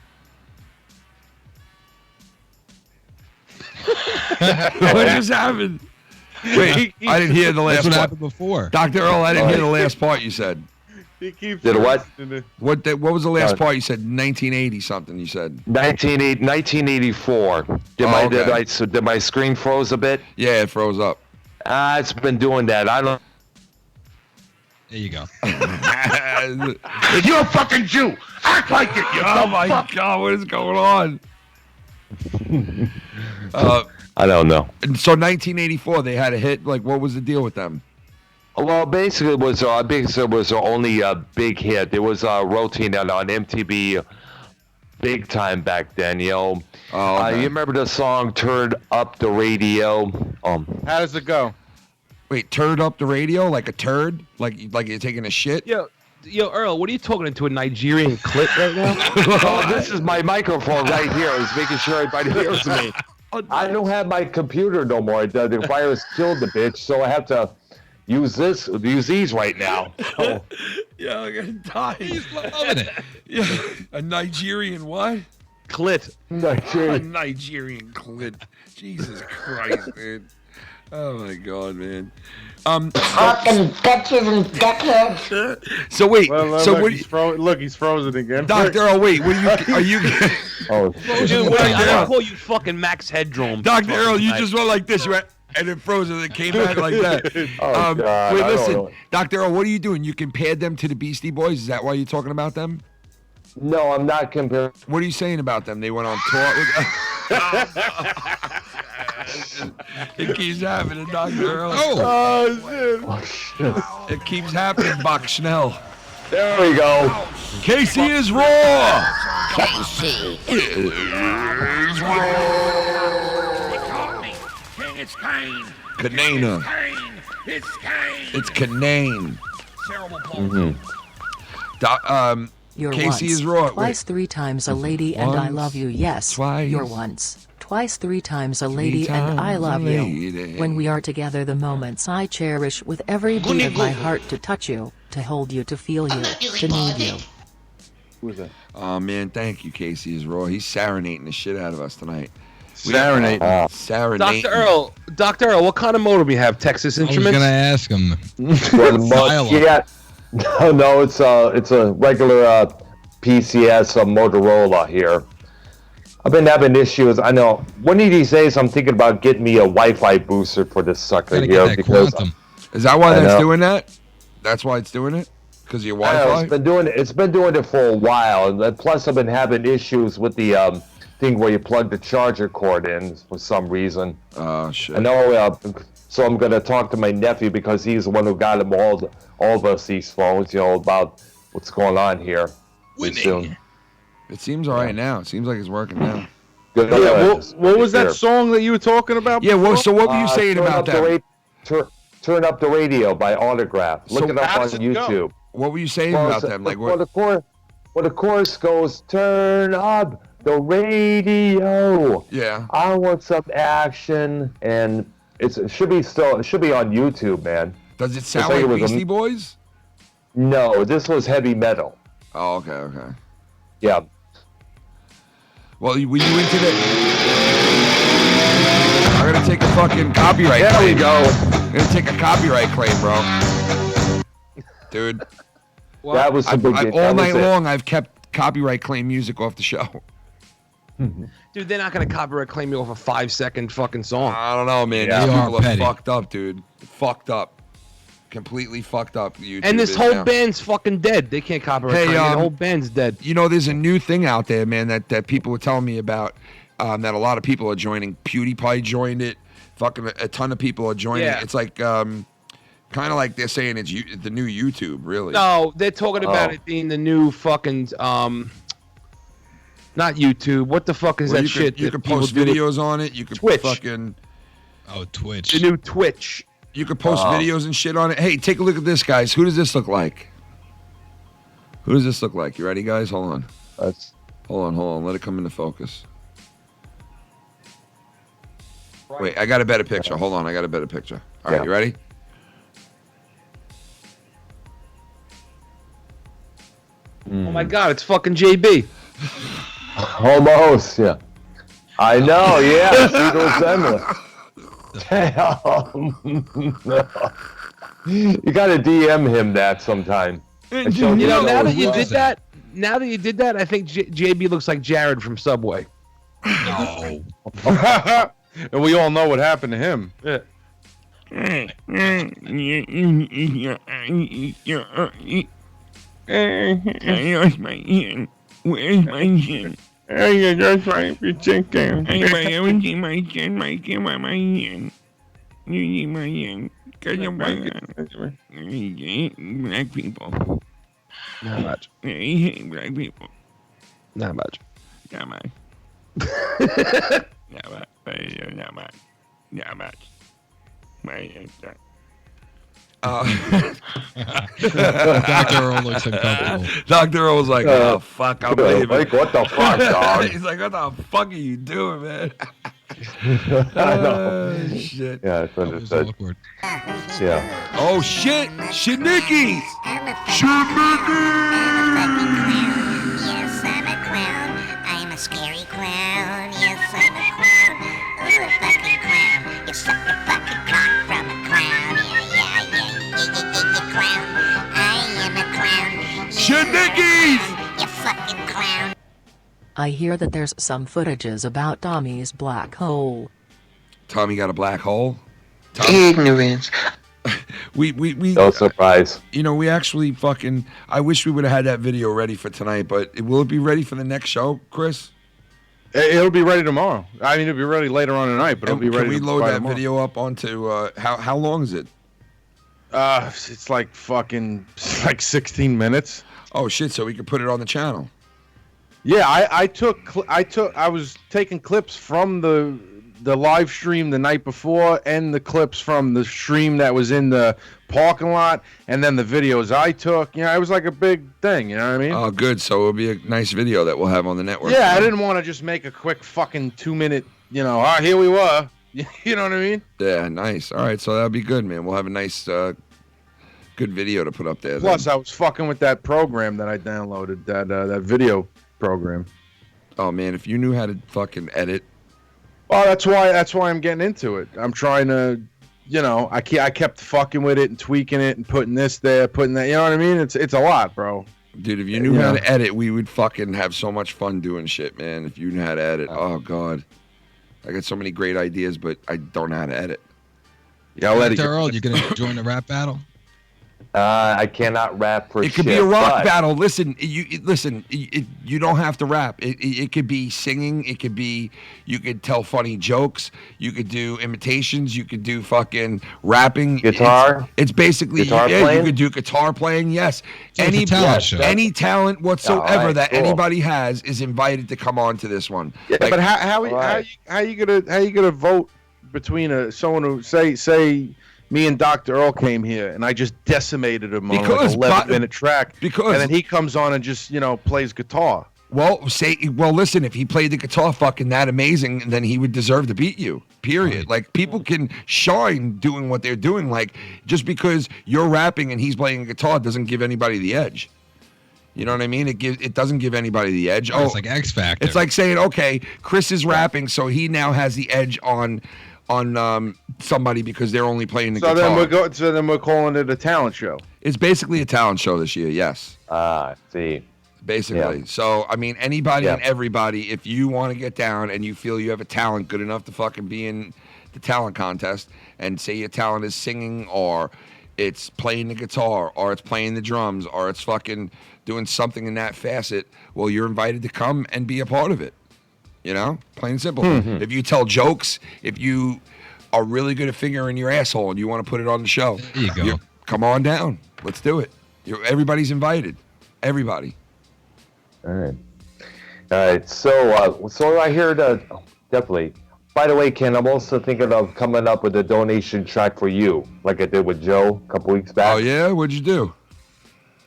What just happened? Wait, I didn't hear the last That's what part. happened before. Dr. Earl, I didn't hear the last part you said. He keeps Did what? What was the last part you said? 1980 something you said. 1984. Did my screen froze a bit? Yeah, it froze up. It's been doing that. I don't. There you go. You're a fucking Jew. Act like it. Oh my God, what is going on? I don't know. And so 1984, they had a hit. Like, what was the deal with them? Well, basically, it was only a big hit. It was rotating on MTV big time back then, Oh, okay. You remember the song "Turn Up the Radio"? How does it go? Wait, turd up the radio like a turd? Like you're taking a shit? Yeah. Yo, Earl, what are you talking into a Nigerian clip right now? Oh, this is my microphone right here. I was making sure everybody hears me. I don't have my computer no more. The virus killed the bitch, so I have to use these right now. So. Yeah, I'm gonna die. He's loving it. Yeah, a Nigerian what? Clit. A Nigerian clit. Jesus Christ, man. Oh my God, man. Fucking bitches and dickheads. So wait, look, he's frozen again. Dr. Earl, wait, are you? Oh, Dude, wait, I don't call you fucking Max Headroom. Dr. Earl, you just went like this. You went and it froze and it came back like that. Oh, God, wait, I listen, don't know. Dr. Earl, what are you doing? You compared them to the Beastie Boys. Is that why you're talking about them? No, I'm not comparing. What are you saying about them? They went on tour. It keeps happening, Dr. Earl. Oh, shit. It keeps happening, Buck Schnell. There we go. Casey is raw. Casey is raw. It's Kane. Canana. It's Kane. It's Canane. You're Casey once, is raw. twice, 3 times a lady, and I love you. Yes, twice. You're once, twice, 3 times a lady, and I love you. When we are together, the moments I cherish with every beat of my heart to touch you, to hold you, to feel you, to need you. Who is that? Oh man, thank you, Casey is raw. He's serenading the shit out of us tonight. Serenading. Serenading. Dr. Earl, what kind of motor do we have? Texas I was Instruments? gonna ask him. Yeah. No, it's a regular PCS Motorola here. I've been having issues. I know. One of these days, I'm thinking about getting me a Wi-Fi booster for this sucker Gotta here get that because quantum. Is that why that's doing that? That's why it's doing it? Because of your Wi-Fi? It's been doing it for a while, and then plus I've been having issues with the thing where you plug the charger cord in for some reason. Oh shit! I know. So I'm gonna talk to my nephew because he's the one who got him all of us these phones. You know about what's going on here. Soon. It seems all right now. It seems like it's working now. Good. Yeah, what was that song that you were talking about? Yeah. Well, before? so what were you saying about that? Turn up the radio by Autograph. Look it up on YouTube. What were you saying about them? Like what? The chorus goes, "Turn up the radio." Yeah. I want some action, and it should be on YouTube, man. Does it sound like Beastie Boys? No, this was heavy metal. Oh, okay. Yeah. Well, were you into that? I'm gonna take a fucking copyright claim. There we go. I'm gonna take a copyright claim, bro. Dude. Well, that was all night long. I've kept copyright claim music off the show. Dude, they're not gonna copyright claim you off a 5-second fucking song. I don't know, man. Yeah, These people are petty. fucked up, dude. Fucked up. Completely fucked up. YouTube And this is whole now. band's fucking dead. They can't copyright claim you. The whole band's dead. You know, there's a new thing out there, man, that people were telling me about. That a lot of people are joining. PewDiePie joined it. Fucking a ton of people are joining. Yeah. It's like kind of like they're saying it's the new YouTube, really. No, they're talking about it being the new fucking not YouTube. What the fuck is Well, that shit? You that could people post do? videos on it. You could Twitch. fucking Twitch. The new Twitch. You could post videos and shit on it. Hey, take a look at this, guys. Who does this look like? Who does this look like? You ready, guys? Hold on. Hold on. Let it come into focus. Wait, I got a better picture. Hold on, I got a better picture. All right, you ready? Oh my god, it's fucking JB. Almost, yeah. I know, yeah. You gotta DM him that sometime. You know, now that you did that, I think JB looks like Jared from Subway. No. And we all know what happened to him. Yeah. Where's my hand? Where's my hand? Oh, yeah, that's right. For chicken. I haven't seen my hand. My hand. You need my hand. Because I'm black people. Not much. I hate black people. Not much. Not much. Not much. Not much. Not much. Dr. Earl looks uncomfortable. Dr. Earl was like, oh, fuck, I'm leaving. Like, what the fuck, dog? He's like, what the fuck are you doing, man? I know. Shit. Yeah, it's understood. Awkward. Yeah. Oh, shit. Shitnickies. Yes, I'm a clown. I'm a scary clown. Yes, I'm a clown. Ooh, a fucking clown. You suck the fucking cock from a clown. Yeah, clown. I am a clown. Shitnickies. You fucking clown. I hear that there's some footages about Tommy's black hole. Tommy got a black hole? Ignorance. We No surprise. You know, we actually fucking, I wish we would have had that video ready for tonight, but will it be ready for the next show, Chris? It'll be ready tomorrow. I mean, it'll be ready later on tonight, but it'll be ready. Can we load by that tomorrow. video up onto, how long is it? It's like fucking, like 16 minutes. Oh shit, so we could put it on the channel. Yeah, I was taking clips from the live stream the night before and the clips from the stream that was in the parking lot and then the videos I took. You know, it was like a big thing, you know what I mean? Oh, good. So it'll be a nice video that we'll have on the network. Yeah, I didn't want to just make a quick fucking 2-minute, you know, here we were. You know what I mean? Yeah, nice. All right, so that'll be good, man. We'll have a nice, good video to put up there. Plus, then. I was fucking with that program that I downloaded, that video program. Oh, man, if you knew how to fucking edit. Oh, that's why I'm getting into it. I'm trying to, you know, I kept fucking with it and tweaking it and putting this there, putting that. You know what I mean? It's a lot, bro. Dude, if you knew how to edit, we would fucking have so much fun doing shit, man. If you knew how to edit, oh god, I got so many great ideas, but I don't know how to edit. Yeah, I'll edit. Earl, you gonna join the rap battle? I cannot rap for shit. It could be a rock battle. Listen, you don't have to rap. It could be singing. It could be, you could tell funny jokes. You could do imitations. You could do fucking rapping. Guitar. It's basically, Guitar you playing? could do guitar playing. Yes. So it's a talent show. Any talent whatsoever right, that cool. anybody has is invited to come on to this one. Yeah, Like, but how you gonna vote between someone who say me and Dr. Earl came here and I just decimated him on like a 11-minute track, and then he comes on and just, you know, plays guitar. Well, listen, if he played the guitar fucking that amazing, then he would deserve to beat you. Period. Right. Like, people can shine doing what they're doing. Like, just because you're rapping and he's playing a guitar doesn't give anybody the edge. You know what I mean? It doesn't give anybody the edge. Oh, it's like X Factor. It's like saying, okay, Chris is rapping, so he now has the edge on somebody because they're only playing the guitar. Then we're calling it a talent show. It's basically a talent show this year. Yes. See. Basically. Yeah. So, I mean, anybody and everybody, if you want to get down and you feel you have a talent good enough to fucking be in the talent contest, and say your talent is singing, or it's playing the guitar, or it's playing the drums, or it's fucking doing something in that facet, well, you're invited to come and be a part of it. You know? Plain and simple. If you tell jokes, if you are really good at fingering your asshole and you want to put it on the show, there you go. Come on down. Let's do it. Everybody's invited. Everybody. All right. So I hear that definitely. By the way, Ken, I'm also thinking of coming up with a donation track for you, like I did with Joe a couple weeks back. Oh yeah, what'd you do?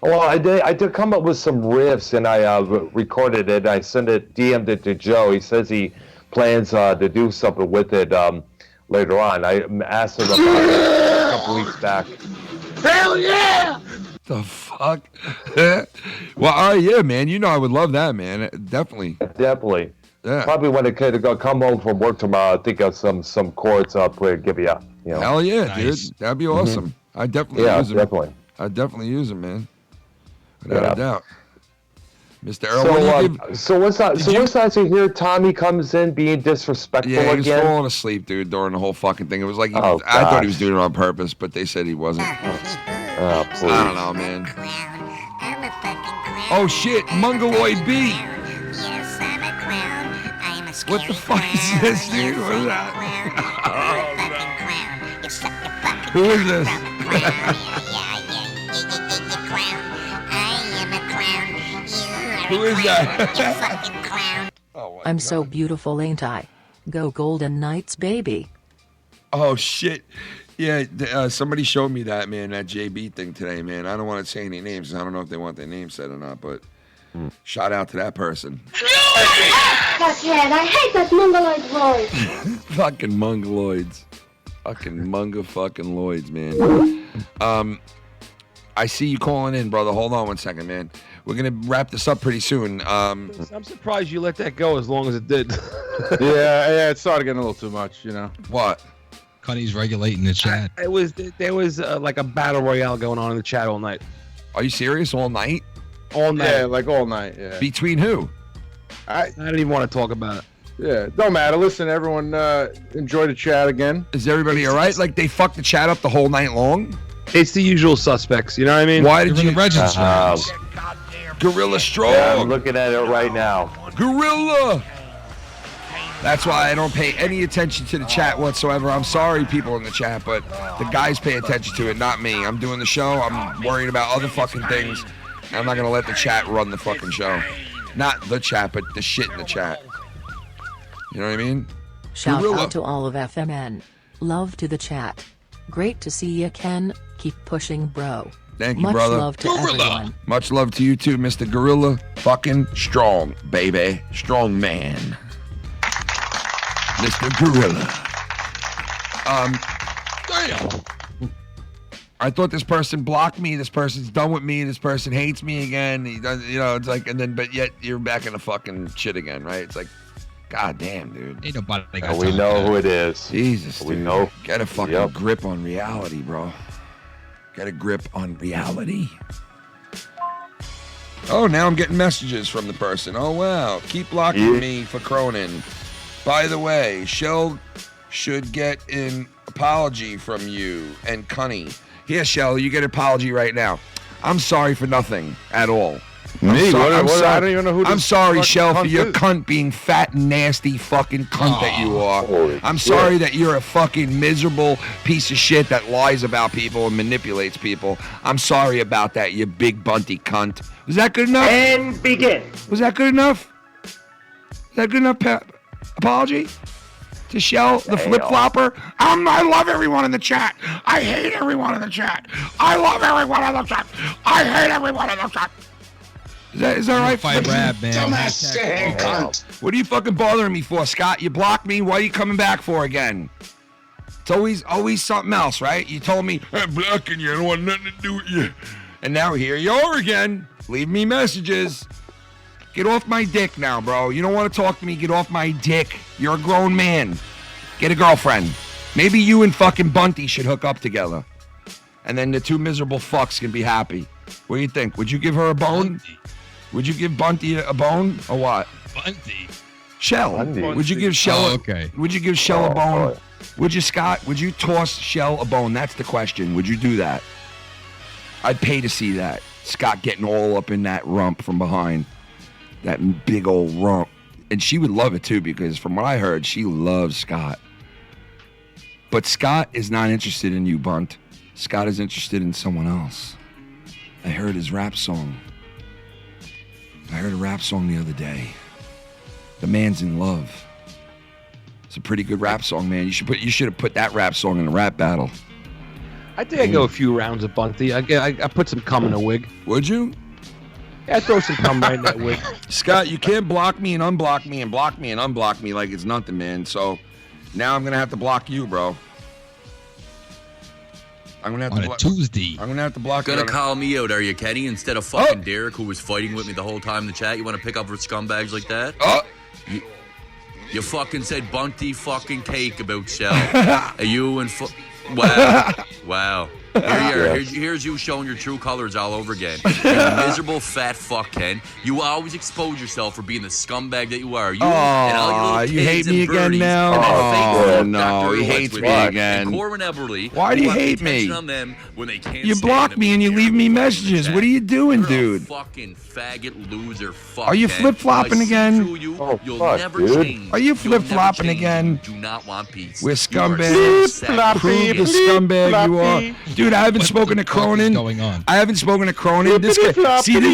Well, I did come up with some riffs, and I recorded it. I DM'd it to Joe. He says he plans to do something with it later on. I asked him about it a couple weeks back. Hell yeah! The fuck? Well, all right, yeah, man. You know I would love that, man. Definitely. Definitely. Yeah. Probably when it could come home from work tomorrow, I think of some chords I'll give you. You know. Hell yeah, Nice. dude. That'd be awesome. I definitely use them. Definitely. I definitely use them, man. Without a doubt. Mr. Earl, what's that to hear Tommy comes in being disrespectful yeah, he was again? falling asleep, dude, during the whole fucking thing. It was like, I thought he was doing it on purpose, but they said he wasn't. Oh, please. I don't know, man. Oh, shit, Mongoloid B. Yes, I'm a clown. I'm a scary What the fuck is this, dude? What is that? Who is this? Who is that? I'm so beautiful, ain't I? Go Golden Knights, baby. Oh shit! Yeah, somebody showed me that, man, that JB thing today, man. I don't want to say any names. I don't know if they want their name said or not, but shout out to that person. Fuckhead, I hate that mongoloid voice. Fucking mongoloids. Fucking fucking loids, man. I see you calling in, brother. Hold on 1 second, man. We're going to wrap this up pretty soon. I'm surprised you let that go as long as it did. yeah, it started getting a little too much, you know. What? Cunny's regulating the chat. There was like a battle royale going on in the chat all night. Are you serious? All night? All night. Yeah, like all night, yeah. Between who? I don't even want to talk about it. Yeah, don't matter. Listen, everyone, enjoy the chat again. Is everybody all right? Like, they fucked the chat up the whole night long? It's the usual suspects, you know what I mean? Why did you register? Gorilla Strong? Yeah, I'm looking at it right now. Gorilla! That's why I don't pay any attention to the chat whatsoever. I'm sorry, people in the chat, but the guys pay attention to it, not me. I'm doing the show. I'm worried about other fucking things. And I'm not going to let the chat run the fucking show. Not the chat, but the shit in the chat. You know what I mean? Shout Gorilla. out to all of FMN. Love to the chat. Great to see you, Ken. Keep pushing, bro. Thank you, Much brother. love to everyone. Much love to you too, Mr. Gorilla. Fucking strong, baby. Strong man. Mr. Gorilla. Damn. I thought this person blocked me. This person's done with me. This person hates me again. He does, you know, it's like, and then, but yet you're back in the fucking shit again, right? It's like, god damn, dude. Ain't nobody We know who it is. Jesus, We dude. know. Get a fucking grip on reality, bro. Get a grip on reality. Oh, now I'm getting messages from the person. Oh, wow. Keep blocking me for Cronin. By the way, Shell should get an apology from you and Cunny. Here, Shell, you get an apology right now. I'm sorry for nothing at all. Me? I'm What? sorry. I don't even know who this I'm sorry, fucking Shell, for cunt your is. cunt being fat, nasty fucking cunt that you are. I'm sorry that you're a fucking miserable piece of shit that lies about people and manipulates people. I'm sorry about that, you big bunty cunt. Was that good enough? And begin. Was that good enough? Is that good enough apology? To Shell, the flip-flopper? I love everyone in the chat. I hate everyone in the chat. I love everyone in the chat. I hate everyone in the chat. Is that right? Fight rap, man. Dumbass saying cunt. What are you fucking bothering me for, Scott? You blocked me. What are you coming back for again? It's always something else, right? You told me, I'm blocking you. I don't want nothing to do with you. And now here you are again. Leave me messages. Get off my dick now, bro. You don't want to talk to me. Get off my dick. You're a grown man. Get a girlfriend. Maybe you and fucking Bunty should hook up together. And then the two miserable fucks can be happy. What do you think? Would you give her a bone? Would you give Bunty a bone or what? Bunty. Shell. Bunty. Would you give Shell? Okay. Would you give Shell a bone? Would you, Scott? Would you toss Shell a bone? That's the question. Would you do that? I'd pay to see that. Scott getting all up in that rump from behind. That big old rump. And she would love it too, because from what I heard, she loves Scott. But Scott is not interested in you, Bunt. Scott is interested in someone else. I heard his rap song. I heard a rap song the other day. The man's in love. It's a pretty good rap song, man. You should have put that rap song in a rap battle. I think I go a few rounds of Bunty. I put some cum in a wig. Would you? Yeah, I throw some cum right in that wig. Scott, you can't block me and unblock me and block me and unblock me like it's nothing, man. So now I'm gonna have to block you, bro. I'm gonna have On to a Tuesday. I'm gonna have to block Gonna you. call me out, are you, Kenny? Instead of fucking Derek, who was fighting with me the whole time in the chat, you want to pick up for scumbags like that? You fucking said Bunty fucking cake about Shell. Are you and wow. Here's you showing your true colors all over again. You're a miserable fat fuck, Ken. You always expose yourself for being the scumbag that you are. You and all your little you hate kids me and again birdies now? and that fake No, doctor he who hates with me you. again. And Corwin Eberly, Why do you wants hate attention me? on them when they can't You stand block them me and you leave me messages. What are you doing, You're a dude? fucking faggot loser. Fuck. Are you Ken. flip-flopping I see again? through you. Oh, You'll fuck, never dude. change. Are you You'll flip-flopping never change. again? You do not want peace. We're You are scumbags. so Prove the scumbag you are. Dude, I haven't spoken to Cronin. Going on? I haven't spoken to Cronin. This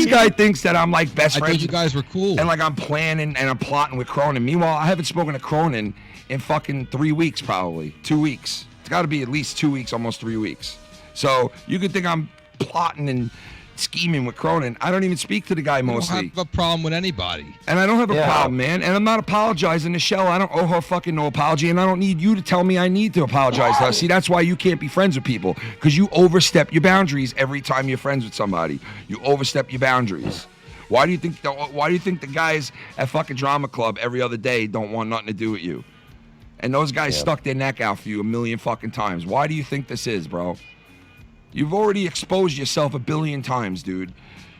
guy thinks that I'm like best friends. I thought you guys were cool. And like I'm planning and I'm plotting with Cronin. Meanwhile, I haven't spoken to Cronin in fucking 3 weeks, probably 2 weeks. It's got to be at least 2 weeks, almost 3 weeks. So you could think I'm plotting and scheming with Cronin. I don't even speak to the guy mostly. I don't have a problem with anybody. And I don't have a problem, man. And I'm not apologizing to Shell. I don't owe her fucking no apology, and I don't need you to tell me I need to apologize to her. See, that's why you can't be friends with people, because you overstep your boundaries every time you're friends with somebody. You overstep your boundaries. Why do you think the guys at fucking Drama Club every other day don't want nothing to do with you? And those guys stuck their neck out for you a million fucking times. Why do you think this is, bro? You've already exposed yourself a billion times, dude.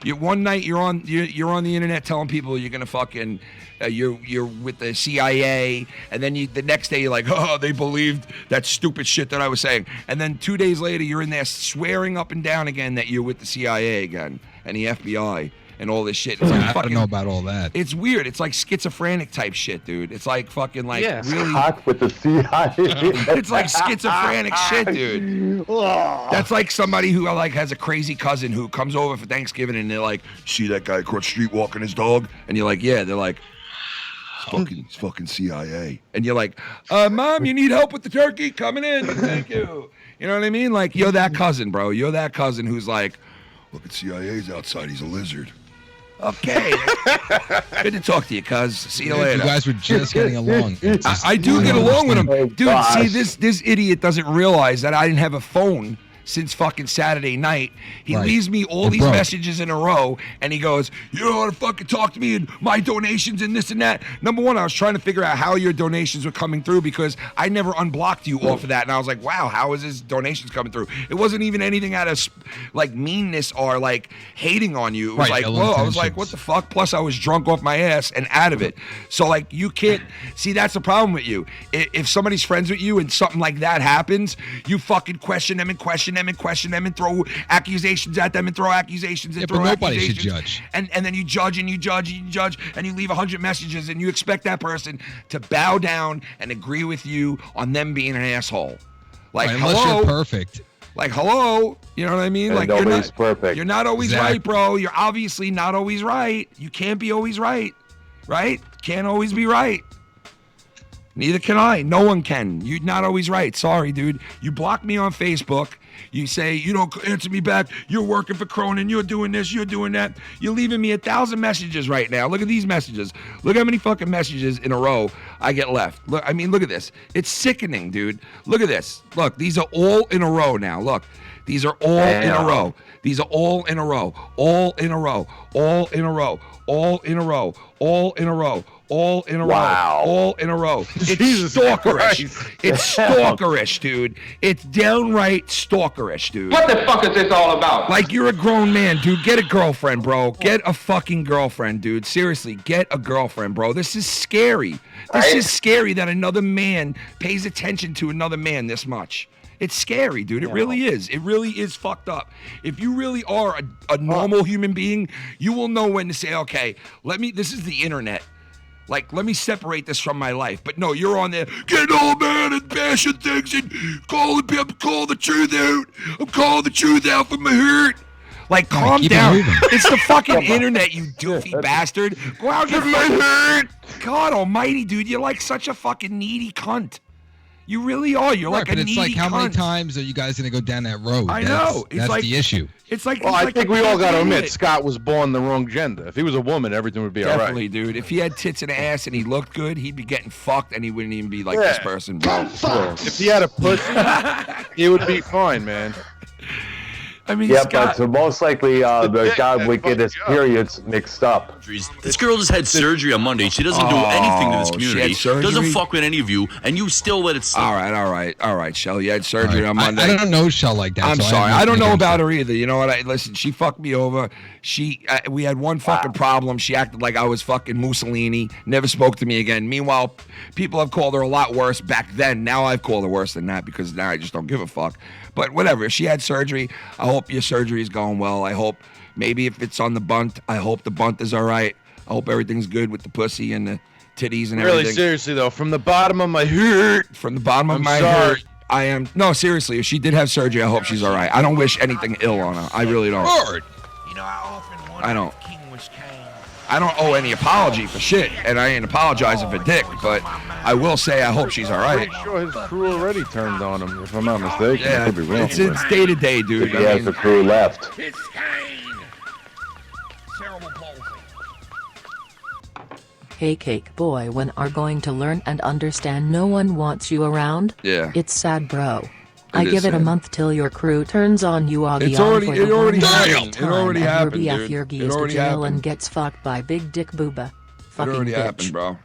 One night you're on the internet telling people you're gonna fucking you're with the CIA, and then the next day you're like, oh, they believed that stupid shit that I was saying, and then 2 days later you're in there swearing up and down again that you're with the CIA again and the FBI and all this shit. It's like I don't know about all that. It's weird. It's like schizophrenic type shit, dude. It's like fucking like really hot with the CIA. It's like schizophrenic shit, dude. That's like somebody who like has a crazy cousin who comes over for Thanksgiving and they're like, see that guy across the street walking his dog? And you're like, yeah. They're like, it's fucking CIA. And you're like, Mom, you need help with the turkey? Coming in. Thank you. You know what I mean? Like, you're that cousin, bro. You're that cousin who's like, look, at CIA's outside. He's a lizard. Okay. Good to talk to you, cuz. See you later. You guys were just getting along. I do get along with him. Dude, see, this idiot doesn't realize that I didn't have a phone since fucking Saturday night. He leaves me all these messages in a row, and he goes, you don't want to fucking talk to me and my donations and this and that. Number one, I was trying to figure out how your donations were coming through, because I never unblocked you off of that, and I was like, wow, how is his donations coming through? It wasn't even anything out of like meanness or like hating on you. It was like, whoa, I was like, what the fuck? Plus I was drunk off my ass and out of it. So like, you can't see, that's the problem with you. If somebody's friends with you and something like that happens, you fucking question them and question them and throw accusations at them and throw accusations and throw nobody accusations. should judge. And then you judge and you judge and you judge and you leave 100 messages and you expect that person to bow down and agree with you on them being an asshole. Like, unless hello, you're perfect. Like, hello, you know what I mean? And like, nobody's perfect. You're not always right, bro. You're obviously not always right. You can't be always right, right? Can't always be right. Neither can I. No one can. You're not always right. Sorry, dude. You block me on Facebook. You say, you don't answer me back. You're working for Cronin. You're doing this. You're doing that. You're leaving me 1,000 messages right now. Look at these messages. Look how many fucking messages in a row I get left. Look, I mean, look at this. It's sickening, dude. Look at this. Look, these are all in a row now. Look, these are all in a row. These are all in a row. All in a row. All in a row. All in a row. All in a row. All in a row. All in a row. It's stalkerish. It's stalkerish, dude. It's downright stalkerish, dude. What the fuck is this all about? Like, you're a grown man, dude. Get a girlfriend, bro. Get a fucking girlfriend, dude. Seriously, get a girlfriend, bro. This is scary. This is scary that another man pays attention to another man this much. It's scary, dude. It really is. It really is fucked up. If you really are a normal human being, you will know when to say, okay, this is the internet. Like, let me separate this from my life. But no, you're on there, getting old man and bashing things and calling the truth out. I'm calling the truth out for my hurt. Like, calm down. It's the fucking internet, you doofy bastard. Go out and get my hurt. God almighty, dude. You're like such a fucking needy cunt. You really are. You're like a needy cunt. But it's like, how many times are you guys going to go down that road? I know. That's like, the issue. It's like, well, I think we all got to admit, Scott was born the wrong gender. If he was a woman, everything would be all right. Definitely, dude. If he had tits and ass and he looked good, he'd be getting fucked and he wouldn't even be like this person, bro. If he had a pussy, he would be fine, man. I mean, yeah, but so most likely the guy would get his periods mixed up. This girl just had surgery on Monday. She doesn't do anything to this community. She had doesn't fuck with any of you, and you still let it slip. All right, Shell. You had surgery on Monday. I don't know Shell like that. I'm sorry. I don't know about her either. You know what? Listen, she fucked me over. We had one fucking problem. She acted like I was fucking Mussolini. Never spoke to me again. Meanwhile, people have called her a lot worse back then. Now I've called her worse than that because now I just don't give a fuck. But whatever. If she had surgery, I hope your surgery is going well. I hope maybe if it's on the bunt, I hope the bunt is all right. I hope everything's good with the pussy and the titties and everything. Really, seriously, though, from the bottom of my heart. From the bottom of my heart, I am. No, seriously, if she did have surgery, I hope she's all right. I don't wish anything ill on her. I really don't. You know, I often wonder I don't. if King was kind. I don't owe any apology for shit, and I ain't apologizing for dick, but I will say I hope she's all right. Pretty sure his crew already turned on him, if I'm not mistaken. Yeah, I could be wrong, it's day to day, dude. He has the crew left. Hey cake boy, when are going to learn and understand no one wants you around? Yeah. It's sad, bro. I is give it a sad. month till your crew turns on you, Augie. It already happened. It already happened, Your dude. BF It to already jail happened. and gets fucked by big dick booba. It Fucking already bitch. happened, bro.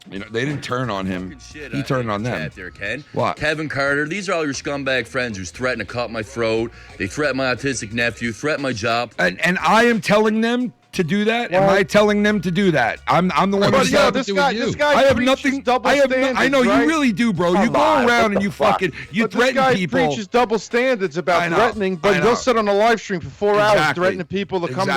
You know, they didn't turn on him. Shit, He turned on them. Chat there, Ken. What? Kevin Carter. These are all your scumbag friends who's threatened to cut my throat. They threaten my autistic nephew. Threaten my job. And I am telling them to do that. Am I telling them to do that? I'm the one But who's yo, telling this them guy, to do. this guy I have preaches nothing. double I have. standards, I know right? you really do, bro. You Come go on, around what and you the fuck? fucking you But threaten this guy people. preaches double standards I about know, threatening, I but know. he'll sit on a live stream for 4 hours Exactly. threatening people to come to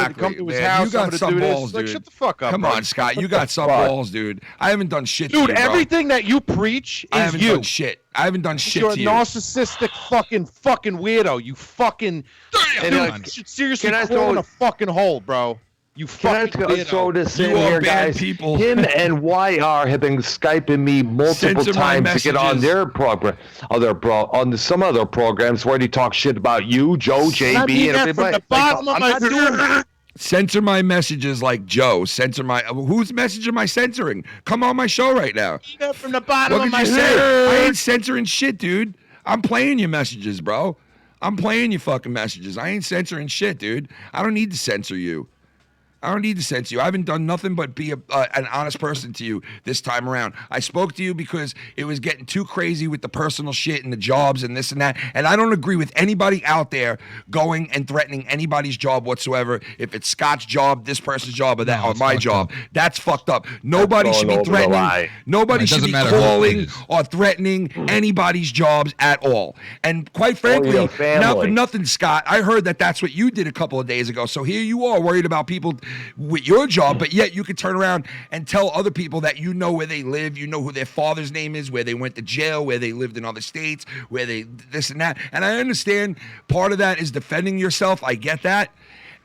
his Man, house. You got I'm gonna some do this. balls, Like, dude. shut the fuck up. Come bro. on, Scott. You What the got some fuck? balls, dude. I haven't done shit to Dude, you, bro. everything that you preach I is haven't you. done shit. I haven't done shit You're a to you. narcissistic fucking weirdo. You fucking. And, you should seriously Can I crawl in throw- a fucking hole, bro. You Can I fucking weirdo. throw this You in are here, bad guys? people. Him and YR have been Skyping me multiple Censor my times to get on messages. their program, some other programs where they talk shit about you, Joe, I JB, mean and that everybody. from the bottom of I'm my not doing that. Censor my messages like Joe. Censor my. Whose message am I censoring? Come on my show right now. That from the bottom What of could my you say? I head. ain't censoring shit, dude. I'm playing your messages, bro. I'm playing your fucking messages. I ain't censoring shit, dude. I don't need to censor you. I don't need to censor you. I haven't done nothing but be an honest person to you this time around. I spoke to you because it was getting too crazy with the personal shit and the jobs and this and that. And I don't agree with anybody out there going and threatening anybody's job whatsoever. If it's Scott's job, this person's job, or that, or my job, that's fucked up. Nobody That's should be going over the threatening. line. Nobody It should doesn't be matter who it calling is. or threatening anybody's jobs at all. And quite frankly, your not for family. nothing, Scott, I heard that that's what you did a couple of days ago. So here you are worried about people with your job, but yet you could turn around and tell other people that you know where they live, you know who their father's name is, where they went to jail, where they lived in other states, where they this and that. And I understand part of that is defending yourself. I get that.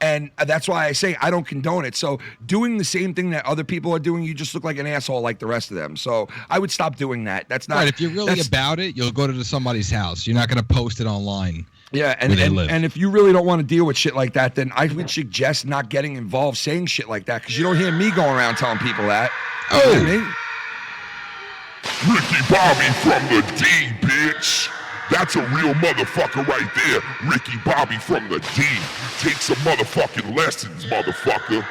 And that's why I say I don't condone it. So doing the same thing that other people are doing, you just look like an asshole like the rest of them. So I would stop doing that. That's not Right, if you're really that's- about it, you'll go to somebody's house. You're not going to post it online. Yeah, where they live. and if you really don't want to deal with shit like that, then I would suggest not getting involved saying shit like that, because you don't hear me going around telling people that. You know what I mean? Ricky Bobby from the D, bitch. That's a real motherfucker right there. Ricky Bobby from the D. Take some motherfucking lessons, motherfucker.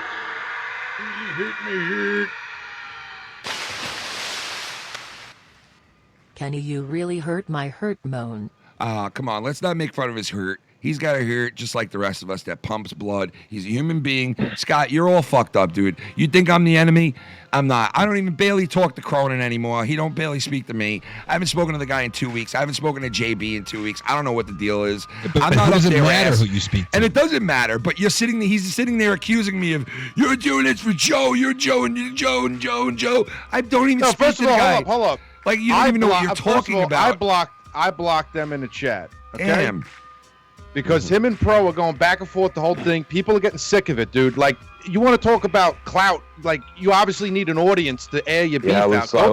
Kenny, you really hurt my hurt moan. Come on, let's not make fun of his hurt. He's got a hurt just like the rest of us that pumps blood. He's a human being. Scott, you're all fucked up, dude. You think I'm the enemy? I'm not. I don't even barely talk to Cronin anymore. He don't barely speak to me. I haven't spoken to the guy in 2 weeks. I haven't spoken to JB in 2 weeks. I don't know what the deal is. But I'm it not up doesn't their matter ass. who you speak to. And it doesn't matter, but you're sitting there, he's sitting there accusing me of, you're doing this for Joe, you're Joe and you're Joe and Joe and Joe. I don't even No, speak first to of the all, guy. hold up. Like, you don't even know what you're First of talking all, about. I blocked them in the chat. Okay? Damn. Because him and Pro are going back and forth the whole thing. People are getting sick of it, dude. Like, you want to talk about clout? Like, you obviously need an audience to air your beef Yeah, out.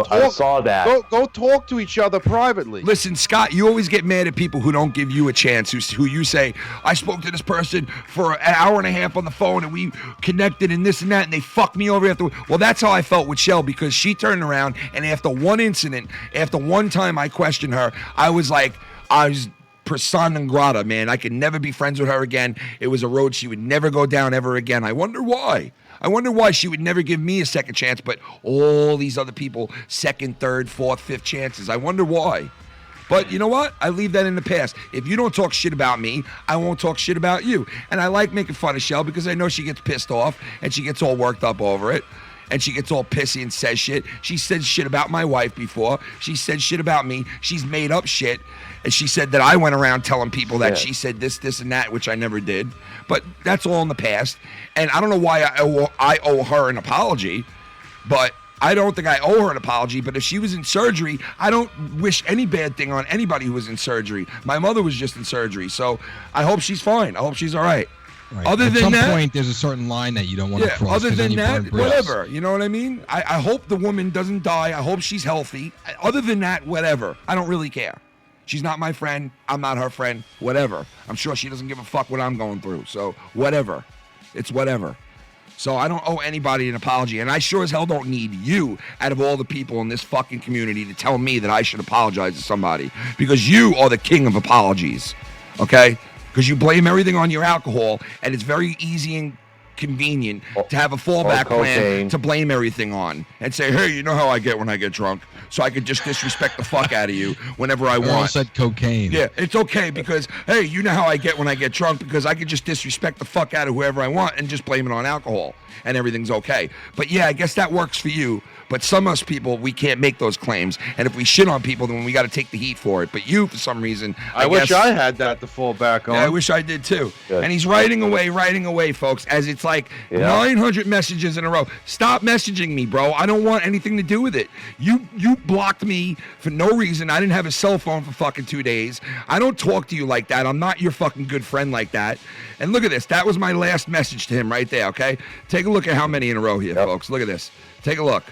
I saw that. Go talk to each other privately. Listen, Scott, you always get mad at people who don't give you a chance, who you say, I spoke to this person for an hour and a half on the phone and we connected and this and that, and they fucked me over after. Well, that's how I felt with Shell, because she turned around and after one incident, after one time I questioned her, I was persona non grata, man. I could never be friends with her again. It was a road she would never go down ever again. I wonder why. I wonder why she would never give me a second chance, but all these other people, second, third, fourth, fifth chances. I wonder why. But you know what? I leave that in the past. If you don't talk shit about me, I won't talk shit about you. And I like making fun of Shell because I know she gets pissed off and she gets all worked up over it. And she gets all pissy and says shit. She said shit about my wife before. She said shit about me. She's made up shit. And she said that I went around telling people that she said this, and that, which I never did. But that's all in the past. And I don't know why I owe her an apology, but I don't think I owe her an apology. But if she was in surgery, I don't wish any bad thing on anybody who was in surgery. My mother was just in surgery. So I hope she's fine. I hope she's all right. Right. Other At than some that, point, there's a certain line that you don't want to cross. other 'cause then than you burn that, bridges. whatever. You know what I mean? I hope the woman doesn't die. I hope she's healthy. Other than that, whatever. I don't really care. She's not my friend. I'm not her friend. Whatever. I'm sure she doesn't give a fuck what I'm going through. So whatever. It's whatever. So I don't owe anybody an apology. And I sure as hell don't need you out of all the people in this fucking community to tell me that I should apologize to somebody. Because you are the king of apologies. Okay? Because you blame everything on your alcohol, and it's very easy and convenient to have a fallback plan to blame everything on and say, hey, you know how I get when I get drunk, so I could just disrespect the fuck out of you whenever I Earl want. said cocaine. Yeah, it's okay because, hey, you know how I get when I get drunk because I could just disrespect the fuck out of whoever I want and just blame it on alcohol and everything's okay. But yeah, I guess that works for you. But some of us people, we can't make those claims. And if we shit on people, then we got to take the heat for it. But you, for some reason, I wish I had that to fall back on. Yeah, I wish I did too. Good. And he's writing away, folks, as it's like 900 messages in a row. Stop messaging me, bro. I don't want anything to do with it. You blocked me for no reason. I didn't have a cell phone for fucking 2 days. I don't talk to you like that. I'm not your fucking good friend like that. And look at this. That was my last message to him right there, okay? Take a look at how many in a row here, folks. Look at this. Take a look.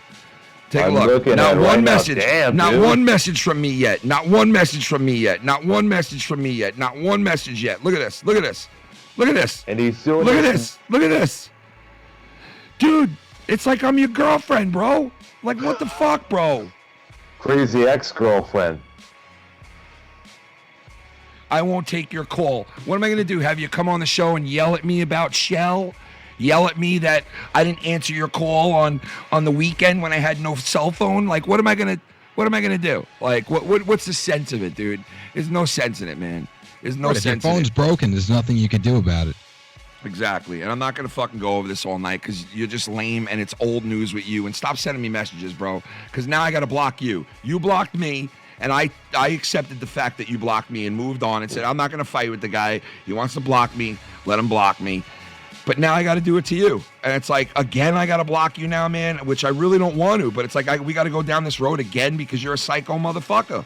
Take a look. Not one message. Not one message from me yet. Not one message from me yet. Not one message from me yet. Not one message yet. Look at this. Look at this. Look at this. And he's doing Look at this. Look at this. Dude, it's like I'm your girlfriend, bro. Like, what the fuck, bro? Crazy ex-girlfriend. I won't take your call. What am I going to do? Have you come on the show and yell at me about Shell? Yell at me that I didn't answer your call on the weekend when I had no cell phone? Like, what am I gonna do? Like, what's the sense of it, dude? There's no sense in it, man. There's no If your sense in phone's it. broken, there's nothing you can do about it. Exactly. And I'm not gonna fucking go over this all night because you're just lame and it's old news with you. And stop sending me messages, bro. Because now I gotta block you. You blocked me. And I accepted the fact that you blocked me and moved on and said, I'm not going to fight with the guy. He wants to block me. Let him block me. But now I got to do it to you. And it's like, again, I got to block you now, man, which I really don't want to. But it's like, we got to go down this road again because you're a psycho motherfucker.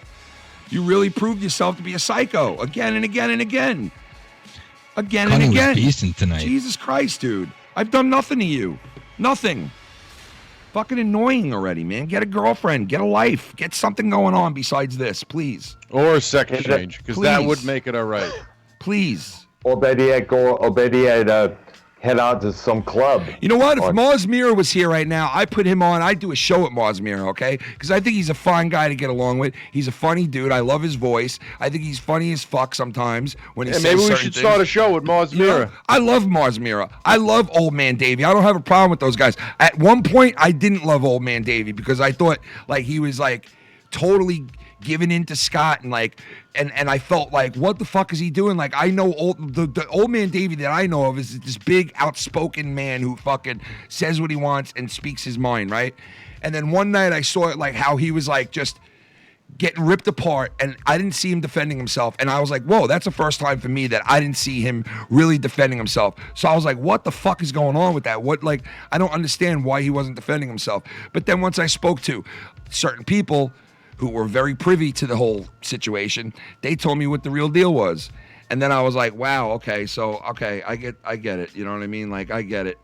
You really proved yourself to be a psycho again and again and again. Again Cunny and again. was beasting tonight. Jesus Christ, dude. I've done nothing to you. Nothing. Fucking annoying already, man. Get a girlfriend. Get a life. Get something going on besides this, please. Or a sex change, because that would make it all right. Please. Or better yet, head out to some club. You know what? If Mars Mirror was here right now, I'd put him on. I'd do a show at Mars Mirror, okay? Because I think he's a fine guy to get along with. He's a funny dude. I love his voice. I think he's funny as fuck sometimes when he says maybe we certain should things. start a show with Mars Mirror. I love Mars Mirror. I love Old Man Davey. I don't have a problem with those guys. At one point, I didn't love Old Man Davey because I thought like he was like totally giving in to Scott and like and I felt like what the fuck is he doing? Like I know the Old Man Davey that I know of is this big outspoken man who fucking says what he wants and speaks his mind, right? And then one night I saw it like how he was like just getting ripped apart and I didn't see him defending himself and I was like, whoa, that's the first time for me that I didn't see him really defending himself. So I was like, what the fuck is going on with that? What, like, I don't understand why he wasn't defending himself. But then once I spoke to certain people who were very privy to the whole situation, they told me what the real deal was. And then I was like, wow, okay, so, okay, I get it. You know what I mean? Like, I get it.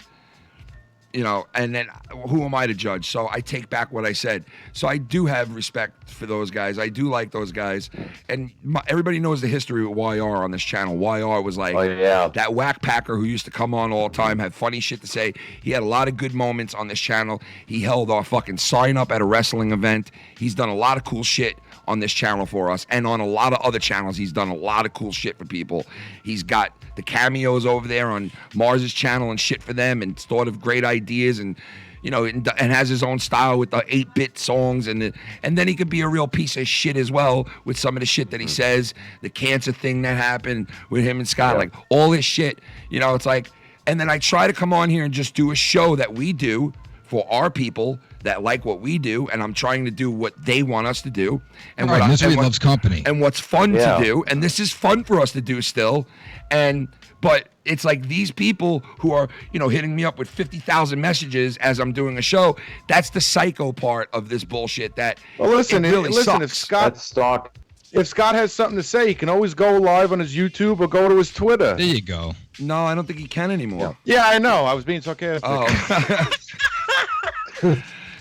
You know, and then who am I to judge? So I take back what I said. So I do have respect for those guys. I do like those guys. And everybody knows the history of YR on this channel. YR was like that whack packer who used to come on all the time, had funny shit to say. He had a lot of good moments on this channel. He held our fucking sign up at a wrestling event. He's done a lot of cool shit on this channel for us. And on a lot of other channels, he's done a lot of cool shit for people. He's got the cameos over there on Mars's channel and shit for them and thought of great ideas and, you know, and has his own style with the 8-bit songs and then he could be a real piece of shit as well with some of the shit that he says, the cancer thing that happened with him and Scott, like all this shit, you know, it's like, and then I try to come on here and just do a show that we do for our people that like what we do, and I'm trying to do what they want us to do. And right, misery loves company. And what's fun to do, and this is fun for us to do still. But it's like these people who are, you know, hitting me up with 50,000 messages as I'm doing a show. That's the psycho part of this bullshit. That well, listen, it really listen. sucks. If Scott That's stock. if Scott has something to say, he can always go live on his YouTube or go to his Twitter. There you go. No, I don't think he can anymore. Yeah, I know. I was being sarcastic. Oh.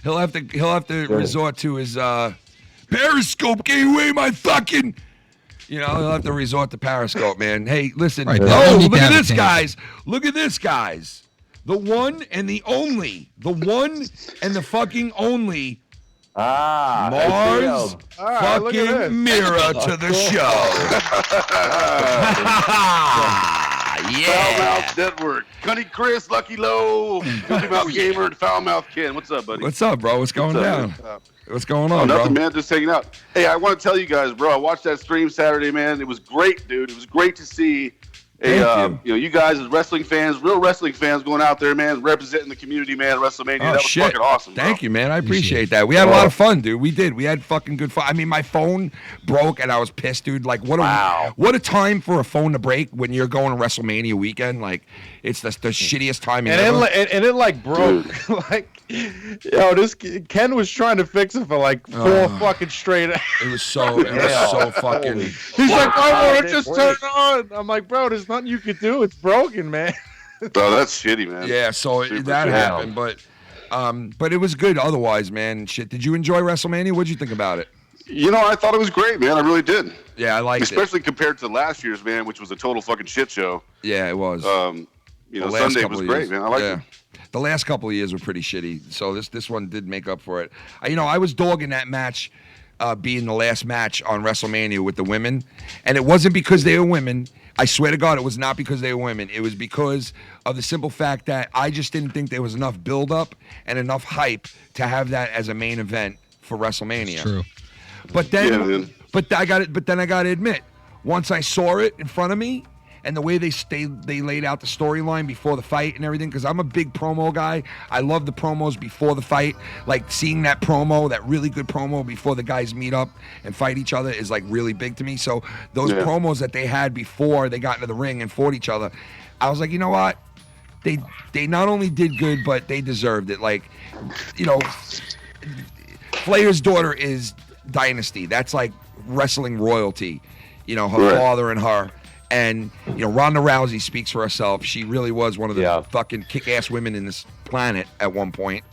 he'll have to resort to his Periscope. Gave away my fucking. He'll have to resort to Periscope, man. Hey, listen. Right, look at this, guys. Look at this, guys. The one and the only. The one and the fucking only. Mars fucking mirror to the show. Foul Mouth Network. Cunny Chris, Lucky Low, Guilty Mouth Gamer, and Foul Mouth Ken. What's up, buddy? What's up, bro? What's going down? What's going on, nothing, bro? man. Just hanging out. Hey, I want to tell you guys, bro. I watched that stream Saturday, man. It was great, dude. It was great to see. You guys as wrestling fans, real wrestling fans, going out there, man, representing the community, man. Wrestlemania. That was fucking awesome. Thank you, man. I appreciate that. We had a lot of fun, dude. We did. We had fucking good fun. I mean, my phone broke and I was pissed, dude. Like, what a time for a phone to break when you're going to WrestleMania weekend. Like, it's the shittiest timing ever. And it like broke. This Ken was trying to fix it for like 4 fucking straight. It was so fucking. He's like, why won't it just turn on? I'm like, bro, there's nothing you could do. It's broken, man. Bro, that's shitty, man. Yeah, so that happened, but it was good otherwise, man. Shit, did you enjoy WrestleMania? What'd you think about it? I thought it was great, man. I really did. Yeah, I liked it. Especially compared to last year's, man, which was a total fucking shit show. Yeah, it was. Sunday was great, man. I liked it. The last couple of years were pretty shitty, so this one did make up for it. I was dogging that match being the last match on WrestleMania with the women, and it wasn't because they were women. I swear to God, it was not because they were women. It was because of the simple fact that I just didn't think there was enough build-up and enough hype to have that as a main event for WrestleMania. It's true. But then, but I got to admit, once I saw it in front of me, and the way they laid out the storyline before the fight and everything, because I'm a big promo guy. I love the promos before the fight. Like seeing that promo, that really good promo before the guys meet up and fight each other is like really big to me. So those promos that they had before they got into the ring and fought each other, I was like, you know what? They not only did good, but they deserved it. Like, Flair's daughter is Dynasty. That's like wrestling royalty. Her father and her. And, Ronda Rousey speaks for herself. She really was one of the fucking kick-ass women in this planet at one point.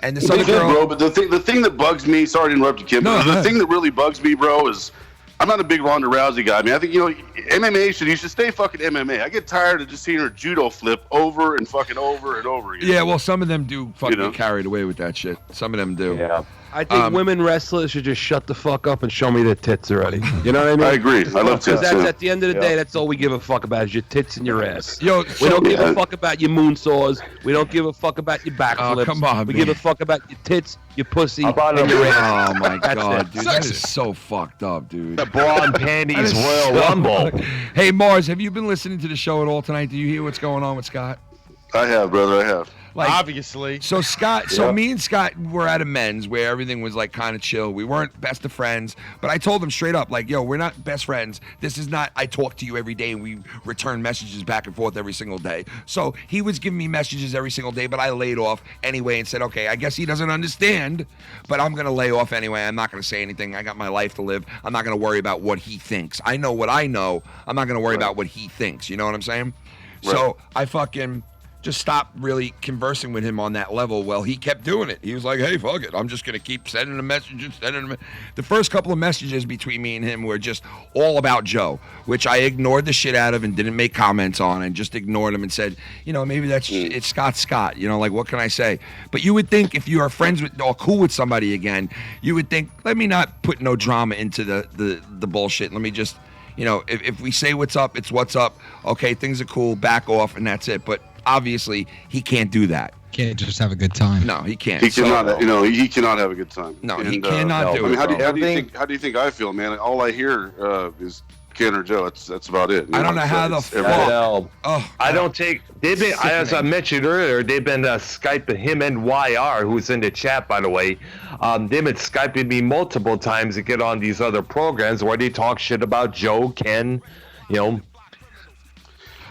And this other girl... bro, but the thing that bugs me... Sorry to interrupt you, Kim. No, the thing that really bugs me, bro, is... I'm not a big Ronda Rousey guy. I mean, I think, MMA you should stay fucking MMA. I get tired of just seeing her judo flip over and fucking over and over again. Yeah, well, some of them do fucking get carried away with that shit. Some of them do. Yeah. I think women wrestlers should just shut the fuck up and show me their tits already. You know what I mean? I agree. I love tits. Because at the end of the day, that's all we give a fuck about is your tits and your ass. We don't give a fuck about your moonsaws. We don't give a fuck about your backflips. Come on, we man. give a fuck about your tits, your pussy, and your ass. Oh my God, dude, that is so fucked up, dude. The bra and panties Royal Rumble. Hey, Mars, have you been listening to the show at all tonight? Do you hear what's going on with Scott? I have, brother. I have. Like, obviously. So Scott, so me and Scott were at a men's where everything was like kind of chill. We weren't best of friends, but I told him straight up, like, yo, we're not best friends. This is not, I talk to you every day and we return messages back and forth every single day. So he was giving me messages every single day, but I laid off anyway and said, okay, I guess he doesn't understand, but I'm going to lay off anyway. I'm not going to say anything. I got my life to live. I'm not going to worry about what he thinks. I know what I know. I'm not going to worry about what he thinks. You know what I'm saying? Right. So I fucking just stopped really conversing with him on that level. Well, he kept doing it. He was like, hey, fuck it. I'm just going to keep sending him messages, The first couple of messages between me and him were just all about Joe, which I ignored the shit out of and didn't make comments on and just ignored him and said, maybe it's Scott. Like, what can I say? But you would think if you are friends with or cool with somebody again, you would think, let me not put no drama into the bullshit. Let me just, if we say what's up, it's what's up. Okay, things are cool, back off, and that's it. But obviously, he can't do that. Can't just have a good time. No, he can't. He cannot. He cannot have a good time. No, he cannot do it. How do you think I feel, man? All I hear is Ken or Joe. That's about it. I don't know how the fuck. I don't take. They've been, as I mentioned earlier, they've been Skyping him and YR, who's in the chat, by the way. They've been Skyping me multiple times to get on these other programs where they talk shit about Joe, Ken,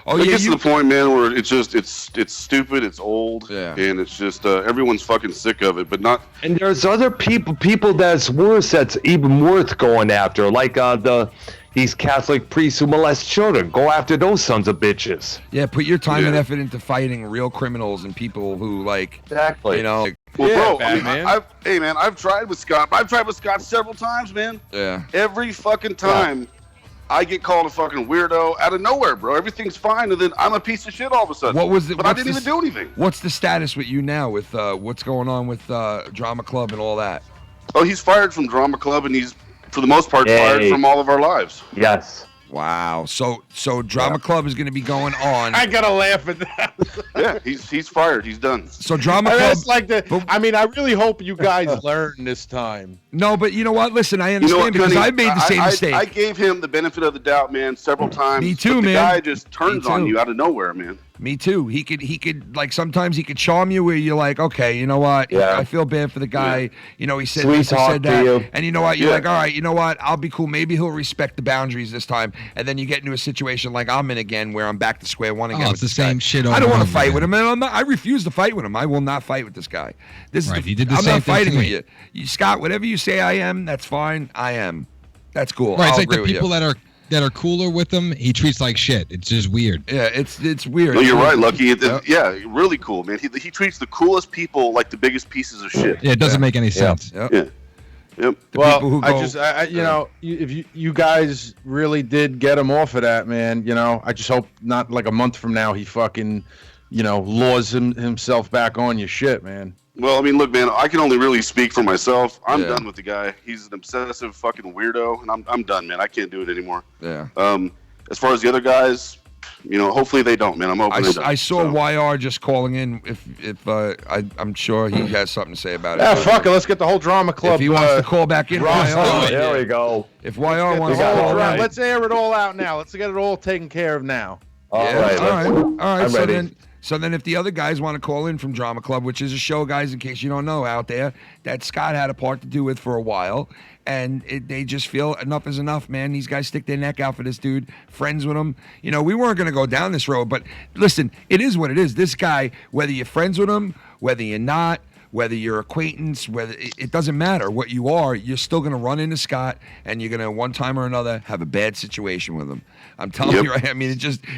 Oh It yeah, gets to the point, man, where it's just it's stupid, it's old, and it's just everyone's fucking sick of it. But not. And there's other people that's worse. That's even worth going after, like these Catholic priests who molest children. Go after those sons of bitches. Yeah, put your time and effort into fighting real criminals and people who exactly. You know. Well, bro, I've tried with Scott. I've tried with Scott several times, man. Yeah. Every fucking time. I get called a fucking weirdo out of nowhere, bro. Everything's fine, and then I'm a piece of shit all of a sudden. What was it? But I didn't even do anything. What's the status with you now? With what's going on with Drama Club and all that? Oh, he's fired from Drama Club, and he's, for the most part, fired from all of our lives. Yes. Wow. So Drama Club is going to be going on. I gotta laugh at that. Yeah, he's fired. He's done. So Drama Club. That's like I mean, I really hope you guys learn this time. No, but you know what? Listen, I understand because I made the same mistake. I gave him the benefit of the doubt, man, several times. Me too, but man. The guy just turns on you out of nowhere, man. Me too. He could like sometimes he could charm you where you're like, okay, you know what? Yeah. I feel bad for the guy. Yeah. You know, he said Sweet this, he talk said to that, you. and you know what? You're like, all right, you know what? I'll be cool. Maybe he'll respect the boundaries this time. And then you get into a situation like I'm in again, where I'm back to square one again. Oh, with it's the same shit. I don't want to fight with him, and I refuse to fight with him. I will not fight with this guy. This right. is He did the I'm same not thing fighting to with me. you. Scott, whatever you say I am, that's fine. I am. That's cool. Right. I'll It's like agree the with people you. that are cooler with him, he treats like shit. It's just weird. Yeah, it's weird. No, you're right, Lucky. Yeah, really cool, man. He treats the coolest people like the biggest pieces of shit. Yeah, it doesn't make any sense. Yeah. Yep. Well, if you guys really did get him off of that, man, you know, I just hope not like a month from now he fucking, you know, laws himself back on your shit, man. Well, I mean, look, man, I can only really speak for myself. I'm done with the guy. He's an obsessive fucking weirdo, and I'm done, man. I can't do it anymore. Yeah. As far as the other guys, you know, hopefully they don't, man. I'm hoping they don't. I saw YR just calling in. If I'm sure he has something to say about it. Yeah, fuck it. Let's get the whole Drama Club. If he wants to call back in, YR. There we go. If YR wants to call in, let's air it all out now. Let's get it all taken care of now. All right. I'm So ready. So then if the other guys want to call in from Drama Club, which is a show, guys, in case you don't know out there, that Scott had a part to do with for a while, and they just feel enough is enough, man. These guys stick their neck out for this dude, friends with him. You know, we weren't going to go down this road, but listen, it is what it is. This guy, whether you're friends with him, whether you're not, whether you're acquaintance, whether it doesn't matter what you are, you're still going to run into Scott, and you're going to one time or another have a bad situation with him. I'm telling you, right? I mean,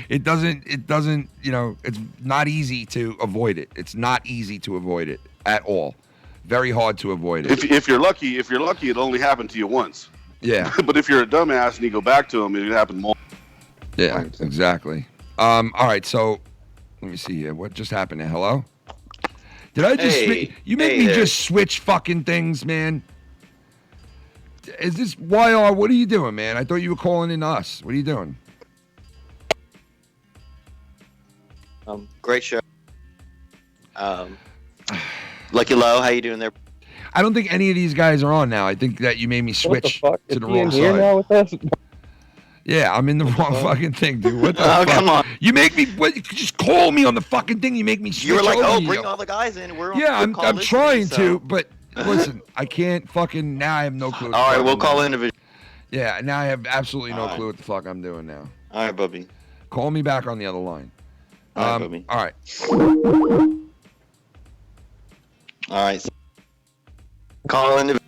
it doesn't, you know, it's not easy to avoid it. It's not easy to avoid it at all. Very hard to avoid it. If you're lucky, it only happened to you once. Yeah. But if you're a dumbass and you go back to him, it happen more. Yeah, exactly. All right, so let me see here. What just happened there? Hello? Did I just you make me just switch fucking things, man? Is this YR? What are you doing, man? I thought you were calling in us. What are you doing? Great show. Lucky Low, how you doing there? I don't think any of these guys are on now. I think that you made me switch to the wrong side. Now with us? Yeah, I'm in the wrong fucking thing, dude. What the fuck? Come on. You make me just call me on the fucking thing. You make me switch. You were like, over oh, to bring you. all the guys in. We're on Yeah, call I'm listening, trying so- to, but listen, I can't fucking now. I have no clue. All right, we'll call individual. Yeah, now I have absolutely no clue what the fuck I'm doing now. All right, Bubby. Call me back on the other line. All right, Bubby. All right. All right. Call individual.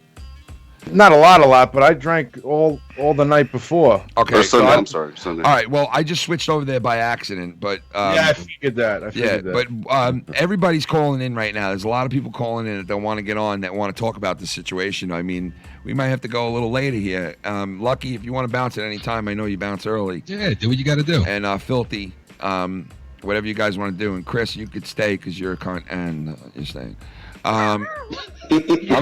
Not a lot, but I drank all the night before. Okay, Or so Sunday, I'm I'm sorry, Sunday. All right, well, I just switched over there by accident, but Yeah, I figured that. but everybody's calling in right now. There's a lot of people calling in that don't want to get on, that want to talk about the situation. I mean, we might have to go a little later here. Lucky, if you want to bounce at any time, I know you bounce early. Yeah, do what you got to do. And Filthy, whatever you guys want to do. And Chris, you could stay because you're a cunt and you're staying. I'm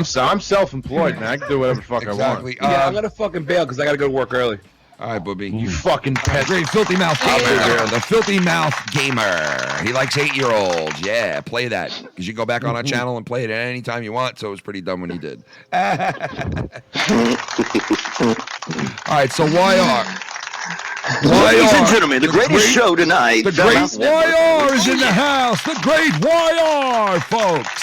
self-employed, man. I can do whatever the fuck Exactly. I want. I'm gonna fucking bail because I gotta go to work early. All right, Booby. You fucking pet. Great Filthy Mouth Gamer. The Filthy Mouth Gamer. He likes 8-year-olds. Yeah, play that. Because you can go back on our channel and play it at any time you want, so it was pretty dumb when he did. All right, so YR. Ladies and gentlemen, the greatest show tonight. The great YR is in the house. The great YR, folks.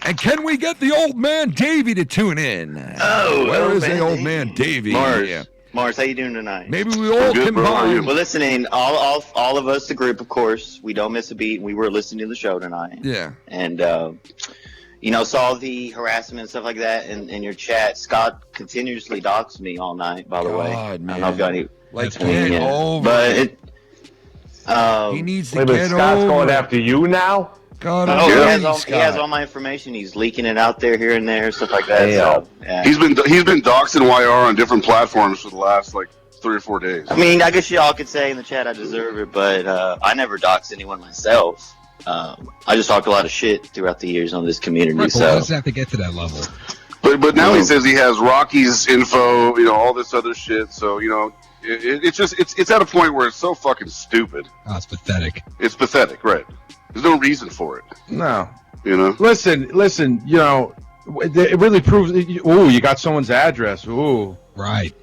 And can we get the old man Davey to tune in? Oh, where old is the man old Davey. man Davey? Mars. Yeah. Mars, how you doing tonight? Maybe we all combine. We're listening. All of us, the group, of course. We don't miss a beat. We were listening to the show tonight. Yeah. And saw the harassment and stuff like that in your chat. Scott continuously doxed me all night. By the way, man. I don't know if you got get over but it. He needs to Wait, but get Scott's over going it. after you now? God, he has all my information. He's leaking it out there, here and there, stuff like that. Yeah. So, yeah. He's been doxing YR on different platforms for the last like 3 or 4 days. I mean, I guess y'all could say in the chat I deserve it, but I never doxed anyone myself. I just talk a lot of shit throughout the years on this community. Right, so but does have to get to that level. But now he says he has Rocky's info, all this other shit. So it's at a point where it's so fucking stupid. Oh, it's pathetic. It's pathetic, right? There's no reason for it. No. Listen. It really proves. Ooh, you got someone's address. Ooh. Right.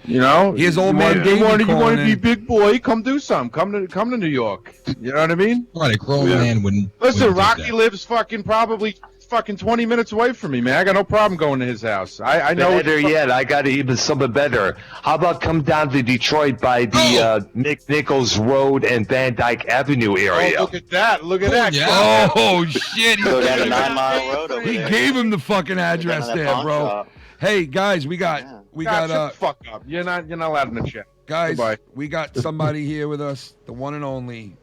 Here's old man Davey You want to calling be in. big boy? Come do something. Come to New York. You know what I mean? Right, a grown man wouldn't. Listen, wouldn't do Rocky that. lives probably 20 minutes away from me, man. I got no problem going to his house. I know. Better yet, I got even something better. How about come down to Detroit by the Nick Nichols Road and Van Dyke Avenue area? Oh, look at that! Look at that! Yeah. Oh shit! Go down a 9 Mile road over He there. gave him the fucking address that there, pawn bro. shop. Hey guys, we got Shut the fuck up. You're not allowed in the chat. guys. Goodbye. We got somebody here with us, the one and only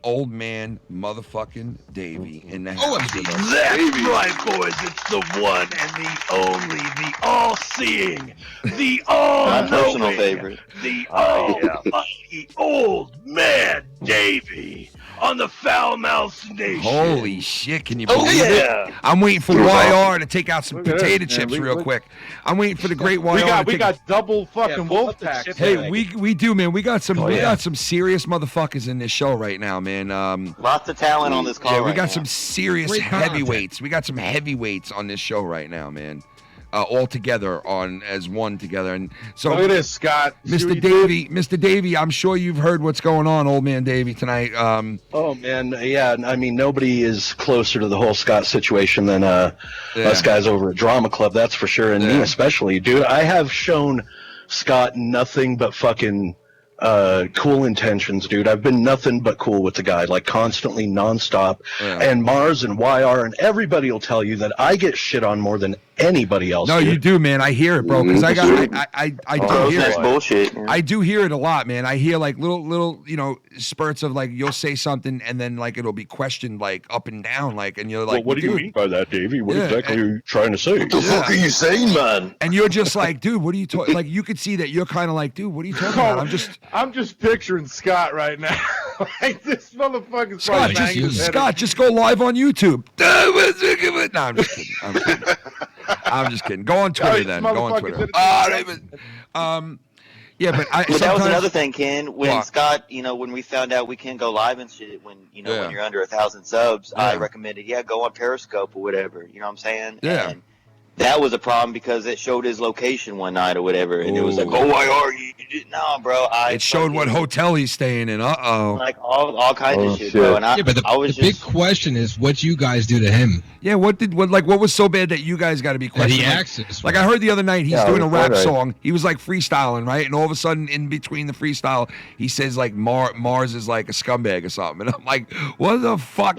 old man motherfucking Davey in the house. That's right, boys. It's the one and the only, the all-seeing, the My personal all-knowing, favorite. the almighty old man Davey on the Foul Mouth Nation. Holy shit, can you Oh, believe yeah. it? I'm waiting for YR to take out some Look at potato this, man. chips We- real look- quick. I'm waiting for the great YR to We take got double fucking wolf packs. Hey, we do, man. We got some Oh, we yeah. got some serious motherfuckers in this show right now, man. Lots of talent on this call. Yeah, we right got now. some serious Great content. heavyweights. We got some heavyweights on this show right now, man. All together as one together. And so Look at this, Scott. See what Mr. Davey, I'm sure you've heard what's going on, old man Davey, tonight. Oh man, yeah. I mean, nobody is closer to the whole Scott situation than us guys over at Drama Club. That's for sure, and me especially, dude. I have shown Scott nothing but fucking cool intentions, dude. I've been nothing but cool with the guy, like constantly, nonstop. And Mars and YR and everybody will tell you that I get shit on more than anybody else. No, dude. you do, man. I hear it, bro. Because I do hear that's it. bullshit. I do hear it a lot, man. I hear like little, spurts of like you'll say something and then like it'll be questioned like up and down, like, and you're like, what do you dude. mean by that, Davey? What Yeah, exactly are you trying to say? What the fuck are you saying, man? And you're just like, dude, what are you talking? Like you could see that you're kind of like, dude, what are you talking about? I'm just picturing Scott right now. Like this motherfucker's probably banging his head. Just go live on YouTube. No, I'm just kidding. I'm just kidding. Go on Twitter then. Go on Twitter. Yeah, but Well, that was another thing, Ken. When What? Scott, when we found out we can't go live and shit, when Yeah. when you're under 1,000 subs, I Yeah. recommended, go on Periscope or whatever. You know what I'm saying? Yeah. And that was a problem because it showed his location one night or whatever, and it was like, Ooh. oh, you did no, bro. It showed what hotel he's staying in. Like all kinds of shit, bro. And Yeah, but I was the big question is what you guys do to him. Yeah, what was so bad that you guys got to be That questioned? he Like- acts this Like way. I heard the other night, he's Yeah, doing a it was rap alright. song. He was like freestyling, right? And all of a sudden, in between the freestyle, he says like Mars is like a scumbag or something. And I'm like, what the fuck?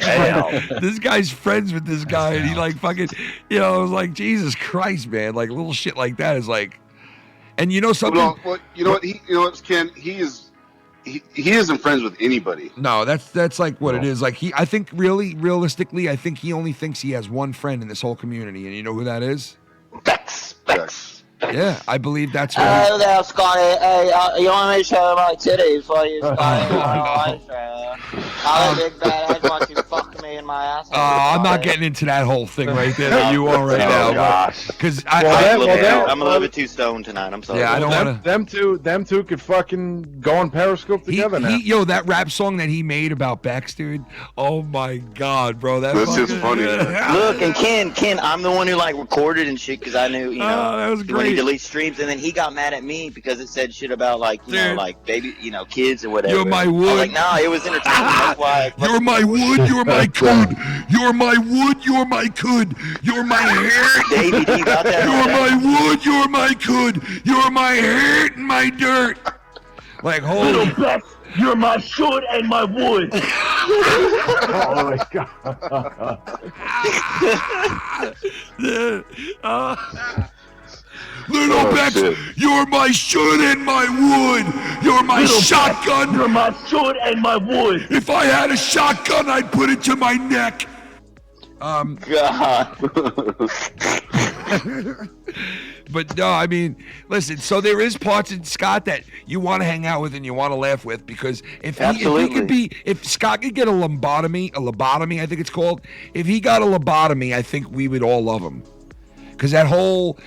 This guy's friends with this guy, and he like fucking, I was like, Jesus Christ, man! Like little shit like that is like, and you know something? Well, you know what, Ken? He isn't friends with anybody. No, that's like what it is. Like I think realistically, I think he only thinks he has one friend in this whole community, and you know who that is? Bex. Yeah, I believe that's what. Hello there, Scotty. Hey, you want me to show my titties for you, Scotty? I'm a big bad head. Want you to fuck me in my ass? I'm not getting into that whole thing right there that you are right now. Because I'm a little bit too stoned tonight. I'm sorry. Yeah, I don't want to. Them two could fucking go on Periscope together now. That rap song that he made about Bex, dude. Oh my God, bro, That's just funny. Look, and Ken, I'm the one who like recorded and shit because I knew, that was when great. he deletes streams, and then he got mad at me because it said shit about like like baby, kids or whatever. You're my I was wood. like, nah, it was entertainment. That's why. You're my wood. You're my coal. could. You're my wood, you're my could. You're my hair. Davey, do you got that? You're my wood, you're my could. You're my hurt and my dirt. Like, Little holy. Bex, you're my should and my wood. Oh my god. Little Bex, you're my should and my wood. You're my Little shotgun. Bex, you're my should and my wood. If I had a shotgun, I'd put it to my neck. God. But no, I mean, listen. So there is parts in Scott that you want to hang out with and you want to laugh with, because if Scott could get a lobotomy, I think it's called. If he got a lobotomy, I think we would all love him, because that whole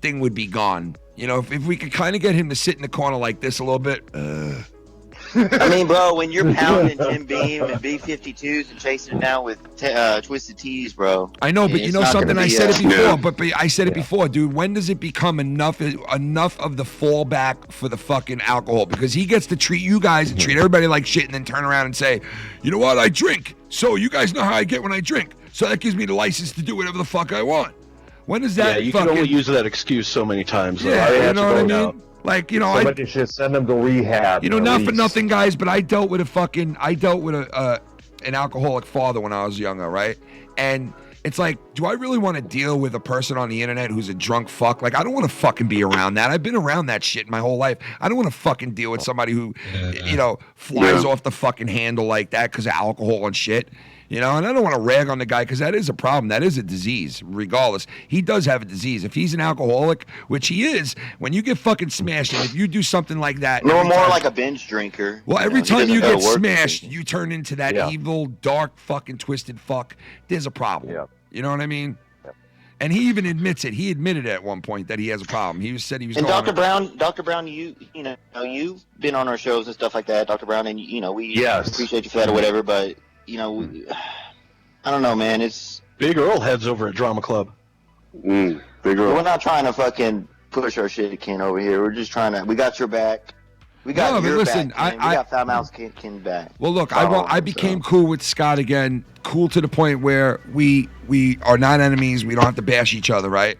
thing would be gone. You know, if we could kind of get him to sit in the corner like this a little bit. I mean, bro, when you're pounding Jim Beam and B-52s and chasing it down with Twisted Teas, bro. I know, but you know something? I said it before, Yeah. but I said it before, dude. When does it become enough of the fallback for the fucking alcohol? Because he gets to treat you guys and treat everybody like shit, and then turn around and say, you know what, I drink. So you guys know how I get when I drink. So that gives me the license to do whatever the fuck I want. When is that? Yeah, you can only use that excuse so many times. Yeah, you know what I mean? Like, you know, somebody should send them to rehab. You know, not for nothing, guys, but I dealt with an alcoholic father when I was younger, right? And it's like, do I really want to deal with a person on the internet who's a drunk fuck? Like, I don't want to fucking be around that. I've been around that shit my whole life. I don't want to fucking deal with somebody who, you know, flies off the fucking handle like that because of alcohol and shit. You know, and I don't want to rag on the guy, because that is a problem. That is a disease, regardless. He does have a disease. If he's an alcoholic, which he is, when you get fucking smashed, and if you do something like that... No, more like a binge drinker. Well, every time you get smashed, smashed, you turn into that evil, dark, fucking twisted fuck. There's a problem. Yeah. You know what I mean? Yeah. And he even admits it. He admitted at one point that he has a problem. He said he was. And Dr. Brown, you know, you've been on our shows and stuff like that, Dr. Brown, and you know we appreciate you for that or whatever. But you know, I don't know, man. It's Big Earl heads over at Drama Club. Big Earl. We're not trying to fucking push our shit Ken over here. We're just trying to. We got your back. We got your back. Ken. We got FoulMouths Ken back. Well, look, I became cool with Scott again, cool to the point where we are not enemies. We don't have to bash each other, right?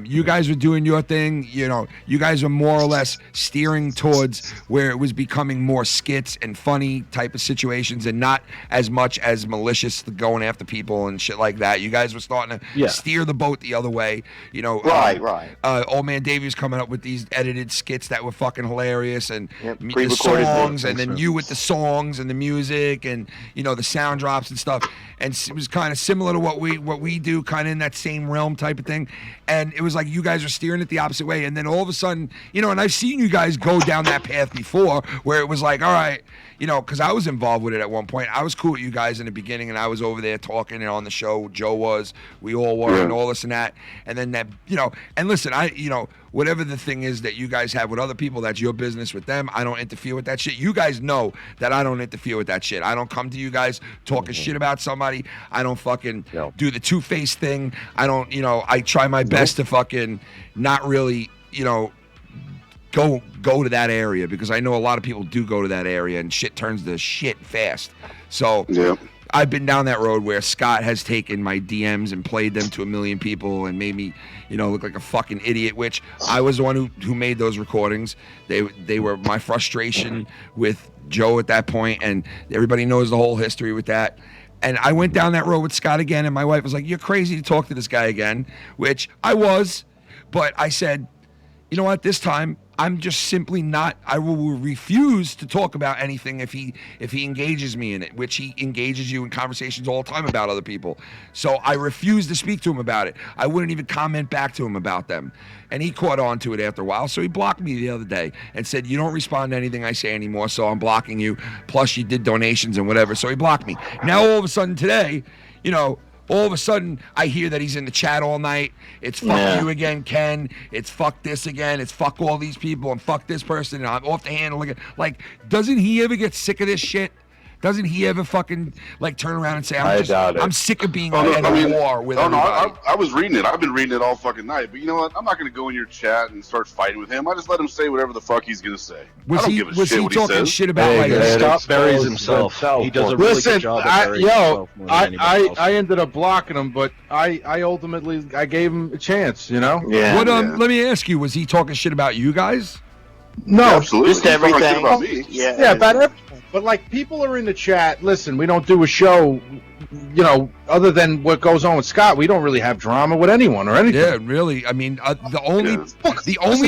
You guys were doing your thing. You know, you guys were more or less steering towards where it was becoming more skits and funny type of situations, and not as much as malicious going after people and shit like that. You guys were starting to steer the boat the other way. You know, right. Old Man Davey was coming up with these edited skits that were fucking hilarious, and the songs, and then you with the songs and the music, and you know the sound drops and stuff. And it was kind of similar to what we do, kind of in that same realm type of thing. And it was like you guys were steering it the opposite way. And then all of a sudden, you know, and I've seen you guys go down that path before, where it was like, all right, you know, because I was involved with it at one point. I was cool with you guys in the beginning, and I was over there talking and on the show. Joe was, we all were, and all this and that. And then that, you know, and listen, whatever the thing is that you guys have with other people, that's your business with them. I don't interfere with that shit. You guys know that I don't interfere with that shit. I don't come to you guys talking shit about somebody. I don't fucking do the two-faced thing. I don't, you know, I try my best to fucking not really, you know, go to that area, because I know a lot of people do go to that area and shit turns to shit fast. So I've been down that road where Scott has taken my DMs and played them to a million people and made me, you know, look like a fucking idiot, which I was the one who made those recordings. They were my frustration with Joe at that point, and everybody knows the whole history with that. And I went down that road with Scott again, and my wife was like, you're crazy to talk to this guy again, which I was, but I said, you know what, this time I'm just simply not. I will refuse to talk about anything if he engages me in it, which he engages you in conversations all the time about other people. So I refuse to speak to him about it. I wouldn't even comment back to him about them. And he caught on to it after a while, so he blocked me the other day and said, you don't respond to anything I say anymore, so I'm blocking you. Plus you did donations and whatever, so he blocked me. Now all of a sudden today, you know, all of a sudden, I hear that he's in the chat all night. It's fuck you again, Ken. It's fuck this again. It's fuck all these people and fuck this person. And I'm off the handle. Like, doesn't he ever get sick of this shit? Doesn't he ever fucking like turn around and say, I doubt it. I'm sick of being Oh, no, at I mean, war with oh, no, everybody. I was reading it. I've been reading it all fucking night. But you know what? I'm not going to go in your chat and start fighting with him. I just let him say whatever the fuck he's going to say. I don't give a shit what he talking says. shit about like Scott buries himself. He does a really good job at burying himself more than anybody else. I ended up blocking him, but I ultimately gave him a chance. You know. Yeah. What let me ask you, was he talking shit about you guys? No, absolutely. Just everything. About me. Yeah, about everything. But like, people are in the chat. Listen, we don't do a show, you know, other than what goes on with Scott. We don't really have drama with anyone or anything. Yeah, really. I mean, the only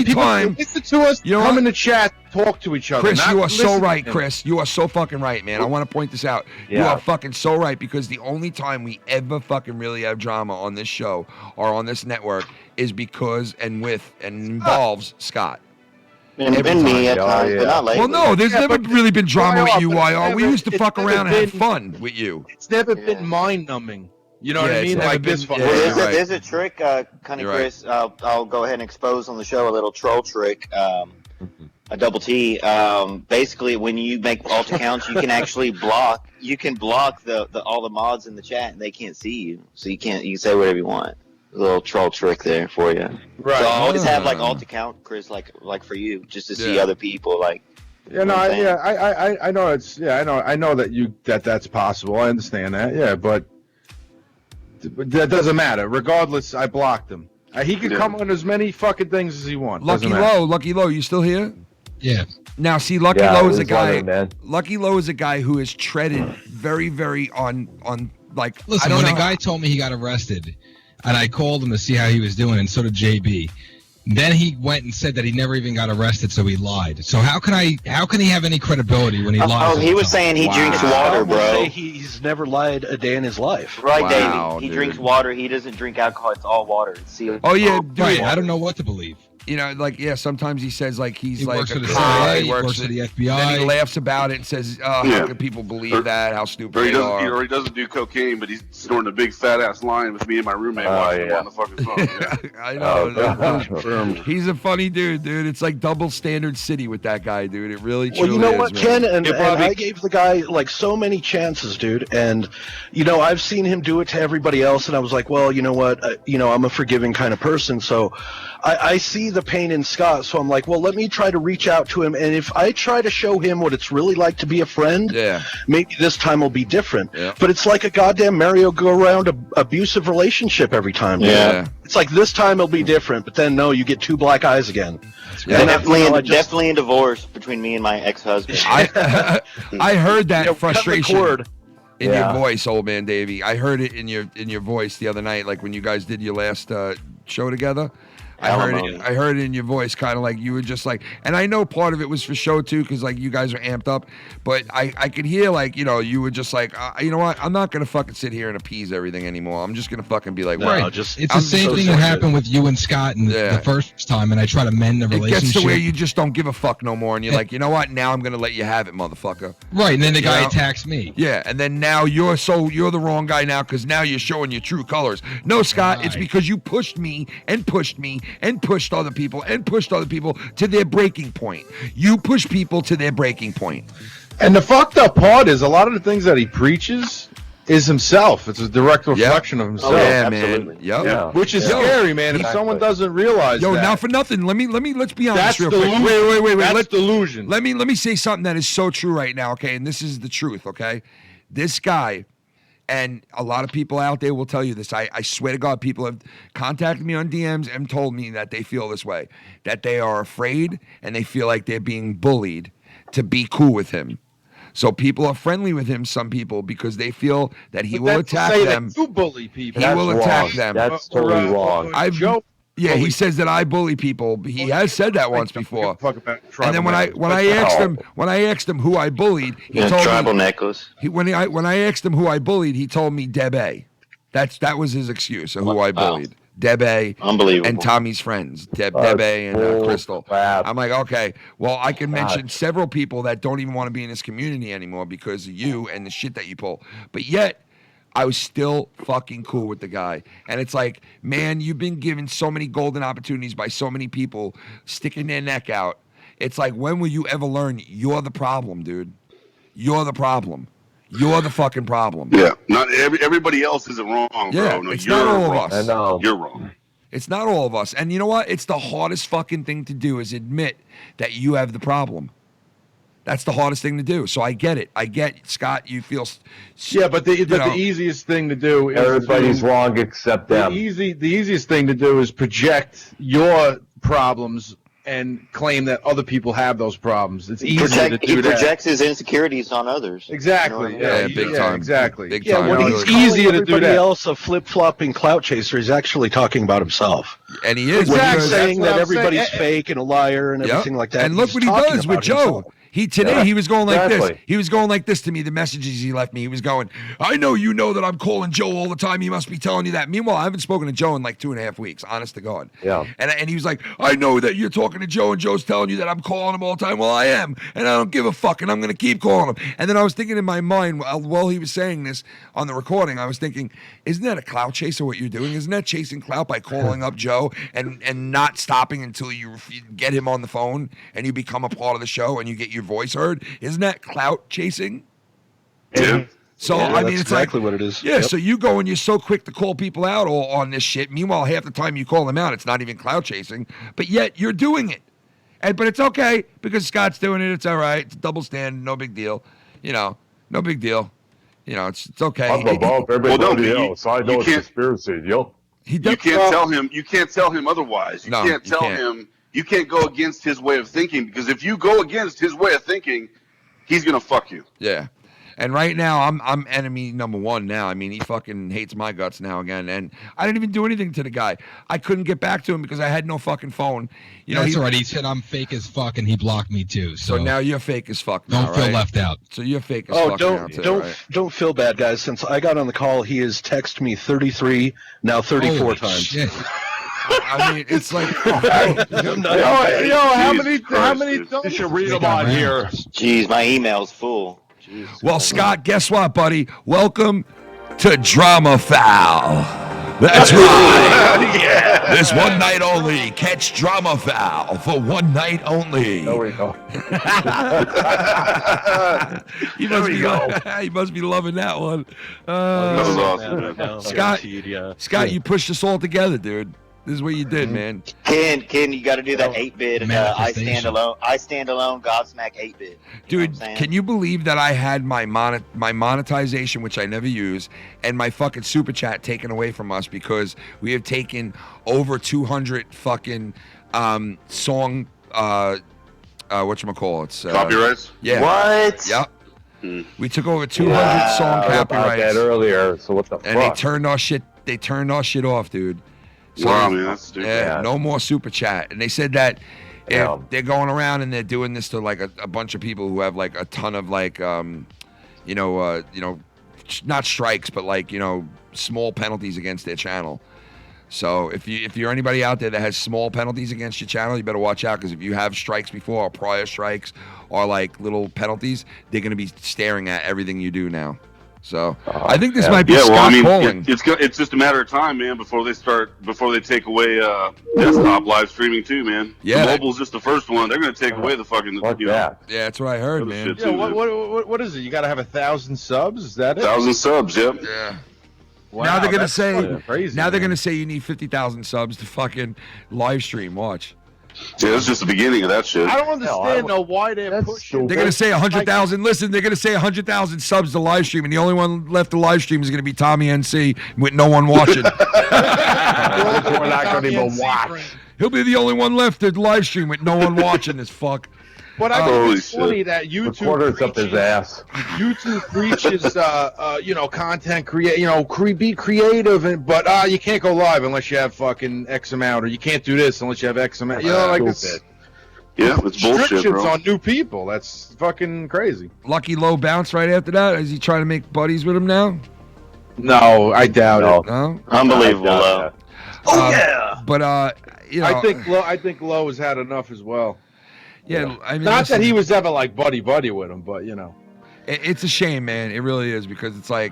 People time listen to us, you know come what? in the chat, talk to each other. Chris, not you are listen so to right, him. Chris. You are so fucking right, man. I want to point this out. You Yeah. are fucking so right, because the only time we ever fucking really have drama on this show or on this network is because and involves Scott. And me at times, but not lately. Well, no, there's never really been drama with you, YR. We used to it's fuck never around and have been- fun with you. It's never been mind-numbing. You know what Yeah, I it's mean? never Like this. been- fucking- yeah, Well, right. there's a trick, Cunny You're Chris. I'll go ahead and expose on the show a little troll trick. A double T. Basically, when you make alt accounts, you can actually block. You can block the all the mods in the chat, and they can't see you. So you can say whatever you want. A little troll trick there for you. Right. So I always have like alt account, Chris, like for you, just to see Yeah. other people. Like, Yeah, no, I know it's I know that that's possible. I understand that. Yeah, but that doesn't matter. Regardless, I blocked him. He can come on as many fucking things as he wants. Lucky Doesn't matter. Lucky Low, you still here? Yeah. Now, see, Lucky Yeah, Low I is a was guy. wondering, man. Lucky Low is a guy who is treaded very, very on like. I Listen, don't when know. the guy told me he got arrested, and I called him to see how he was doing, and so did JB. Then he went and said that he never even got arrested, so he lied. So how can he have any credibility when he lies? oh, all he the was time? saying he drinks water, Scott would bro. say he's never lied a day in his life. Right, Wow, Davey. He dude. drinks water. He doesn't drink alcohol. It's all water. It's sealed. Oh yeah, dude. Right, I don't know what to believe. You know, like sometimes he says like he's He like works a for the cop, CIA, he he works for the FBI. Then he laughs about it and says, "Oh, Yeah. how can people believe that? How stupid Or he they doesn't, are." or he doesn't do cocaine, but he's snorting a big fat ass line with me and my roommate watching him on the fucking phone. Yeah. I know. Confirmed. He's a funny dude. It's like double standard city with that guy, dude. It really Well, truly you know is, what, man. Ken, and Bobby. I gave the guy like so many chances, dude. And you know, I've seen him do it to everybody else, and I was like, well, you know what, I'm a forgiving kind of person, so I see the pain in Scott. So I'm like, well, let me try to reach out to him, and if I try to show him what it's really like to be a friend, maybe this time will be different. Yeah. But it's like a goddamn merry-go-round abusive relationship every time. dude. Yeah. It's like this time it'll be different, but then no, you get two black eyes again. Yeah. And Definitely a divorce between me and my ex-husband. I heard that cut the frustration cord. in Yeah. your voice, old man Davey. I heard it in your voice the other night, like when you guys did your last show together. I heard it in your voice, kind of like you were just like, and I know part of it was for show too, because like you guys are amped up, but I could hear like, you were just like, you know what, I'm not gonna fucking sit here and appease everything anymore. I'm just gonna fucking be like, Right. well, It's the same thing that happened with you and Scott the first time, and I try to mend the It relationship. gets to where you just don't give a fuck no more, and you're like, you know what, now I'm gonna let you have it, motherfucker. Right, and then the You guy know? attacks me. Yeah, and then now you're the wrong guy now, because now you're showing your true colors. No, Scott, it's because you pushed me and pushed me and pushed other people and pushed other people to their breaking point. You push people to their breaking point. And the fucked up part is a lot of the things that he preaches is himself. It's a direct reflection of himself. Oh, yeah, man. Yep. Yeah. Which is scary, man. If someone doesn't realize Yo, that. not for nothing. Let's be honest That's real quick. delusion. Wait. That's delusion. Let me say something that is so true right now, okay? And this is the truth, okay? This guy, and a lot of people out there will tell you this. I swear to God, people have contacted me on DMs and told me that they feel this way, that they are afraid and they feel like they're being bullied to be cool with him. So people are friendly with him, some people, because they feel that he will attack them. You bully people. He will attack them. That's totally wrong. Yeah, he says that I bully people. He has said that once before. And then when I asked him who I bullied, he told tribal me necklace. when I asked him who I bullied, he told me Debe. That was his excuse of who I bullied. Debe Unbelievable. and Tommy's friends, Debe and Crystal. I'm like, okay, well, I can mention several people that don't even want to be in this community anymore because of you and the shit that you pull. But yet, I was still fucking cool with the guy. And it's like, man, you've been given so many golden opportunities by so many people sticking their neck out. It's like, when will you ever learn you're the problem, dude? You're the problem. You're the fucking problem. Yeah, not everybody else isn't wrong, Yeah, bro. No, it's you're not all wrong. of us. I know. You're wrong. It's not all of us. And you know what? It's the hardest fucking thing to do is admit that you have the problem. That's the hardest thing to do. So I get it. I get, Scott, you feel... Yeah, but the easiest thing to do is... Everybody's wrong except them. The easiest thing to do is project your problems and claim that other people have those problems. It's easy to do He that. projects his insecurities on others. Exactly. You know what I mean? big time. Exactly. Big Yeah, time. when You know, he's it's easier to do everybody that. else a flip-flopping clout chaser, he's actually talking about himself. and he is. When Exactly. he's because- saying That's that what I'm everybody's saying. fake and a liar and Yep. everything like that. And look he's what he talking does with about Joe. himself. He was going like this. Exactly. He was going like this to me, the messages he left me. He was going, I know you know that I'm calling Joe all the time. He must be telling you that. Meanwhile, I haven't spoken to Joe in like 2.5 weeks, honest to God. Yeah. And he was like, I know that you're talking to Joe and Joe's telling you that I'm calling him all the time. Well, I am. And I don't give a fuck. And I'm going to keep calling him. And then I was thinking in my mind, while he was saying this on the recording, I was thinking, isn't that a clout chaser what you're doing? Isn't that chasing clout by calling up Joe and not stopping until you get him on the phone and you become a part of the show and you get your voice heard? Isn't that clout chasing? Yeah. So Yeah, I mean, that's it's exactly like, what it is. Yeah. Yep. So you go and you're so quick to call people out all on this shit. Meanwhile, half the time you call them out, it's not even clout chasing, but yet you're doing it. But it's okay because Scott's doing it. It's all right. It's a double standard. No big deal. No big deal. It's okay. I'm above everybody you- else. I know you it's can't- conspiracy. Yo. You can't tell him. You can't tell him otherwise. You No, can't you tell can't. him. You can't go against his way of thinking because if you go against his way of thinking, he's gonna fuck you. Yeah. And right now, I'm enemy number one now. I mean, he fucking hates my guts now again. And I didn't even do anything to the guy. I couldn't get back to him because I had no fucking phone. That's all right. He said I'm fake as fuck, and he blocked me too. So now you're fake as fuck now, don't feel right? left out. So you're fake as Oh, fuck now, too, right? don't feel bad, guys. Since I got on the call, he has texted me 33, now 34 Holy times. shit. I mean, it's like... How many You should read them on here. Jeez, my email's full. Jeez. Well, Scott, guess what, buddy? Welcome to Drama Foul. That's right. Yeah. This one night only. Catch Drama Foul for one night only. There we go. He must be loving that one. That was awesome, man. Scott, you pushed us all together, dude. This is what you did, man. Ken, you got to do that 8-bit. I stand alone. Godsmack 8-bit. Dude, can you believe that I had my monetization, which I never use, and my fucking super chat taken away from us because we have taken over 200 fucking song whatchamacallit? Copyrights? Yeah. What? Yep. We took over 200 song I about copyrights. that earlier. So what the And they fuck? turned our shit off, dude. Wow, man, that's stupid. Yeah, no more super chat. And they said that Yeah. they're going around and they're doing this to like a bunch of people who have like a ton of like not strikes, but like small penalties against their channel. So if you're anybody out there that has small penalties against your channel, you better watch out because if you have strikes before or prior strikes or like little penalties, they're gonna be staring at everything you do now. So I think this might be Scott calling. It's just a matter of time, man, before they take away desktop live streaming too, man. Yeah. The mobile's just the first one. They're gonna take away the fucking Yeah, that's what I heard, other man. shit, Yeah, too, what is it? You got to have 1,000 subs? Is that it? 1,000 subs, yep. Yeah. Wow, now they're gonna that's say. fucking crazy, Now they're man. gonna say you need 50,000 subs to fucking live stream. Watch. Yeah, that's just the beginning of that shit. I don't understand though why they're pushing. They're gonna say 100,000. Listen, they're gonna say 100,000 subs to live stream, and the only one left to live stream is gonna be Tommy NC with no one watching. We're not going to even watch. He'll be the only one left to live stream with no one watching this fuck. But I Holy think it's shit. funny that YouTube Recorder's up his ass. YouTube preaches, content be creative, but you can't go live unless you have fucking X amount, or you can't do this unless you have X amount. It's Yeah, it's bullshit, restrictions bro. on new people. That's fucking crazy. Lucky Low bounce right after that. Is he trying to make buddies with him now? No, I doubt it. No. Unbelievable. But I think Lowe has had enough as well. Yeah, I mean, Not listen, that he was ever like buddy with him, but It's a shame, man. It really is because it's like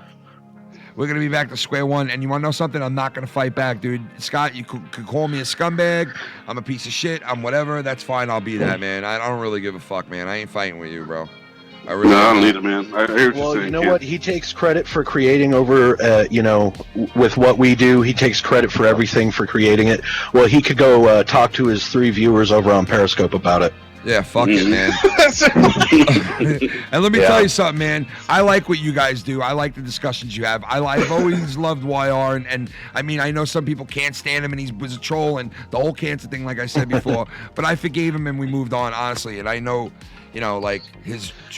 we're gonna be back to square one. And you want to know something? I'm not gonna fight back, dude. Scott, you could call me a scumbag. I'm a piece of shit. I'm whatever. That's fine. I'll be that, man. I don't really give a fuck, man. I ain't fighting with you, bro. I really No, I don't need it, man. I hear what you're Well, saying. you know Ken. what? He takes credit for creating over, with what we do. He takes credit for everything for creating it. Well, he could go talk to his 3 viewers over on Periscope about it. Yeah, fuck it, man. And let me tell you something, man. I like what you guys do. I like the discussions you have. I've always loved YR, and I mean, I know some people can't stand him, and he was a troll, and the whole cancer thing, like I said before. But I forgave him, and we moved on, honestly. And I know, like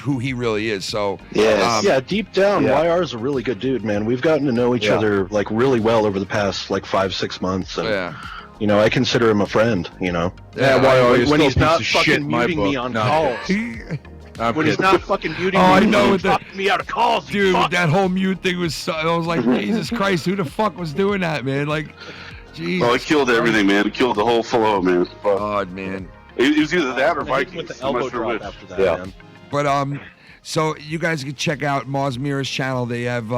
who he really is. So yeah, deep down, YR is a really good dude, man. We've gotten to know each other like really well over the past like 5-6 months. And, I consider him a friend. Yeah, YR, when he's not shit, fucking muting me on calls. When he's not fucking muting me, I know he's fucking me out of calls. Dude, that whole mute thing was so, I was like, Jesus Christ, who the fuck was doing that, man? Like, Jesus. Oh, it killed everything, man. It killed the whole flow, man. God, man. It was either that or Vikings. With the elbow drop after that, man. But so you guys can check out Mars Mirror's channel. They have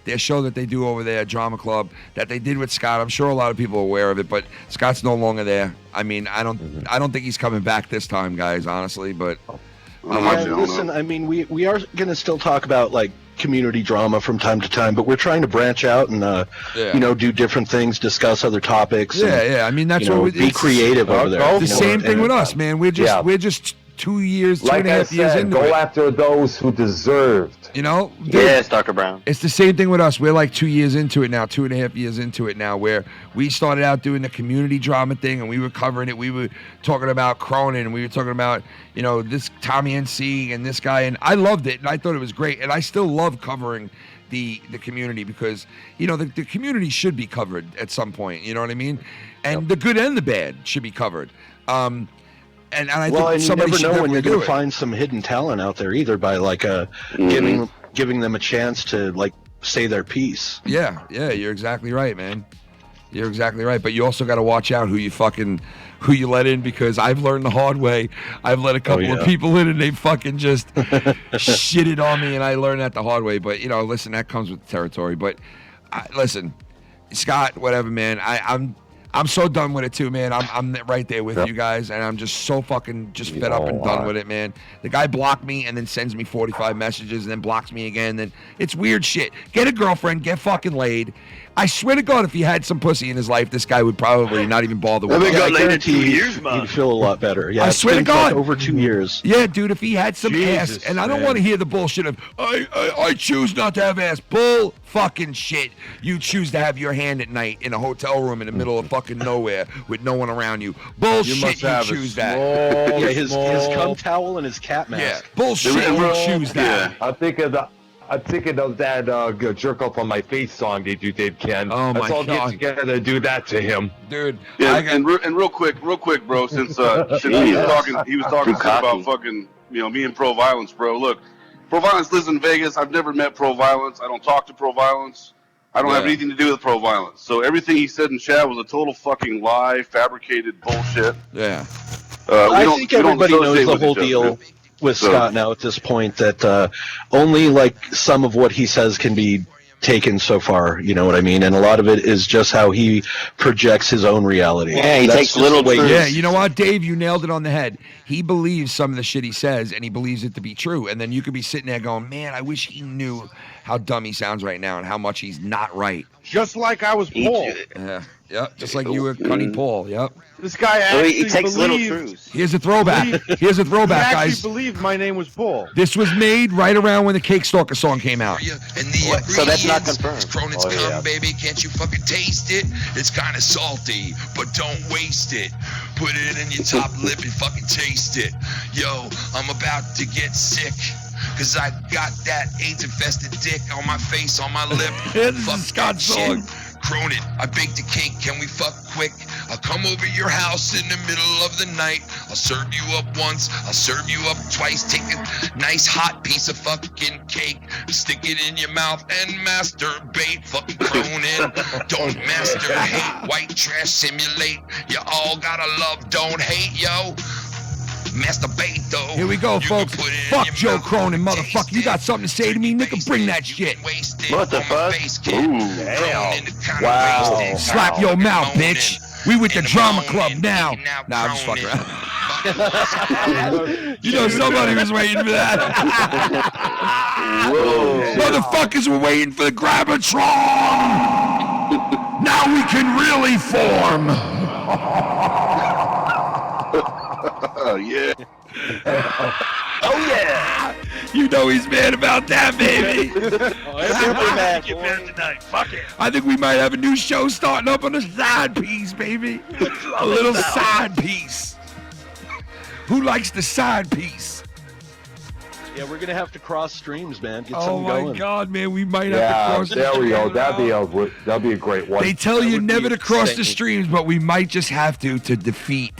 their show that they do over there, Drama Club, that they did with Scott. I'm sure a lot of people are aware of it, but Scott's no longer there. I mean, I don't think he's coming back this time, guys. Honestly, but listen, I mean, we are gonna still talk about like community drama from time to time, but we're trying to branch out and do different things, discuss other topics. Yeah. I mean, that's what we be creative over there. The same thing with us, man. We're just 2 years, like 2.5 years into go it. after those who deserved. Dude, Yes, Dr. Brown. It's the same thing with us. We're like 2 years into it now, 2.5 years into it now, where we started out doing the community drama thing, and we were covering it. We were talking about Cronin, and we were talking about, this Tommy NC and this guy, and I loved it, and I thought it was great, and I still love covering the community because, the community should be covered at some point, you know what I mean? And the good and the bad should be covered. And I think and you somebody never should know when you're definitely going do to it. find some hidden talent out there either by like giving them a chance to like say their piece. Yeah, you're exactly right, man. You're exactly right. But you also got to watch out who you let in, because I've learned the hard way. I've let a couple of people in, and they fucking just shitted on me, and I learned that the hard way. But listen, that comes with the territory. But listen, Scott, whatever, man. I'm so done with it too, man. I'm right there with you guys, and I'm just so fucking fed up and done with it, man. The guy blocked me and then sends me 45 messages and then blocks me again. Then it's weird shit. Get a girlfriend, get fucking laid. I swear to God, if he had some pussy in his life, this guy would probably not even bother with it. I guarantee he'd feel a lot better. Yeah, I swear to God, like over 2 years. Yeah, dude, if he had some ass, and I don't want to hear the bullshit of I choose not to have ass. Bull fucking shit. You choose to have your hand at night in a hotel room in the middle of fucking nowhere with no one around you. Bullshit. You choose that. Yeah, his cum towel and his cat mask. Yeah, bullshit. You choose that. I'm thinking of that jerk off on my face song that you did, Ken. Oh Let's my all God. get together to do that to him, dude. Yeah, and real quick, bro. Since he was talking shit about fucking, me and Pro Violence, bro. Look, Pro Violence lives in Vegas. I've never met Pro Violence. I don't talk to Pro Violence. I don't have anything to do with Pro Violence. So everything he said in chat was a total fucking lie, fabricated bullshit. Yeah. I think everybody knows the whole deal with Scott now at this point, that only like some of what he says can be taken so far, you know what I mean? And a lot of it is just how he projects his own reality. Yeah, he takes little truths. Yeah, you know what, Dave? You nailed it on the head. He believes some of the shit he says, and he believes it to be true. And then you could be sitting there going, man, I wish he knew how dumb he sounds right now and how much he's not right. Just like I was Paul. Yeah, yep. Just like you were Cunny Paul. Yep. This guy actually he takes little believed, truths. Here's a throwback. Here's a throwback, he guys. actually believed my name was Paul. This was made right around when the Cake Stalker song came out. So that's not confirmed. Cronin's cum, baby, can't you fucking taste it? It's kind of salty, but don't waste it. Put it in your top lip and fucking taste it. Yo, I'm about to get sick, cause I got that AIDS-infested dick on my face, on my lip. This is Scott's song. Cronin, I baked a cake, can we fuck quick? I'll come over your house in the middle of the night. I'll serve you up once, I'll serve you up twice. Take a nice hot piece of fucking cake, stick it in your mouth and masturbate. Fucking Cronin, don't master hate, white trash simulate. You all gotta love, don't hate, yo. Masturbate though. Here we go, folks. Fuck Joe Cronin, motherfucker. You got something to say to me, nigga? Bring that shit. What the fuck? damn. Wow. Slap your mouth, bitch. We with the drama club now. Nah, I'm just fucking around. You know somebody was waiting for that. Motherfuckers were waiting for the Grabatron. Now we can really form. Oh yeah. Oh yeah. You know he's mad about that, baby. Superman. Get mad tonight. Fuck it. I think we might have a new show starting up on a side piece, baby. A little side piece. Who likes the side piece? Yeah, we're gonna have to cross streams, man. Get Oh something my going. God, man, we might have to cross. There we go. That'd be a great one. They tell you never to cross the streams, but we might just have to defeat.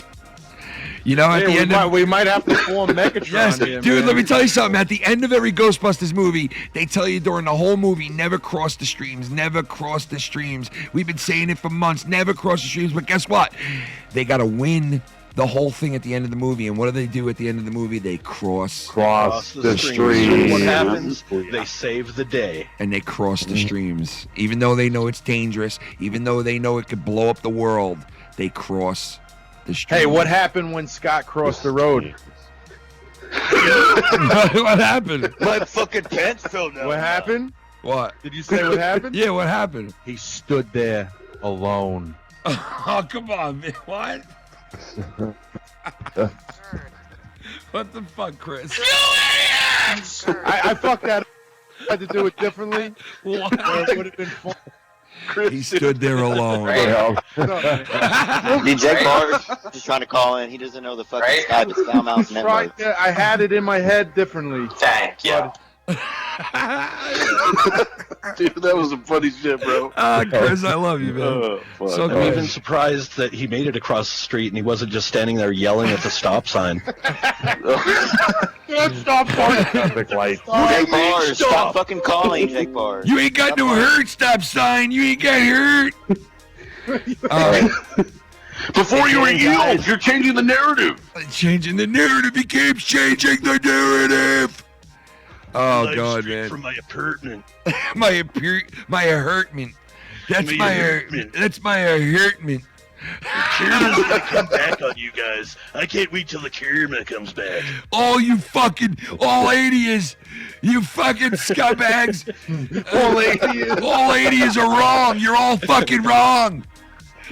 You know, at the end we might have to form Megatron. Yes, here, dude, man. let me tell you something. At the end of every Ghostbusters movie, they tell you during the whole movie, never cross the streams, never cross the streams. We've been saying it for months, never cross the streams. But guess what? They got to win the whole thing at the end of the movie. And what do they do at the end of the movie? They cross the streams. What happens? They save the day. And they cross the streams. Even though they know it's dangerous, even though they know it could blow up the world, they cross the streams. Hey, what happened when Scott crossed the road? What happened? My fucking pants fell down. What happened? What? Did you say what happened? Yeah, what happened? He stood there alone. Oh, come on, man. What? What the fuck, Chris? I fucked that up. I had to do it differently. What? It would have been fun. He stood there alone. Dude, Jake Barr's just trying to call in. He doesn't know the fucking Skype. It's FoulMouths Network. Right there, I had it in my head differently. Thank you. Dude, that was some funny shit, bro. Chris, I love you, man. So I'm even surprised that he made it across the street and he wasn't just standing there yelling at the stop sign. Can't stop Traffic light. Jake Barr, stop fucking calling, Jake Barr. You ain't got no hurt stop sign. You ain't got hurt. Before you were healed, you're changing the narrative. Changing the narrative. He keeps changing the narrative. Oh Live God, stream man. From my apartment. my apartment. That's my apartment. That's my apartment. Chairman's gonna come back on you guys. I can't wait till the chairman comes back. All you fucking, all idiots, you fucking scumbags. All idiots are wrong. You're all fucking wrong.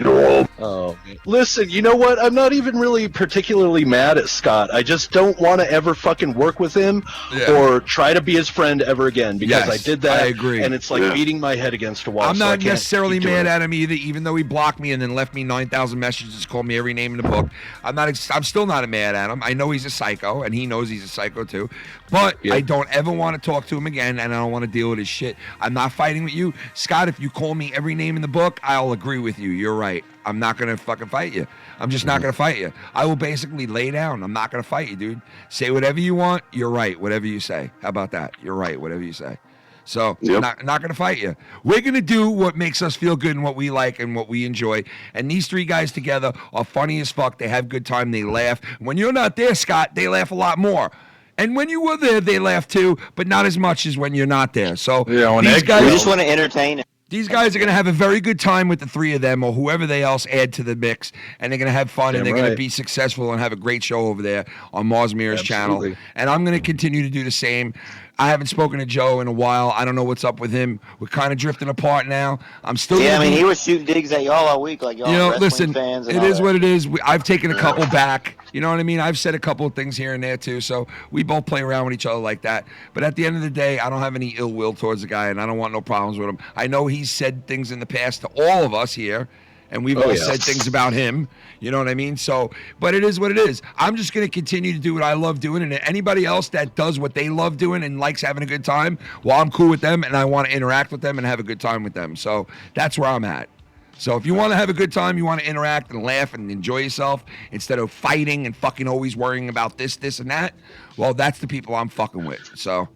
Oh, listen, you know what? I'm not even really particularly mad at Scott. I just don't want to ever fucking work with him or try to be his friend ever again because I did that. I agree. And it's like beating my head against a wall. I'm so I not can't necessarily keep doing mad it. at him either, even though he blocked me and then left me 9,000 messages, called me every name in the book. I'm still not mad at him. I know he's a psycho, and he knows he's a psycho too. But I don't ever want to talk to him again, and I don't want to deal with his shit. I'm not fighting with you, Scott. If you call me every name in the book, I'll agree with you. You're right. I'm not gonna fucking fight you. I'm just not gonna fight you. I will basically lay down. I'm not gonna fight you, dude. Say whatever you want. You're right. Whatever you say. How about that? You're right. Whatever you say. So I'm not gonna fight you. We're gonna do what makes us feel good and what we like and what we enjoy. And these three guys together are funny as fuck. They have good time. They laugh. When you're not there, Scott, they laugh a lot more. And when you were there, they laugh too, but not as much as when you're not there. So these guys, We just want to entertain. these guys are going to have a very good time with the three of them or whoever they else add to the mix, and they're going to have fun, and they're going to be successful and have a great show over there on Mars Mirror's channel. And I'm going to continue to do the same. I haven't spoken to Joe in a while. I don't know what's up with him. We're kind of drifting apart now. I'm still. Yeah, I mean, he was shooting digs at y'all all week, like y'all wrestling listen, fans. And it all is that. what it is. I've taken a couple back. You know what I mean? I've said a couple of things here and there too. So we both play around with each other like that. But at the end of the day, I don't have any ill will towards the guy, and I don't want no problems with him. I know he's said things in the past to all of us here, and we've all said things about him. You know what I mean? So, but it is what it is. I'm just going to continue to do what I love doing, and anybody else that does what they love doing and likes having a good time, well, I'm cool with them, and I want to interact with them and have a good time with them. So that's where I'm at. So if you want to have a good time, you want to interact and laugh and enjoy yourself instead of fighting and fucking always worrying about this, and that, well, that's the people I'm fucking with. So,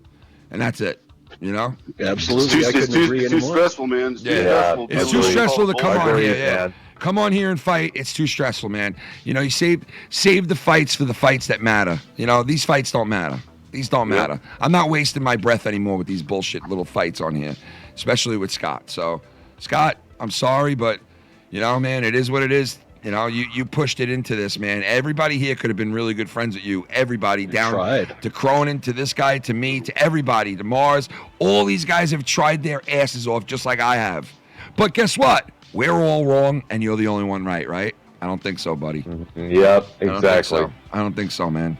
and that's it. You know? Absolutely. It's too stressful, man. It's too stressful. It's too stressful to come on here. Yeah. Come on here and fight. It's too stressful, man. You know, you save the fights for the fights that matter. You know, these fights don't matter. These don't matter. I'm not wasting my breath anymore with these bullshit little fights on here, especially with Scott. So, Scott, I'm sorry, but, you know, man, it is what it is. You know, you pushed it into this, man. Everybody here could have been really good friends with you. Everybody down to Cronin, to this guy, to me, to everybody, to Mars. All these guys have tried their asses off just like I have. But guess what? We're all wrong, and you're the only one right? I don't think so, buddy. Yep, exactly. I don't think so, man.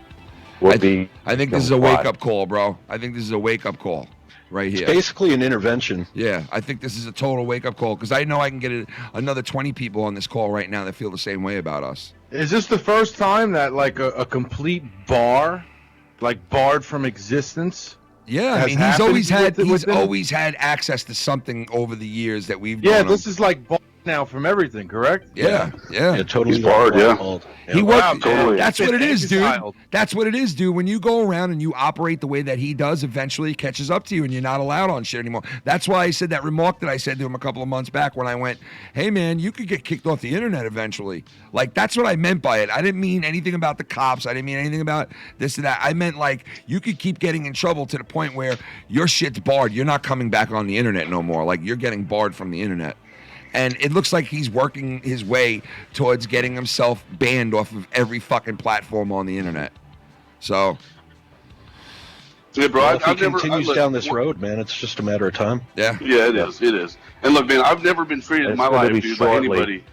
I think this is a wake-up call, bro. I think this is a wake-up call right here. It's basically an intervention. Yeah, I think this is a total wake-up call because I know I can get another 20 people on this call right now that feel the same way about us. Is this the first time that like a complete bar, like barred from existence? Yeah, I mean he's always had access to something over the years that we've. Yeah, this is like barred now from everything, correct? Yeah. Totally. He's barred, yeah. Totally. That's what it is, dude. That's what it is, dude. When you go around and you operate the way that he does, eventually it catches up to you and you're not allowed on shit anymore. That's why I said that remark that I said to him a couple of months back when I went, hey, man, you could get kicked off the internet eventually. Like, that's what I meant by it. I didn't mean anything about the cops. I didn't mean anything about this and that. I meant, like, you could keep getting in trouble to the point where your shit's barred. You're not coming back on the internet no more. Like, you're getting barred from the internet. And it looks like he's working his way towards getting himself banned off of every fucking platform on the internet. So, yeah, bro. Well, if he continues down this road, man, it's just a matter of time. Yeah. Yeah, it is. It is. And look, man, I've never been treated in my life, dude, by anybody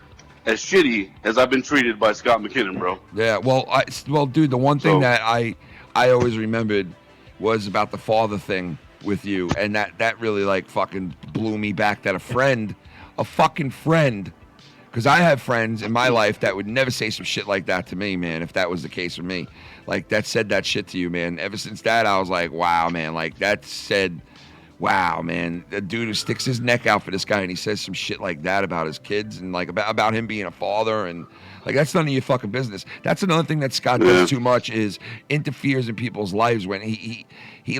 as shitty as I've been treated by Scott McKinnon, bro. Yeah. Well, dude, the one thing that I always remembered was about the father thing with you, and that really like fucking blew me back. That a fucking friend, because I have friends in my life that would never say some shit like that to me, man, if that was the case for me. Like, that said that shit to you, man. Ever since that, I was like, wow, man. Like, that said, wow, man. The dude who sticks his neck out for this guy and he says some shit like that about his kids and, like, about him being a father and, like, that's none of your fucking business. That's another thing that Scott does too much is interferes in people's lives when he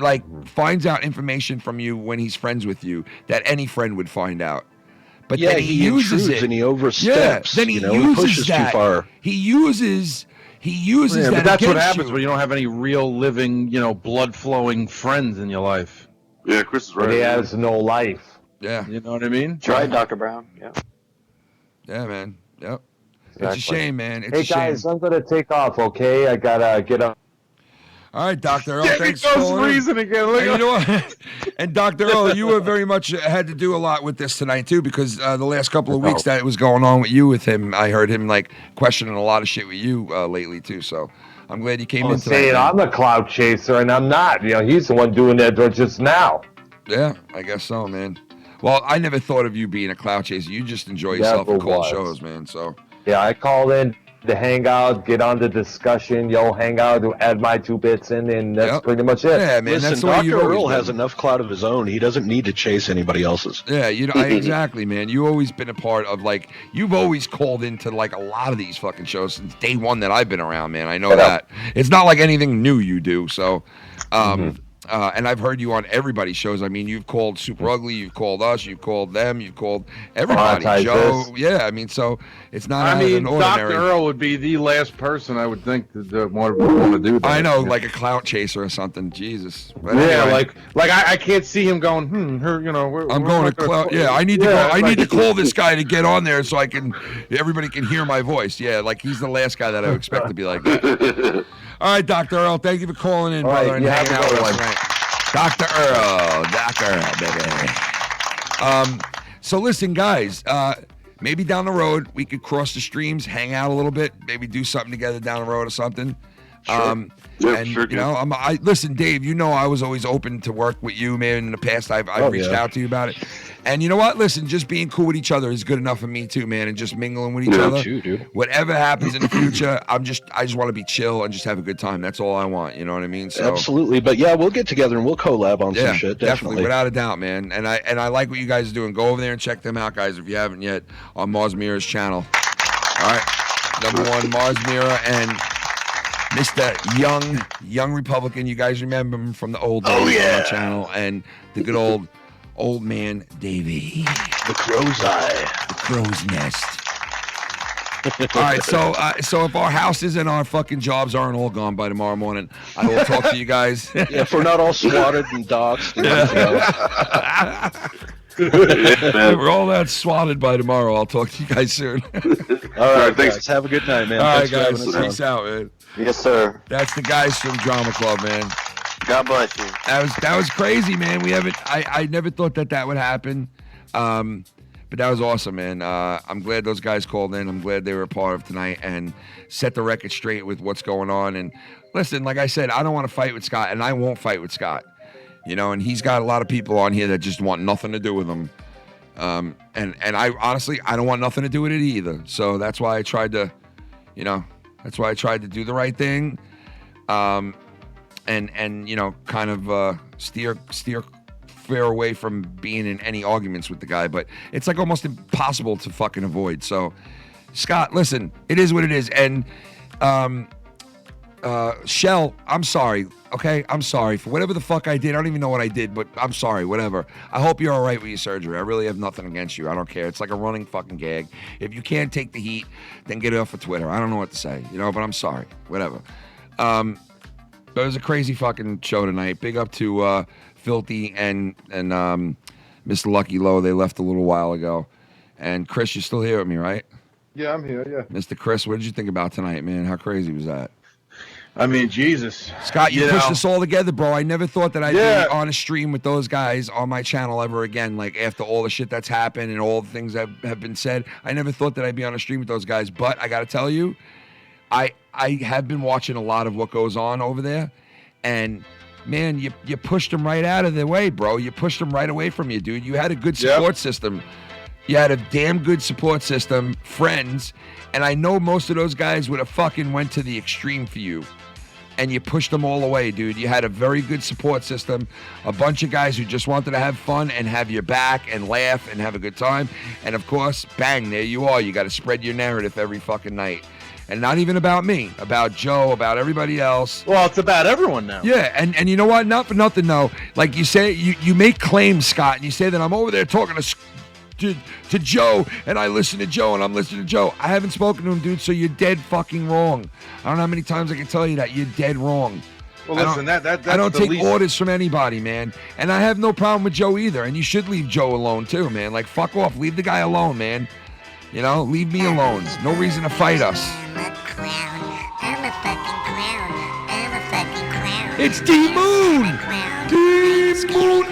like, finds out information from you when he's friends with you that any friend would find out. But yeah, then he uses it and he oversteps. Yeah, then he uses that. Too far. He uses that. But that's what against happens you. when you don't have any real living, blood flowing friends in your life. Yeah, Chris is right. He has no life. Yeah. You know what I mean? Try Dr. Brown. Yeah. Yeah, man. Yep. Exactly. It's a shame, man. It's hey a shame. guys, I'm gonna take off. Okay, I gotta get up. All right, Dr. Earl, thanks for calling in. Again. And you know what? And Dr. Earl, you were very much had to do a lot with this tonight too, because the last couple of weeks that was going on with him, I heard him like questioning a lot of shit with you lately too. So I'm glad you came in tonight. Saying I'm the cloud chaser and I'm not. He's the one doing that just now. Yeah, I guess so, man. Well, I never thought of you being a cloud chaser. You just enjoy yourself and call shows, man. So yeah, I called in to hang out, get on the discussion, hang out, add my 2 bits in, and that's pretty much it. Yeah, man. Listen, that's the way Dr. Earl been. has enough clout of his own. He doesn't need to chase anybody else's. Yeah, exactly, man. You've always been a part of, like, you've always called into, like, a lot of these fucking shows since day one that I've been around, man. I know that. It's not like anything new you do, so, and I've heard you on everybody's shows. I mean, you've called Super Ugly, you've called us, you've called them, you've called everybody. Joe, yeah. I mean, so it's not. I mean, Dr. Earl would be the last person I would think that want to do that. I know, like a clout chaser or something. Jesus. But yeah, anyway. like I can't see him going. I'm going to clout. Yeah, I need to go. I need to call this guy to get on there so everybody can hear my voice. Yeah, like he's the last guy that I would expect to be like that. All right, Dr. Earl, thank you for calling in, brother, and hanging out with us tonight. Dr. Earl, baby. So listen, guys, maybe down the road we could cross the streams, hang out a little bit, maybe do something together down the road or something. Sure. Listen, Dave, I was always open to work with you, man. In the past, I've reached out to you about it. And you know what? Listen, just being cool with each other is good enough for me too, man. And just mingling with each other. Too, dude. Whatever happens in the future, I just want to be chill and just have a good time. That's all I want. You know what I mean? So absolutely. But yeah, we'll get together and we'll collab on some shit. Definitely, without a doubt, man. And I like what you guys are doing. Go over there and check them out, guys, if you haven't yet, on Mars Mirror's channel. All right, number 1, Mars Mirror and Mr. Young Republican. You guys remember him from the old days on our channel, and the good old man Davey. The crow's eye. The crow's nest. All right, so if our houses and our fucking jobs aren't all gone by tomorrow morning, I will talk to you guys. Yeah, if we're not all swatted and doxxed. If we're all that swatted by tomorrow, I'll talk to you guys soon. All right, thanks. guys. Have a good night, man. All right, Thanks for having guys. us on. Peace out, man. Yes, sir. That's the guys from Drama Club, man. God bless you. That was crazy, man. I never thought that would happen. But that was awesome, man. I'm glad those guys called in. I'm glad they were a part of tonight and set the record straight with what's going on. And listen, like I said, I don't want to fight with Scott, and I won't fight with Scott. You know, and he's got a lot of people on here that just want nothing to do with him. And I honestly, I don't want nothing to do with it either. So that's why I tried to, do the right thing. And kind of steer fair away from being in any arguments with the guy. But it's like almost impossible to fucking avoid. So, Scott, listen, it is what it is. And Shell, I'm sorry. Okay, I'm sorry for whatever the fuck I did. I don't even know what I did, but I'm sorry, whatever. I hope you're all right with your surgery. I really have nothing against you. I don't care. It's like a running fucking gag. If you can't take the heat, then get it off of Twitter. I don't know what to say, but I'm sorry. Whatever. But it was a crazy fucking show tonight. Big up to Filthy and Mr. Lucky Low. They left a little while ago. And Chris, you're still here with me, right? Yeah, I'm here, yeah. Mr. Chris, what did you think about tonight, man? How crazy was that? I mean, Jesus. Scott, you pushed us all together, bro. I never thought that I'd be on a stream with those guys on my channel ever again. Like, after all the shit that's happened and all the things that have been said, I never thought that I'd be on a stream with those guys. But I got to tell you, I have been watching a lot of what goes on over there. And, man, you pushed them right out of their way, bro. You pushed them right away from you, dude. You had a good support system. You had a damn good support system, friends. And I know most of those guys would have fucking went to the extreme for you. And you pushed them all away, dude. You had a very good support system. A bunch of guys who just wanted to have fun and have your back and laugh and have a good time. And, of course, bang, there you are. You got to spread your narrative every fucking night. And not even about me, about Joe, about everybody else. Well, it's about everyone now. Yeah, and you know what? Not for nothing, though. Like you say, you make claims, Scott, and you say that I'm over there talking to Joe, and I listen to Joe, and I'm listening to Joe. I haven't spoken to him, dude, so you're dead fucking wrong. I don't know how many times I can tell you that. You're dead wrong. Well, listen, that's I don't the take least... orders from anybody, man. And I have no problem with Joe either, and you should leave Joe alone, too, man. Like, fuck off. Leave the guy alone, man. Leave me alone. No reason to fight us. I'm a fucking clown. I'm a fucking clown. It's D-Moon! D-Moon!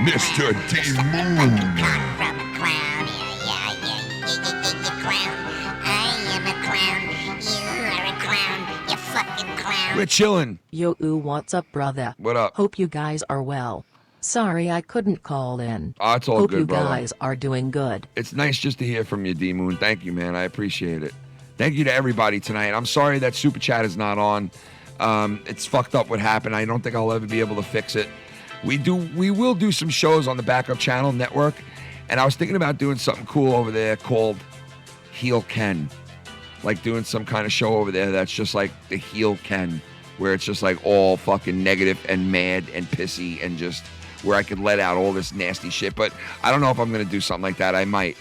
Mr. D-Moon! From a clown. Clown. I am a clown. You are a clown. You fucking clown. We're chilling. Yo, what's up, brother? What up? Hope you guys are well. Sorry I couldn't call in. Oh, it's all Hope good, you brother. guys are doing good. It's nice just to hear from you, D-Moon. Thank you, man. I appreciate it. Thank you to everybody tonight. I'm sorry that Super Chat is not on. It's fucked up what happened. I don't think I'll ever be able to fix it. We will do some shows on the backup channel network, and I was thinking about doing something cool over there called Heel Ken. Like doing some kind of show over there that's just like the Heel Ken, where it's just like all fucking negative and mad and pissy and just where I could let out all this nasty shit. But I don't know if I'm going to do something like that. I might.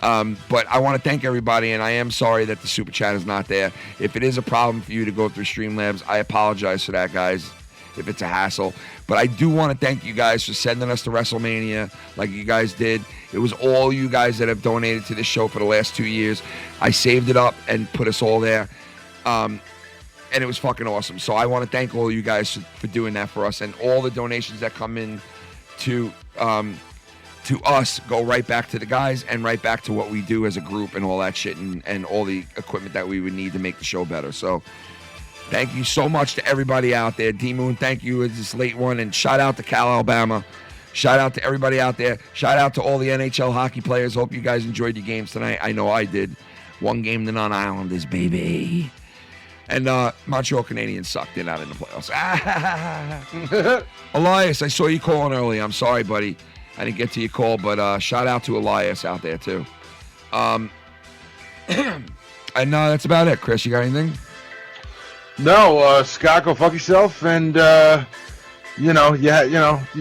But I want to thank everybody, and I am sorry that the Super Chat is not there. If it is a problem for you to go through Streamlabs, I apologize for that, guys, if it's a hassle. But I do want to thank you guys for sending us to WrestleMania like you guys did. It was all you guys that have donated to this show for the last 2 years. I saved it up and put us all there. And it was fucking awesome. So I want to thank all you guys for doing that for us. And all the donations that come in to us go right back to the guys and right back to what we do as a group and all that shit and all the equipment that we would need to make the show better. So thank you so much to everybody out there. D-Moon, thank you. It's this late one. And shout out to Cal, Alabama. Shout out to everybody out there. Shout out to all the NHL hockey players. Hope you guys enjoyed your games tonight. I know I did. One game to none Islanders, baby. And Montreal Canadiens sucked. They're not in the playoffs. Elias, I saw you calling early. I'm sorry, buddy. I didn't get to your call, but shout out to Elias out there, too. And that's about it. Chris, you got anything? No, Scott, go fuck yourself, and you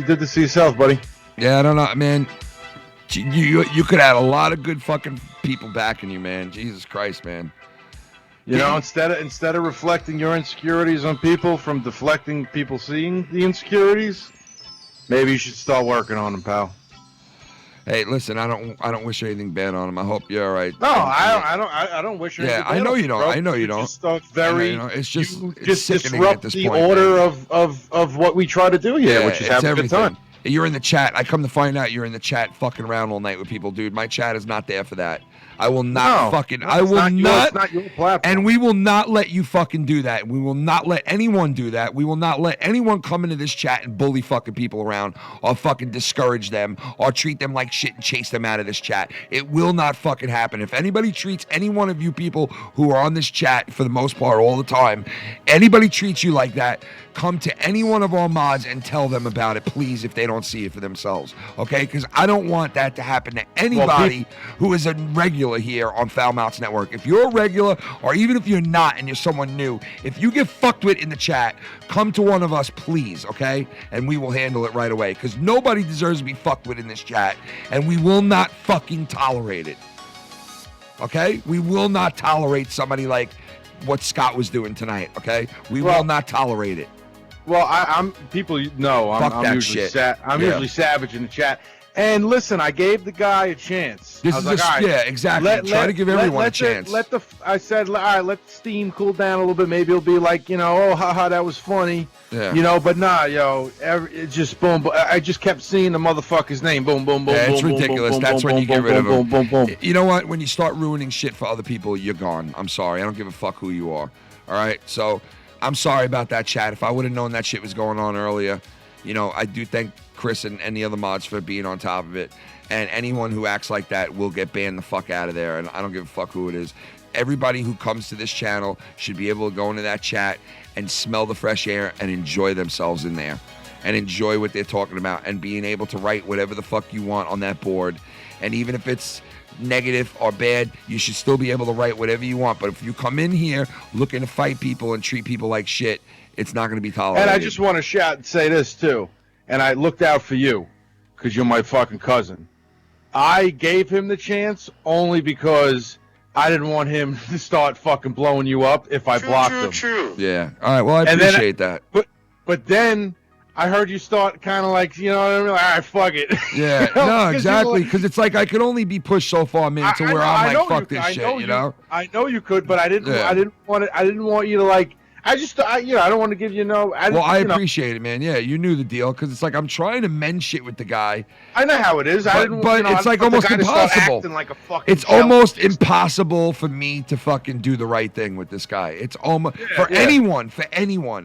did this to yourself, buddy. Yeah, I don't know, man. You could have a lot of good fucking people backing you, man. Jesus Christ, man. You know, instead of reflecting your insecurities on people from deflecting people seeing the insecurities, maybe you should start working on them, pal. Hey, listen, I don't wish anything bad on him. I hope you're all right. No, I don't wish anything. Yeah, I know you don't. bro. I know you don't. Just very. It's just you it's just sickening disrupt at this the point. order man. of what we try to do here, Yeah, which is it's have a good everything. time. You're in the chat. I come to find out you're in the chat fucking around all night with people, dude. My chat is not there for that. I will not I will not. It's not your platform. And we will not let you fucking do that. We will not let anyone do that. We will not let anyone come into this chat and bully fucking people around or fucking discourage them or treat them like shit and chase them out of this chat. It will not fucking happen. If anybody treats any one of you people who are on this chat for the most part all the time, anybody treats you like that, come to any one of our mods and tell them about it, please, if they don't see it for themselves. Okay? Because I don't want that to happen to anybody who is a regular here on Foul Mouths Network. If you're a regular, or even if you're not and you're someone new, if you get fucked with in the chat, come to one of us, please, okay? And we will handle it right away. Because nobody deserves to be fucked with in this chat, and we will not fucking tolerate it. Okay? We will not tolerate somebody like what Scott was doing tonight, okay? We will not tolerate it. Well, I'm people know I'm usually usually savage in the chat. And listen, I gave the guy a chance. This I was is like, all right, yeah, exactly. Try to give everyone a chance. I said, all right, let the steam cool down a little bit. Maybe it'll be like, oh, haha, that was funny. Yeah. But nah, it just boom. I just kept seeing the motherfucker's name. Boom, boom, boom, Yeah, boom, it's boom, ridiculous. boom, That's boom, when you boom, get rid of boom, them. boom, boom. You know what? When you start ruining shit for other people, you're gone. I'm sorry. I don't give a fuck who you are. All right? So I'm sorry about that, chat. If I would have known that shit was going on earlier, I do thank Chris and the other mods for being on top of it. And anyone who acts like that will get banned the fuck out of there. And I don't give a fuck who it is. Everybody who comes to this channel should be able to go into that chat and smell the fresh air and enjoy themselves in there. And enjoy what they're talking about. And being able to write whatever the fuck you want on that board. And even if it's negative or bad, you should still be able to write whatever you want. But if you come in here looking to fight people and treat people like shit, it's not going to be tolerated. And I just want to shout and say this too. And I looked out for you because you're my fucking cousin. I gave him the chance only because I didn't want him to start fucking blowing you up if I blocked him. True. Yeah. All right. Well, I appreciate that. But then I heard you start kind of like, like, all right, fuck it. Yeah. No, exactly. Because it's like I could only be pushed so far, man, to where I'm like, fuck this shit, I know you could, but I didn't want you to like. I don't want to give you I appreciate it, man. Yeah, you knew the deal because it's like I'm trying to mend shit with the guy. I know how it is. But it's like almost impossible. It's almost impossible for me to fucking do the right thing with this guy. It's almost anyone.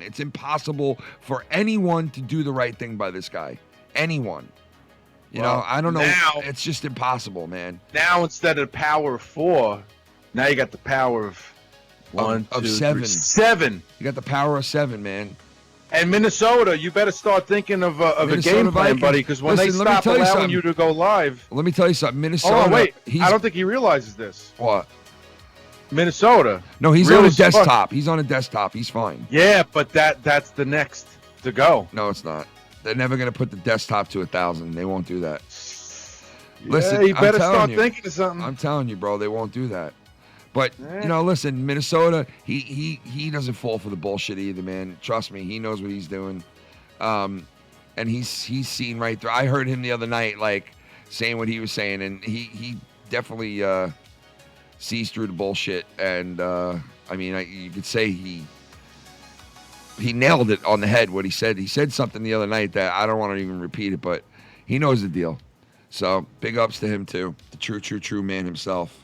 It's impossible for anyone to do the right thing by this guy. Anyone. I don't know. Now, it's just impossible, man. Now instead of the power of 4, now you got the power of 1, 2, 7. 3, 7. You got the power of 7, man. And Minnesota, you better start thinking of a game plan, buddy, because when they stop allowing you to go live. Let me tell you something. Minnesota. Oh, wait. I don't think he realizes this. What? Minnesota. No, he's on a desktop. He's on a desktop. He's fine. Yeah, but that's the next to go. No, it's not. They're never going to put the desktop to 1,000. They won't do that. Yeah, Listen, you better start thinking of something. I'm telling you, bro, they won't do that. But listen, Minnesota, he doesn't fall for the bullshit either, man. Trust me, he knows what he's doing, and he's seen right through. I heard him the other night, like saying what he was saying, and he definitely sees through the bullshit. And you could say he nailed it on the head. What he said. He said something the other night that I don't want to even repeat it, but he knows the deal. So big ups to him too, the true man himself.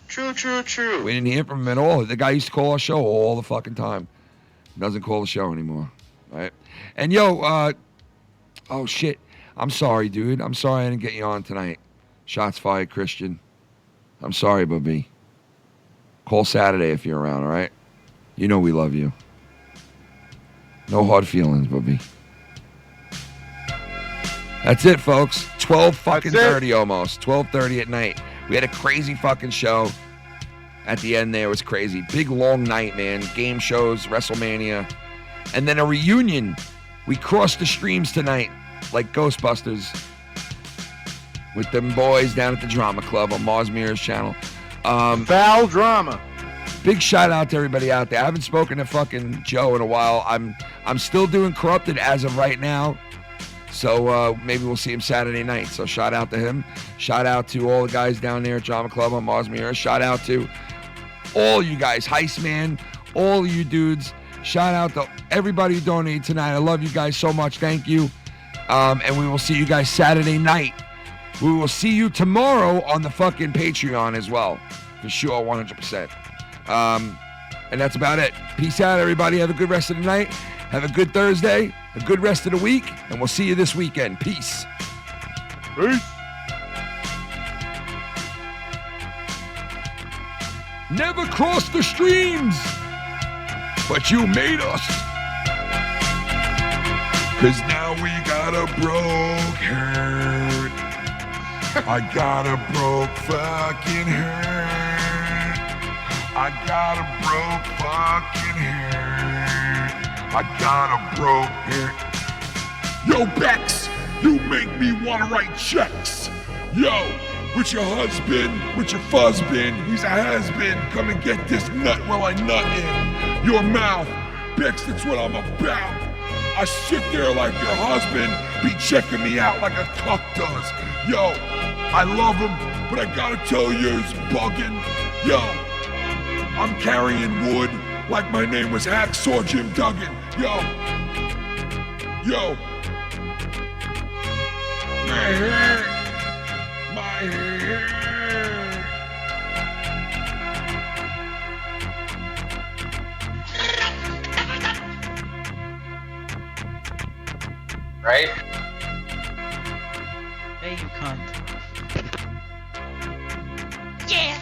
True. We didn't hear from him at all. The guy used to call our show all the fucking time. Doesn't call the show anymore. Right? And oh shit. I'm sorry, dude. I'm sorry I didn't get you on tonight. Shots fired, Christian. I'm sorry, Bubby. Call Saturday if you're around, all right? You know we love you. No hard feelings, Bubby. That's it, folks. 12:30 almost. 12:30 at night. We had a crazy fucking show. At the end there, it was crazy. Big, long night, man. Game shows, Wrestlemania. And then a reunion. We crossed the streams tonight like Ghostbusters with them boys down at the Drama Club on Mars Mirror's channel. Foul drama. Big shout out to everybody out there. I haven't spoken to fucking Joe in a while. I'm still doing Corrupted as of right now. So maybe we'll see him Saturday night. So shout out to him. Shout out to all the guys down there at Drama Club on Mars Mirror. Shout out to all you guys, Heist Man, all you dudes. Shout out to everybody who donated tonight. I love you guys so much. Thank you. And we will see you guys Saturday night. We will see you tomorrow on the fucking Patreon as well. For sure, 100%. And that's about it. Peace out, everybody. Have a good rest of the night. Have a good Thursday. A good rest of the week. And we'll see you this weekend. Peace. Peace. Never cross the streams, but you made us. 'Cause now we got a broke heart. I got a broke fucking heart. I got a broke fucking heart. I got a broke heart. Yo, Bex, you make me wanna write checks. Yo, with your husband, with your fuzzbin, he's a has-been. Come and get this nut while I nut in your mouth. Bex, that's what I'm about. I sit there like your husband, be checking me out like a cuck does. Yo, I love him, but I gotta tell you, it's bugging. Yo, I'm carrying wood like my name was Hacksaw Jim Duggan. Yo, my hair. Right? Hey, you cunt. Yeah.